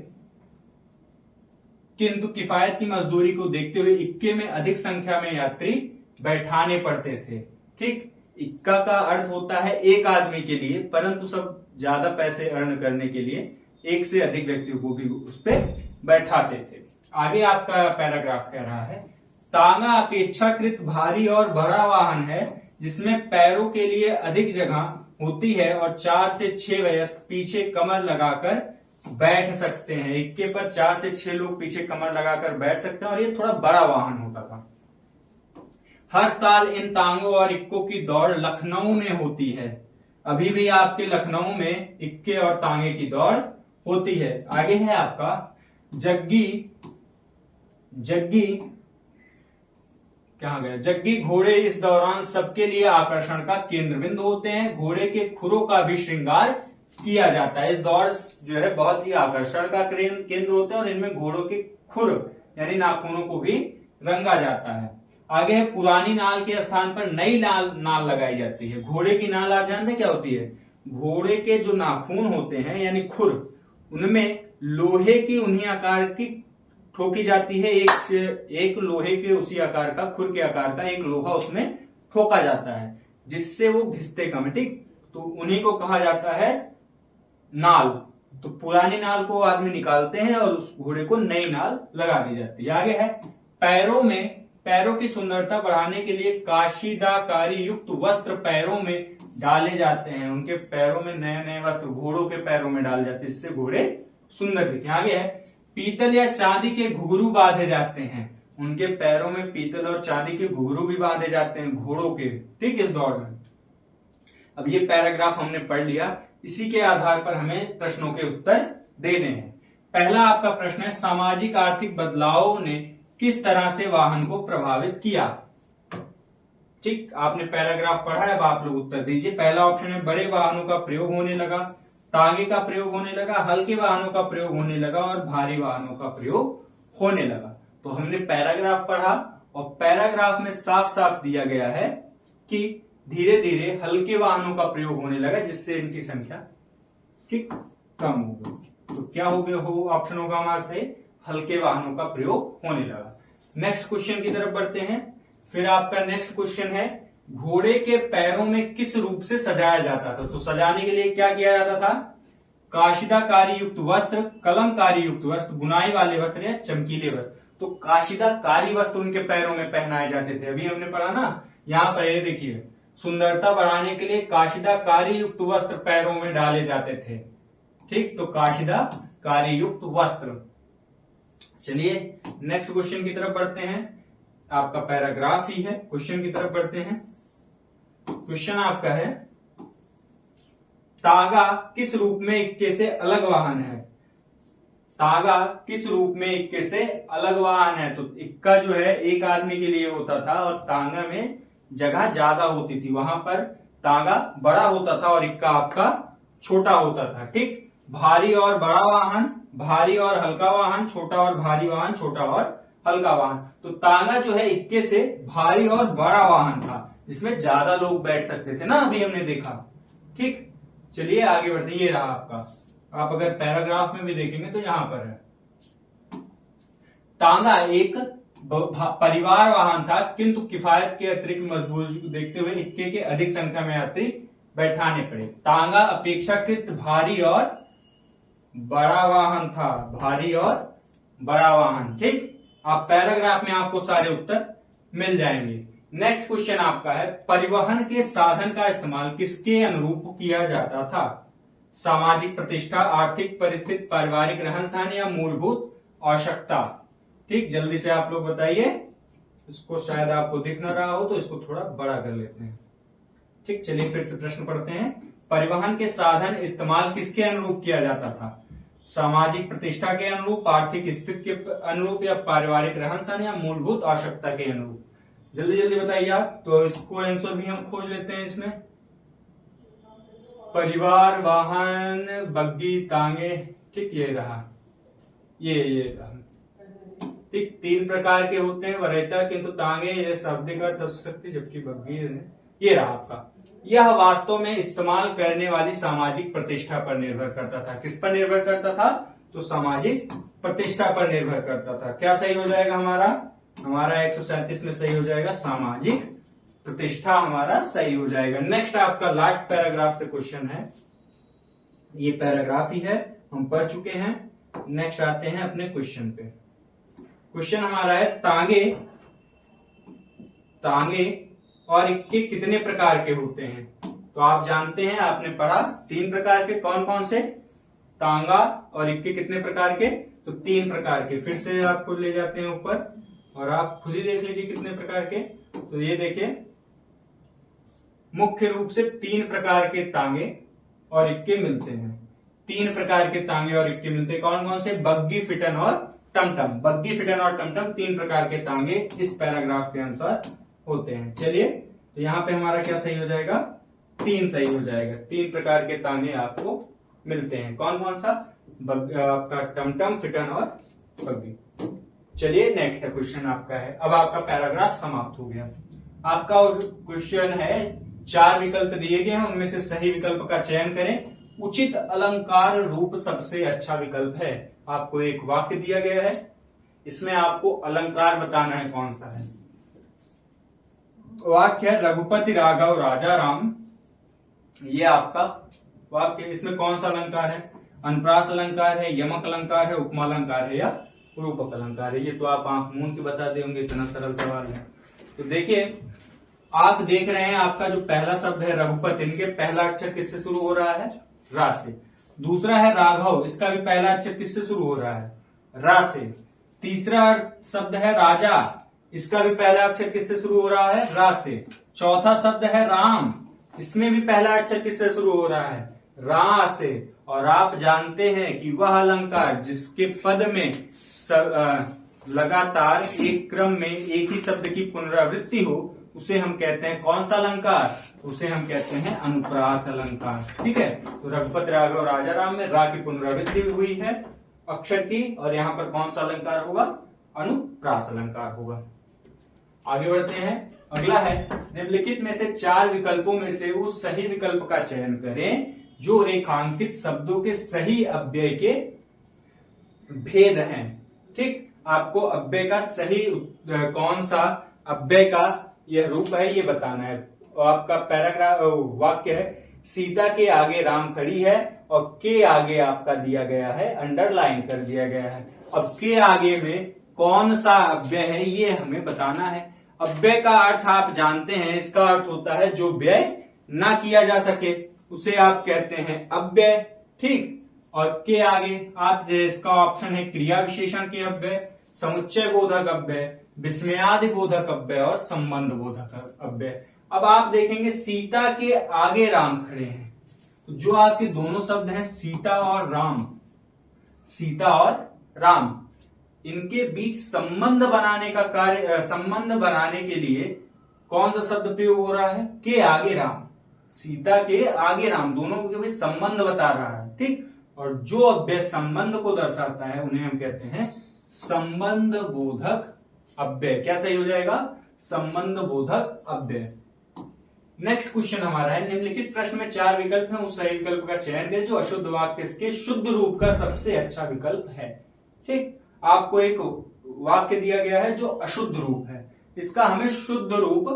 इक्के में अधिक संख्या में यात्री बैठाने पड़ते थे, ठीक। इक्का का अर्थ होता है एक आदमी के लिए, परंतु सब ज्यादा पैसे अर्न करने के लिए एक से अधिक व्यक्तियों को भी उस पे बैठाते थे। आगे आपका पैराग्राफ कह रहा है, तांगा अपेक्षाकृत भारी और बड़ा वाहन है जिसमें पैरों के लिए अधिक जगह होती है और 4 से 6 वयस्क पीछे कमर लगाकर बैठ सकते हैं। इक्के पर 4 से 6 लोग पीछे कमर लगाकर बैठ सकते हैं और ये थोड़ा बड़ा वाहन होता था। हर साल इन तांगों और इक्कों की दौड़ लखनऊ में होती है। अभी भी आपके लखनऊ में इक्के और तांगे की दौड़ होती है। आगे है आपका जग्गी कहां गया, जग्गी घोड़े इस दौरान सबके लिए आकर्षण का केंद्र बिंदु होते हैं। घोड़े के खुरों का भी श्रृंगार किया जाता है। इस दौड़ जो है बहुत ही आकर्षण का केंद्र होते हैं और इनमें घोड़ों के खुर यानी नाखूनों को भी रंगा जाता है। आगे है पुरानी नाल के स्थान पर नई नाल लगाई जाती है। घोड़े की नाल आप जानते हैं क्या होती है? घोड़े के जो नाखून होते हैं यानी खुर, उनमें लोहे की उन्हीं आकार की ठोकी जाती है। एक लोहे के उसी आकार का, खुर के आकार का एक लोहा उसमें ठोका जाता है जिससे वो घिसते कम। ठीक, तो उन्हीं को कहा जाता है नाल। तो पुरानी नाल को आदमी निकालते हैं और उस घोड़े को नई नाल लगा दी जाती है। आगे है पैरों की सुंदरता बढ़ाने के लिए काशीदाकारी युक्त वस्त्र पैरों में डाले जाते हैं। उनके पैरों में नए नए वस्त्र घोड़ों के पैरों में डाले जाते हैं जिससे घोड़े सुंदर दिखे। आगे है पीतल या चांदी के घुंघरू बांधे जाते हैं। उनके पैरों में पीतल और चांदी के घुंघरू भी बांधे जाते हैं घोड़ों के। ठीक, इस दौर में। अब ये पैराग्राफ हमने पढ़ लिया, इसी के आधार पर हमें प्रश्नों के उत्तर देने हैं। पहला आपका प्रश्न है, सामाजिक आर्थिक बदलावों ने किस तरह से वाहन को प्रभावित किया? ठीक, आपने पैराग्राफ पढ़ा है, अब आप लोग उत्तर दीजिए। पहला ऑप्शन है बड़े वाहनों का प्रयोग होने लगा, तांगे का प्रयोग होने लगा, हल्के वाहनों का प्रयोग होने लगा और भारी वाहनों का प्रयोग होने लगा। तो हमने पैराग्राफ पढ़ा और पैराग्राफ में साफ साफ दिया गया है कि धीरे धीरे हल्के वाहनों का प्रयोग होने लगा जिससे इनकी संख्या ठीक कम हो गई। तो क्या हो गया हो ऑप्शन होगा हमारे से, हल्के वाहनों का प्रयोग होने लगा। नेक्स्ट क्वेश्चन की तरफ बढ़ते हैं। फिर आपका नेक्स्ट क्वेश्चन है, घोड़े के पैरों में किस रूप से सजाया जाता था? तो सजाने के लिए क्या किया जाता था? काशिदाकारी युक्त वस्त्र, कलमकारी युक्त वस्त्र, बुनाई वाले वस्त्र या चमकीले वस्त्र। तो काशिदाकारी वस्त्र उनके पैरों में पहनाए जाते थे। अभी हमने पढ़ा ना, यहां पर ये देखिए, सुंदरता बढ़ाने के लिए काशिदाकारी युक्त वस्त्र पैरों में डाले जाते थे। ठीक, तो काशिदाकारी युक्त वस्त्र। चलिए नेक्स्ट क्वेश्चन की तरफ बढ़ते हैं। आपका पैराग्राफ ही है, क्वेश्चन की तरफ बढ़ते हैं। क्वेश्चन आपका है, तागा किस रूप में इक्के से अलग वाहन है? तागा किस रूप में इक्के से अलग वाहन है? तो इक्का जो है एक आदमी के लिए होता था और तांगा में जगह ज्यादा होती थी। वहां पर तांगा बड़ा होता था और इक्का आपका छोटा होता था। ठीक, भारी और बड़ा वाहन, भारी और हल्का वाहन, छोटा और भारी वाहन, छोटा और हल्का वाहन। तो तांगा जो है इक्के से भारी और बड़ा वाहन था जिसमें ज्यादा लोग बैठ सकते थे ना, अभी हमने देखा। ठीक, चलिए आगे बढ़ते। ये रहा आपका, आप अगर पैराग्राफ में भी देखेंगे तो यहां पर है, तांगा एक परिवार वाहन था किंतु किफायत के अतिरिक्त मजबूरी को देखते हुए इक्के के अधिक संख्या में यात्री बैठाने पड़े। तांगा अपेक्षाकृत भारी और बड़ा वाहन था, भारी और बड़ा वाहन। ठीक, आप पैराग्राफ में आपको सारे उत्तर मिल जाएंगे। नेक्स्ट क्वेश्चन आपका है, परिवहन के साधन का इस्तेमाल किसके अनुरूप किया जाता था? सामाजिक प्रतिष्ठा, आर्थिक परिस्थिति, पारिवारिक रहन सहन या मूलभूत आवश्यकता? ठीक, जल्दी से आप लोग बताइए। इसको शायद आपको दिख ना रहा हो तो इसको थोड़ा बड़ा कर लेते हैं। ठीक, चलिए फिर से प्रश्न पढ़ते हैं। परिवहन के साधन इस्तेमाल किसके अनुरूप किया जाता था? सामाजिक प्रतिष्ठा के अनुरूप, आर्थिक स्थिति के अनुरूप या पारिवारिक रहन सहन या मूलभूत आवश्यकता के अनुरूप? जल्दी जल्दी बताइए आप। तो इसको आंसर भी हम खोज लेते हैं इसमें। परिवार, वाहन, बग्गी, तांगे। ठीक, ये रहा, ये रहा। ठीक, 3 प्रकार के होते हैं, वरीयता, किंतु तांगे शाब्दिक अर्थ हो सकती, जबकि बग्गी ये रहा आपका। यह वास्तव में इस्तेमाल करने वाली सामाजिक प्रतिष्ठा पर निर्भर करता था। किस पर निर्भर करता था? तो सामाजिक प्रतिष्ठा पर निर्भर करता था। क्या सही हो जाएगा हमारा? हमारा 137 में सही हो जाएगा सामाजिक प्रतिष्ठा हमारा सही हो जाएगा। नेक्स्ट आपका लास्ट पैराग्राफ से क्वेश्चन है, ये पैराग्राफ ही है, हम पढ़ चुके हैं। नेक्स्ट आते हैं अपने क्वेश्चन पे। क्वेश्चन हमारा है तांगे और इक्के कितने प्रकार के होते हैं? तो आप जानते हैं, आपने पढ़ा 3 प्रकार के। कौन कौन से? तांगा और इक्के कितने प्रकार के? तो 3 प्रकार के। फिर से आपको ले जाते हैं ऊपर और आप खुद ही देख लीजिए कितने प्रकार के। तो ये देखिए, मुख्य रूप से 3 प्रकार के तांगे और इक्के मिलते हैं। 3 प्रकार के तांगे और इक्के मिलते हैं। कौन कौन से? बग्गी, फिटन और टमटम। बग्गी, फिटन और टमटम 3 प्रकार के तांगे इस पैराग्राफ के अनुसार होते हैं। चलिए, तो यहां पे हमारा क्या सही हो जाएगा? 3 सही हो जाएगा। 3 प्रकार के तांगे आपको मिलते हैं। कौन कौन सा? आपका टमटम, फिटन और बग्गी। चलिए, नेक्स्ट क्वेश्चन आपका है। अब आपका पैराग्राफ समाप्त हो गया। आपका क्वेश्चन है, 4 विकल्प दिए गए हैं, उनमें से सही विकल्प का चयन करें। उचित अलंकार रूप सबसे अच्छा विकल्प है। आपको एक वाक्य दिया गया है, इसमें आपको अलंकार बताना है कौन सा है। वाक्य है, रघुपति राघव राजा राम। ये आपका वाक्य, इसमें कौन सा अलंकार है? अनुप्रास अलंकार है, यमक अलंकार है, उपमा अलंकार है या रूपक अलंकार है? ये तो आप आंख मूंद के बता देंगे, इतना सरल सवाल है। तो देखिए, आप देख रहे हैं आपका जो पहला शब्द है रघुपति, इनके पहला अक्षर किससे शुरू हो रहा है? रा से। दूसरा है राघव, इसका भी पहला अक्षर किससे शुरू हो रहा है? रा से। तीसरा शब्द है राजा, इसका भी पहला अक्षर किससे शुरू हो रहा है? रा से। चौथा शब्द है राम, इसमें भी पहला अक्षर किससे शुरू हो रहा है? रा से। और आप जानते हैं कि वह अलंकार जिसके पद में लगातार एक क्रम में एक ही शब्द की पुनरावृत्ति हो, उसे हम कहते हैं कौन सा अलंकार? उसे हम कहते हैं अनुप्रास अलंकार। ठीक है, तो रघुपति राघव राजा राम में रा की पुनरावृत्ति हुई है अक्षर की, और यहां पर कौन सा अलंकार होगा? अनुप्रास अलंकार होगा। आगे बढ़ते हैं। अगला है, निम्नलिखित में से 4 विकल्पों में से उस सही विकल्प का चयन करें जो रेखांकित शब्दों के सही अव्यय के भेद हैं। ठीक, आपको अव्यय का सही कौन सा अव्यय का यह रूप है, ये बताना है। और आपका पैराग्राफ वाक्य है, सीता के आगे राम खड़ी है, और के आगे आपका दिया गया है, अंडरलाइन कर दिया गया है। अब के आगे में कौन सा अव्यय है, ये हमें बताना है। अव्यय का अर्थ आप जानते हैं, इसका अर्थ होता है जो व्यय ना किया जा सके, उसे आप कहते हैं अव्यय। ठीक, और के आगे आप, इसका ऑप्शन है क्रिया विशेषण के अव्यय, समुच्चय बोधक अव्यय, विस्मयादि बोधक अव्यय और संबंध बोधक अव्यय। अब आप देखेंगे सीता के आगे राम खड़े हैं, तो जो आपके दोनों शब्द हैं सीता और राम, सीता और राम, इनके बीच संबंध बनाने का कार्य, संबंध बनाने के लिए कौन सा शब्द प्रयोग हो रहा है? के आगे राम, सीता के आगे राम, दोनों के बीच संबंध बता रहा है। ठीक, और जो अव्यय संबंध को दर्शाता है उन्हें हम कहते हैं संबंध बोधक अव्यय। क्या सही हो जाएगा? संबंध बोधक अव्यय। नेक्स्ट क्वेश्चन हमारा है, निम्नलिखित प्रश्न में 4 विकल्प हैं, उस सही विकल्प का चयन करें जो अशुद्ध वाक्य के शुद्ध रूप का सबसे अच्छा विकल्प है। ठीक, आपको एक वाक्य दिया गया है जो अशुद्ध रूप है, इसका हमें शुद्ध रूप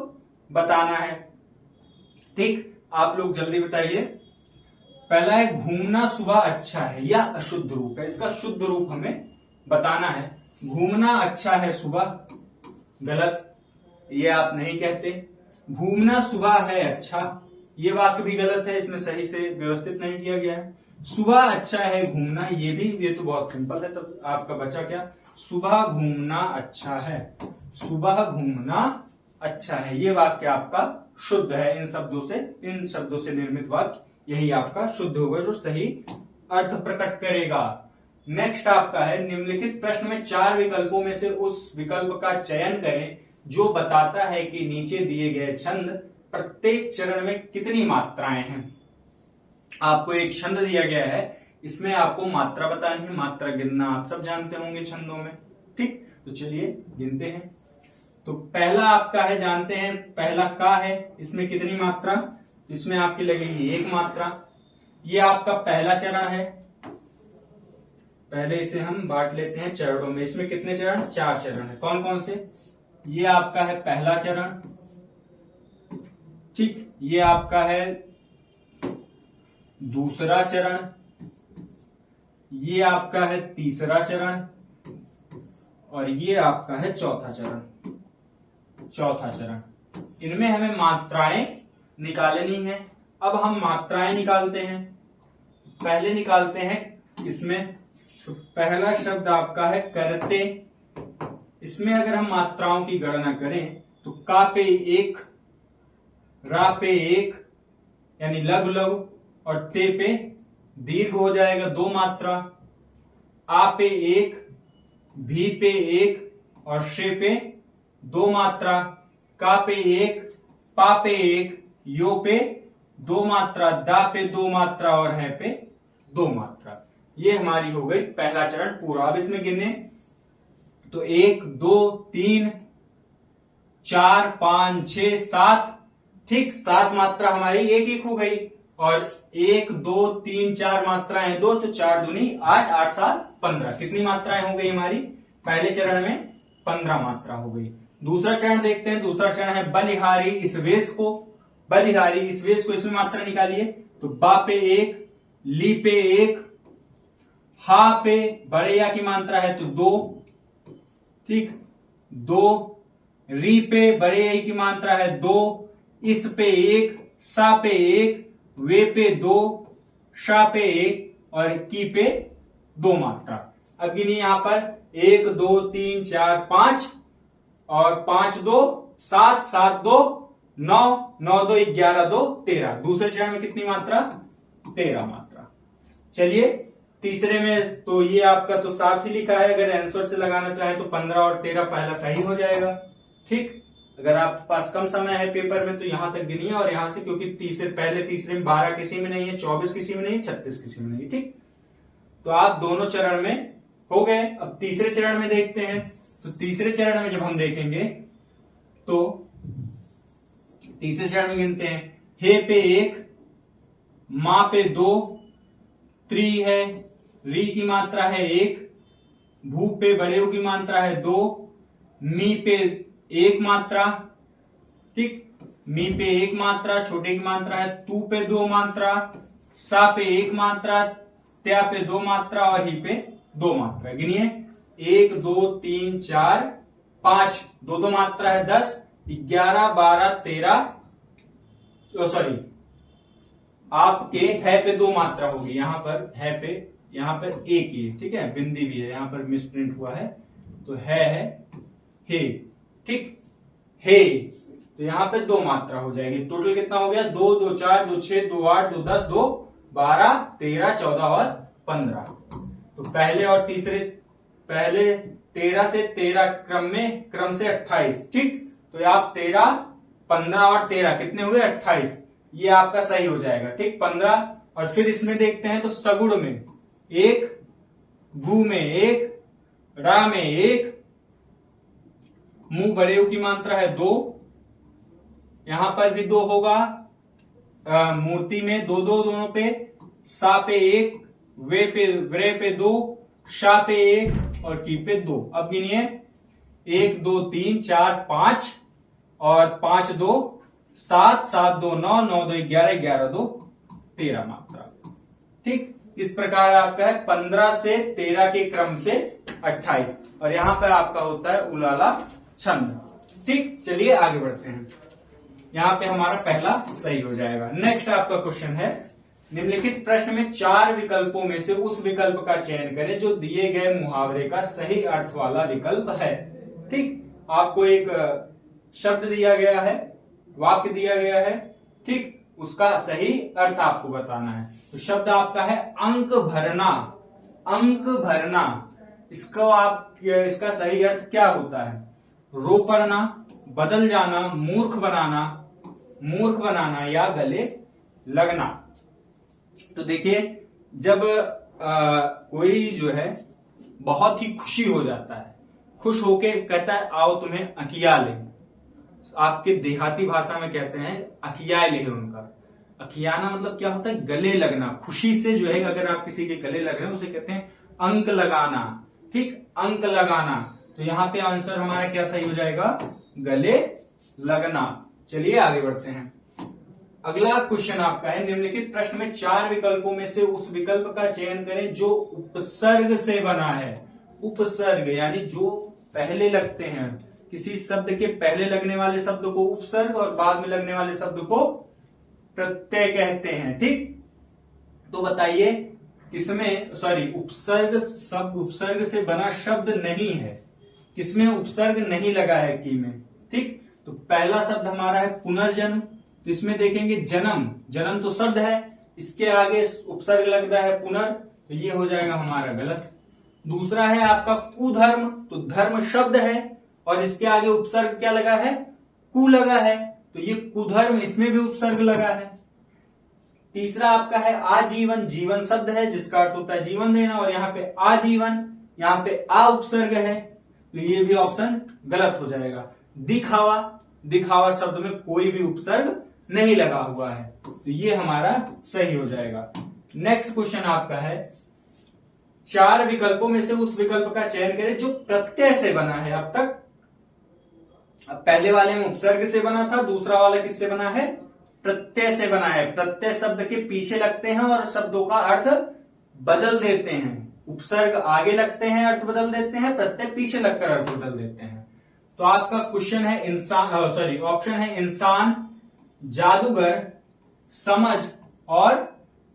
बताना है। ठीक, आप लोग जल्दी बताइए। पहला है, घूमना सुबह अच्छा है, यह अशुद्ध रूप है, इसका शुद्ध रूप हमें बताना है। घूमना अच्छा है सुबह, गलत, ये आप नहीं कहते। घूमना सुबह है अच्छा, ये वाक्य भी गलत है, इसमें सही से व्यवस्थित नहीं किया गया है। सुबह अच्छा है घूमना, ये भी, ये तो बहुत सिंपल है, तो आपका बचा क्या? सुबह घूमना अच्छा है, सुबह घूमना अच्छा है, ये वाक्य आपका शुद्ध है। इन शब्दों से निर्मित वाक्य यही आपका शुद्ध होगा, जो सही अर्थ प्रकट करेगा। नेक्स्ट आपका है, निम्नलिखित प्रश्न में 4 विकल्पों में से उस विकल्प का चयन करें जो बताता है कि नीचे दिए गए छंद प्रत्येक चरण में कितनी मात्राएं हैं। आपको एक छंद दिया गया है, इसमें आपको मात्रा बतानी है। मात्रा गिनना आप सब जानते होंगे छंदों में। ठीक, तो चलिए गिनते हैं। तो पहला आपका है, जानते हैं, पहला का है, इसमें कितनी मात्रा? इसमें आपकी लगेगी 1 मात्रा। ये आपका पहला चरण है। पहले इसे हम बांट लेते हैं चरणों में। इसमें कितने चरण? 4 चरण है। कौन कौन से? ये आपका है पहला चरण, ठीक, ये आपका है दूसरा चरण, ये आपका है तीसरा चरण और ये आपका है चौथा चरण। इनमें हमें मात्राएं निकालनी है। अब हम मात्राएं निकालते हैं। पहले निकालते हैं इसमें, तो पहला शब्द आपका है करते। इसमें अगर हम मात्राओं की गणना करें तो का पे 1, रा पे 1 यानी लघु लघु और ते पे दीर्घ हो जाएगा 2 मात्रा, आ पे 1, भी पे 1 और शे पे 2 मात्रा, का पे 1, पा पे 1, यो पे 2 मात्रा, दा पे 2 मात्रा और है पे 2 मात्रा। ये हमारी हो गई पहला चरण पूरा। अब इसमें गिने तो 1 2 3 4 5 6 7, ठीक 7 मात्रा हमारी एक एक हो गई और 1 2 3 4 मात्राएं 2 तो 4 दूनी 8, 8 7 15। कितनी मात्राएं हो गई हमारी? पहले चरण में 15 मात्रा हो गई। दूसरा चरण देखते हैं। दूसरा चरण है बलिहारी इस वेश को। बलिहारी इस वेश को, इसमें मात्रा निकालिए तो बा पे 1, ली पे 1, हा पे बड़े या की मात्रा है तो 2, ठीक 2, री पे बड़े या की मात्रा है 2, इस पे 1, सा पे 1, वे पे 2, शा पे 1 और की पे 2 मात्रा। अब गिनिए यहां पर 1 2 3 4 5 और 5 2 7, 7 2 9, 9 2 11 2 13। दूसरे चरण में कितनी मात्रा? 13 मात्रा। चलिए तीसरे में तो ये आपका तो साफ ही लिखा है, अगर आंसर से लगाना चाहे तो 15 और 13 पहला सही हो जाएगा। ठीक, अगर आपके पास कम समय है पेपर में तो यहां तक गिनिए और यहां से, क्योंकि पहले तीसरे में 12 किसी में नहीं है, 24 किसी में नहीं है, 36 किसी में नहीं है। ठीक, तो आप दोनों चरण में हो गए। अब तीसरे चरण में देखते हैं। तो तीसरे चरण में जब हम देखेंगे तो तीसरे चरण में गिनते हैं, हे पे 1, मा पे 2, त्री है, री की मात्रा है 1, भू पे बड़े की मात्रा है 2, मी पे 1 मात्रा, ठीक मी पे 1 मात्रा, छोटे की मात्रा है, तू पे 2 मात्रा, सा पे 1 मात्रा, त्या पे 2 मात्रा और ही पे 2 मात्रा। गिनिए 1 2 3 4 5, 2 2 मात्रा है 10, 11 12 13, सॉरी आपके है पे 2 मात्रा होगी। यहां पर है पे, यहां पर एक ही है, ठीक है, बिंदी भी है, यहां पर मिसप्रिंट हुआ है तो है हे, ठीक हे, तो यहां पे 2 मात्रा हो जाएगी। टोटल कितना हो गया? 2 2 4 2 6 2 8 2 10 2 12 13 14 और 15। तो पहले और तीसरे, पहले 13 से 13 क्रम से 28, ठीक, तो आप 13 15 और 13 कितने हुए? 28। ये आपका सही हो जाएगा। ठीक 15। और फिर इसमें देखते हैं तो सगुड़ में 1, भू में 1, रा में 1, मुंह बड़े की मात्रा है 2, यहां पर भी 2 होगा, मूर्ति में 2 2 दोनों पे, सा पे 1, वे पे 2, शा पे 1 और की पे 2। अब गिनिए 1 2 3 4 5 और 5 2 7 7 2 9 9 2 11 11 2 13 मात्रा। ठीक, इस प्रकार आपका है 15 से 13 के क्रम से 28 और यहां पर आपका होता है उलाला छंद। ठीक, चलिए आगे बढ़ते हैं। यहां पे हमारा पहला सही हो जाएगा। नेक्स्ट आपका क्वेश्चन है, निम्नलिखित प्रश्न में 4 विकल्पों में से उस विकल्प का चयन करें जो दिए गए मुहावरे का सही अर्थ वाला विकल्प है। ठीक, आपको एक शब्द दिया गया है, वाक्य दिया गया है, ठीक, उसका सही अर्थ आपको बताना है। तो शब्द आपका है अंक भरना। अंक भरना, इसका सही अर्थ क्या होता है? रो पड़ना, बदल जाना, मूर्ख बनाना या गले लगना। तो देखिए जब कोई जो है बहुत ही खुशी हो जाता है, खुश होके कहता है आओ तुम्हें अकिया ले, आपके देहाती भाषा में कहते हैं अकिया ले, उनका अकियाना मतलब क्या होता है? गले लगना। खुशी से जो है अगर आप किसी के गले लग रहे हैं उसे कहते हैं अंक लगाना। ठीक, अंक लगाना। तो यहां पे आंसर हमारा क्या सही हो जाएगा? गले लगना। चलिए आगे बढ़ते हैं। अगला क्वेश्चन आपका है, निम्नलिखित प्रश्न में 4 विकल्पों में से उस विकल्प का चयन करें जो उपसर्ग से बना है। उपसर्ग यानी जो पहले लगते हैं, किसी शब्द के पहले लगने वाले शब्द को उपसर्ग और बाद में लगने वाले शब्द को प्रत्यय कहते हैं। ठीक, तो बताइए किसमें उपसर्ग से बना शब्द नहीं है, किसमें उपसर्ग नहीं लगा है की में। ठीक, तो पहला शब्द हमारा है पुनर्जन्म, तो इसमें देखेंगे जन्म, जन्म तो शब्द है, इसके आगे उपसर्ग लगता है पुनर्, तो ये हो जाएगा हमारा गलत। दूसरा है आपका कुधर्म, तो धर्म शब्द है और इसके आगे उपसर्ग क्या लगा है, कु लगा है, तो ये कुधर्म, इसमें भी उपसर्ग लगा है। तीसरा आपका है आजीवन, जीवन शब्द है जिसका अर्थ होता है जीवन देना, और यहाँ पे आजीवन, यहाँ पे आ उपसर्ग है, तो ये भी ऑप्शन गलत हो जाएगा। दिखावा, दिखावा शब्द में कोई भी उपसर्ग नहीं लगा हुआ है, तो ये हमारा सही हो जाएगा। नेक्स्ट क्वेश्चन आपका है, 4 विकल्पों में से उस विकल्प का चयन करें जो प्रत्यय से बना है। अब तक पहले वाले में उपसर्ग से बना था, दूसरा वाला किससे बना है, प्रत्यय से बना है। प्रत्यय शब्द के पीछे लगते हैं और शब्दों का अर्थ बदल देते हैं। उपसर्ग आगे लगते हैं, अर्थ बदल देते हैं, प्रत्यय पीछे लगकर अर्थ बदल देते हैं। तो आपका क्वेश्चन है ऑप्शन है इंसान, जादूगर, समझ और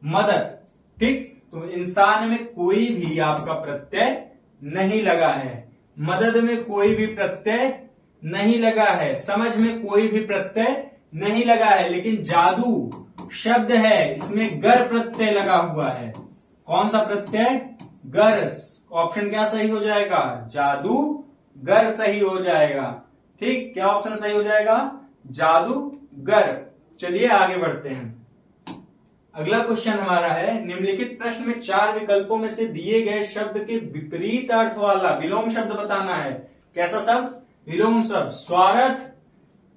मदद। ठीक, तो इंसान में कोई भी आपका प्रत्यय नहीं लगा है, मदद में कोई भी प्रत्यय नहीं लगा है, समझ में कोई भी प्रत्यय नहीं लगा है, लेकिन जादू शब्द है, इसमें गर प्रत्यय लगा हुआ है। कौन सा प्रत्यय, गर। ऑप्शन क्या सही हो जाएगा, जादू गर सही हो जाएगा। ठीक, क्या ऑप्शन सही हो जाएगा, जादू गर। चलिए आगे बढ़ते हैं। अगला क्वेश्चन हमारा है, निम्नलिखित प्रश्न में 4 विकल्पों में से दिए गए शब्द के विपरीत अर्थ वाला विलोम शब्द बताना है। कैसा शब्द, विलोम शब्द। स्वार्थ,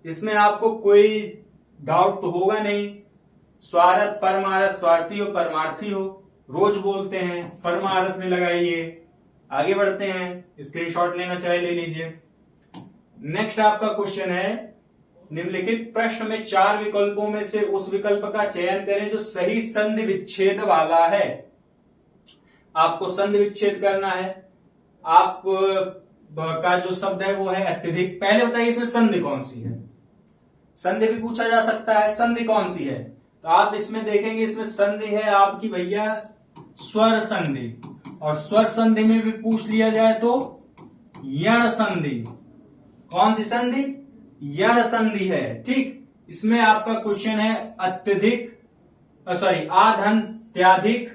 इसमें आपको कोई डाउट तो होगा नहीं, स्वार्थ परमार्थ, स्वार्थी हो परमार्थी हो, रोज बोलते हैं, परमार्थ में लगाइए। आगे बढ़ते हैं, स्क्रीनशॉट लेना चाहे ले लीजिए। नेक्स्ट आपका क्वेश्चन है, निम्नलिखित प्रश्न में 4 विकल्पों में से उस विकल्प का चयन करें जो सही संधि विच्छेद वाला है। आपको संधि विच्छेद करना है। आप का जो शब्द है वो है अत्यधिक। पहले बताइए इसमें संधि कौन सी है, संधि भी पूछा जा सकता है, संधि कौन सी है, तो आप इसमें देखेंगे इसमें संधि है आपकी भैया स्वर संधि, और स्वर संधि में भी पूछ लिया जाए तो यण संधि। कौन सी संधि, यण संधि है। ठीक, इसमें आपका क्वेश्चन है अत्यधिक, आधन त्याधिक,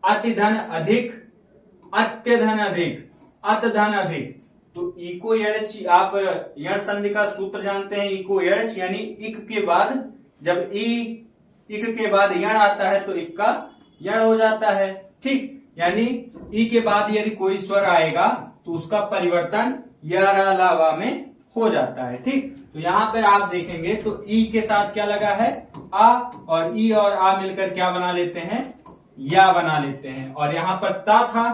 अतिधन अधिक, अत्यधन अधिक, अतधन अधिक। तो इको यच, आप यण संधि का सूत्र जानते हैं, इको यच यानी इक के बाद जब इक के बाद यण आता है तो इक का यण हो जाता है। ठीक, यानी ई के बाद यदि कोई स्वर आएगा तो उसका परिवर्तन यरा लावा में हो जाता है। ठीक, तो यहां पर आप देखेंगे तो ई के साथ क्या लगा है, आ, और ई और आ मिलकर क्या बना लेते हैं, या बना लेते हैं। और यहां पर ता था,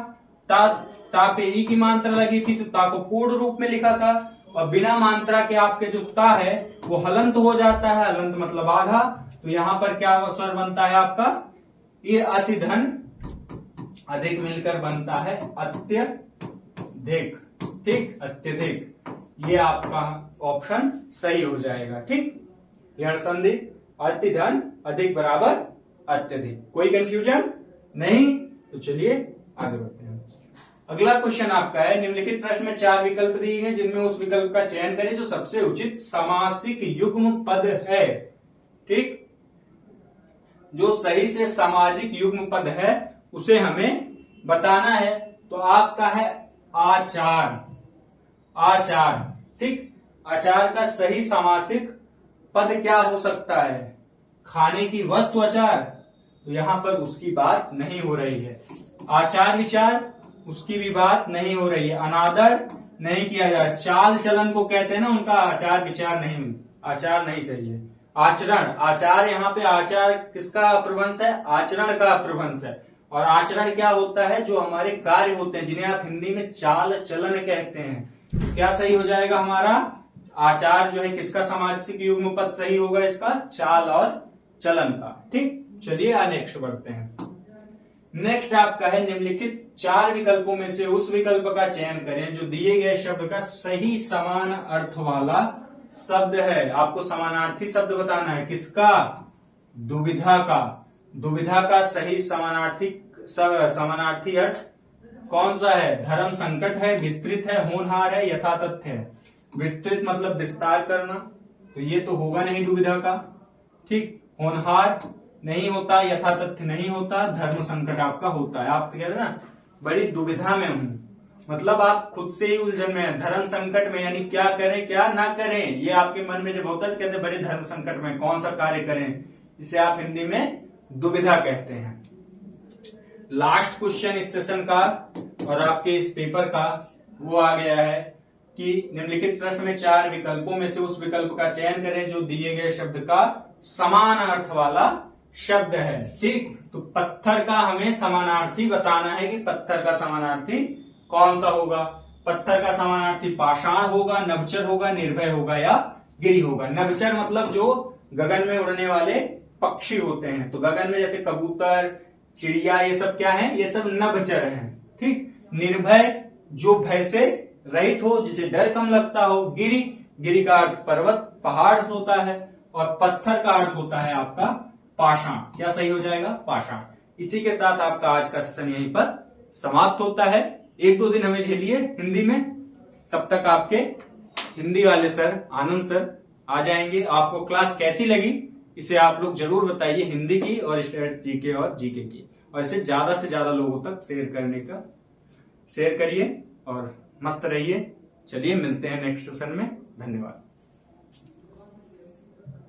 ता पे ई की मात्रा लगी थी तो ता को पूर्ण रूप में लिखा था, और बिना मात्रा के आपके जो ता है वो हलंत हो जाता है, हलंत मतलब आधा। तो यहां पर क्या स्वर बनता है आपका, ये अतिधन अधिक मिलकर बनता है अत्यधिक। ठीक, अत्यधिक, ये आपका ऑप्शन सही हो जाएगा। ठीक, यण संधि अतिधन अधिक बराबर अत्यधिक। कोई कंफ्यूजन नहीं, तो चलिए आगे बढ़ते हैं। अगला क्वेश्चन आपका है, निम्नलिखित प्रश्न में 4 विकल्प दिए गए जिनमें उस विकल्प का चयन करें जो सबसे उचित समासिक युग्म पद है। ठीक, जो सही से सामाजिक युग्म पद है उसे हमें बताना है। तो आपका है आचार, आचार। ठीक, आचार का सही समासिक पद क्या हो सकता है, खाने की वस्तु आचार, तो यहां पर उसकी बात नहीं हो रही है। आचार विचार, उसकी भी बात नहीं हो रही है। अनादर नहीं किया जाए, चाल चलन को कहते हैं ना, उनका आचार विचार नहीं, आचार नहीं सही है। आचरण, आचार, यहाँ पे आचार किसका प्रभंश है, आचरण का प्रभंश है। और आचरण क्या होता है, जो हमारे कार्य होते हैं जिन्हें आप हिंदी में चाल चलन कहते हैं। तो क्या सही हो जाएगा हमारा, आचार जो है किसका सामासिक युग्म पद सही होगा, इसका चाल और चलन का। ठीक, चलिए आज नेक्स्ट बढ़ते हैं। नेक्स्ट आपका है निम्नलिखित 4 विकल्पों में से उस विकल्प का चयन करें जो दिए गए शब्द का सही समान अर्थ वाला शब्द है। आपको समानार्थी शब्द बताना है, किसका? दुविधा का। दुविधा का सही समानार्थी अर्थ कौन सा है? धर्म संकट है, विस्तृत है, होनहार है, यथातथ्य है। विस्तृत मतलब विस्तार करना, तो ये तो होगा नहीं दुविधा का। ठीक, होनहार नहीं होता, यथातथ्य नहीं होता, धर्म संकट आपका होता है। आप कहते हैं ना बड़ी दुविधा में हूं, मतलब आप खुद से ही उलझन में हैं। धर्म संकट में यानी क्या करें क्या ना करें, ये आपके मन में जब होता है तो कहते हैं बड़े धर्म संकट में, कौन सा कार्य करें, इसे आप हिंदी में दुविधा कहते हैं। लास्ट क्वेश्चन इस सेशन का और आपके इस पेपर का वो आ गया है कि निम्नलिखित प्रश्न में 4 विकल्पों में से उस विकल्प का चयन करें जो दिए गए शब्द का समान अर्थ वाला शब्द है। ठीक, तो पत्थर का हमें समानार्थी बताना है कि पत्थर का समानार्थी कौन सा होगा। पत्थर का समानार्थी पाषाण होगा, नभचर होगा, निर्भय होगा या गिरी होगा। नभचर मतलब जो गगन में उड़ने वाले पक्षी होते हैं, तो गगन में जैसे कबूतर, चिड़िया, ये सब क्या है? ये सब नभचर हैं। ठीक, निर्भय जो भय से रहित हो, जिसे डर कम लगता हो। गिरी का अर्थ पर्वत पहाड़ होता है और पत्थर का अर्थ होता है आपका पाषाण। क्या सही हो जाएगा? पाषाण। इसी के साथ आपका आज का सेशन यहीं पर समाप्त होता है। 1-2 दिन हमें झेलिए हिंदी में, तब तक आपके हिंदी वाले सर आनंद सर आ जाएंगे। आपको क्लास कैसी लगी इसे आप लोग जरूर बताइए, हिंदी की और स्टेट जीके और जीके की, और इसे ज्यादा से ज्यादा लोगों तक शेयर करिए और मस्त रहिए। चलिए मिलते हैं नेक्स्ट सेशन में। धन्यवाद।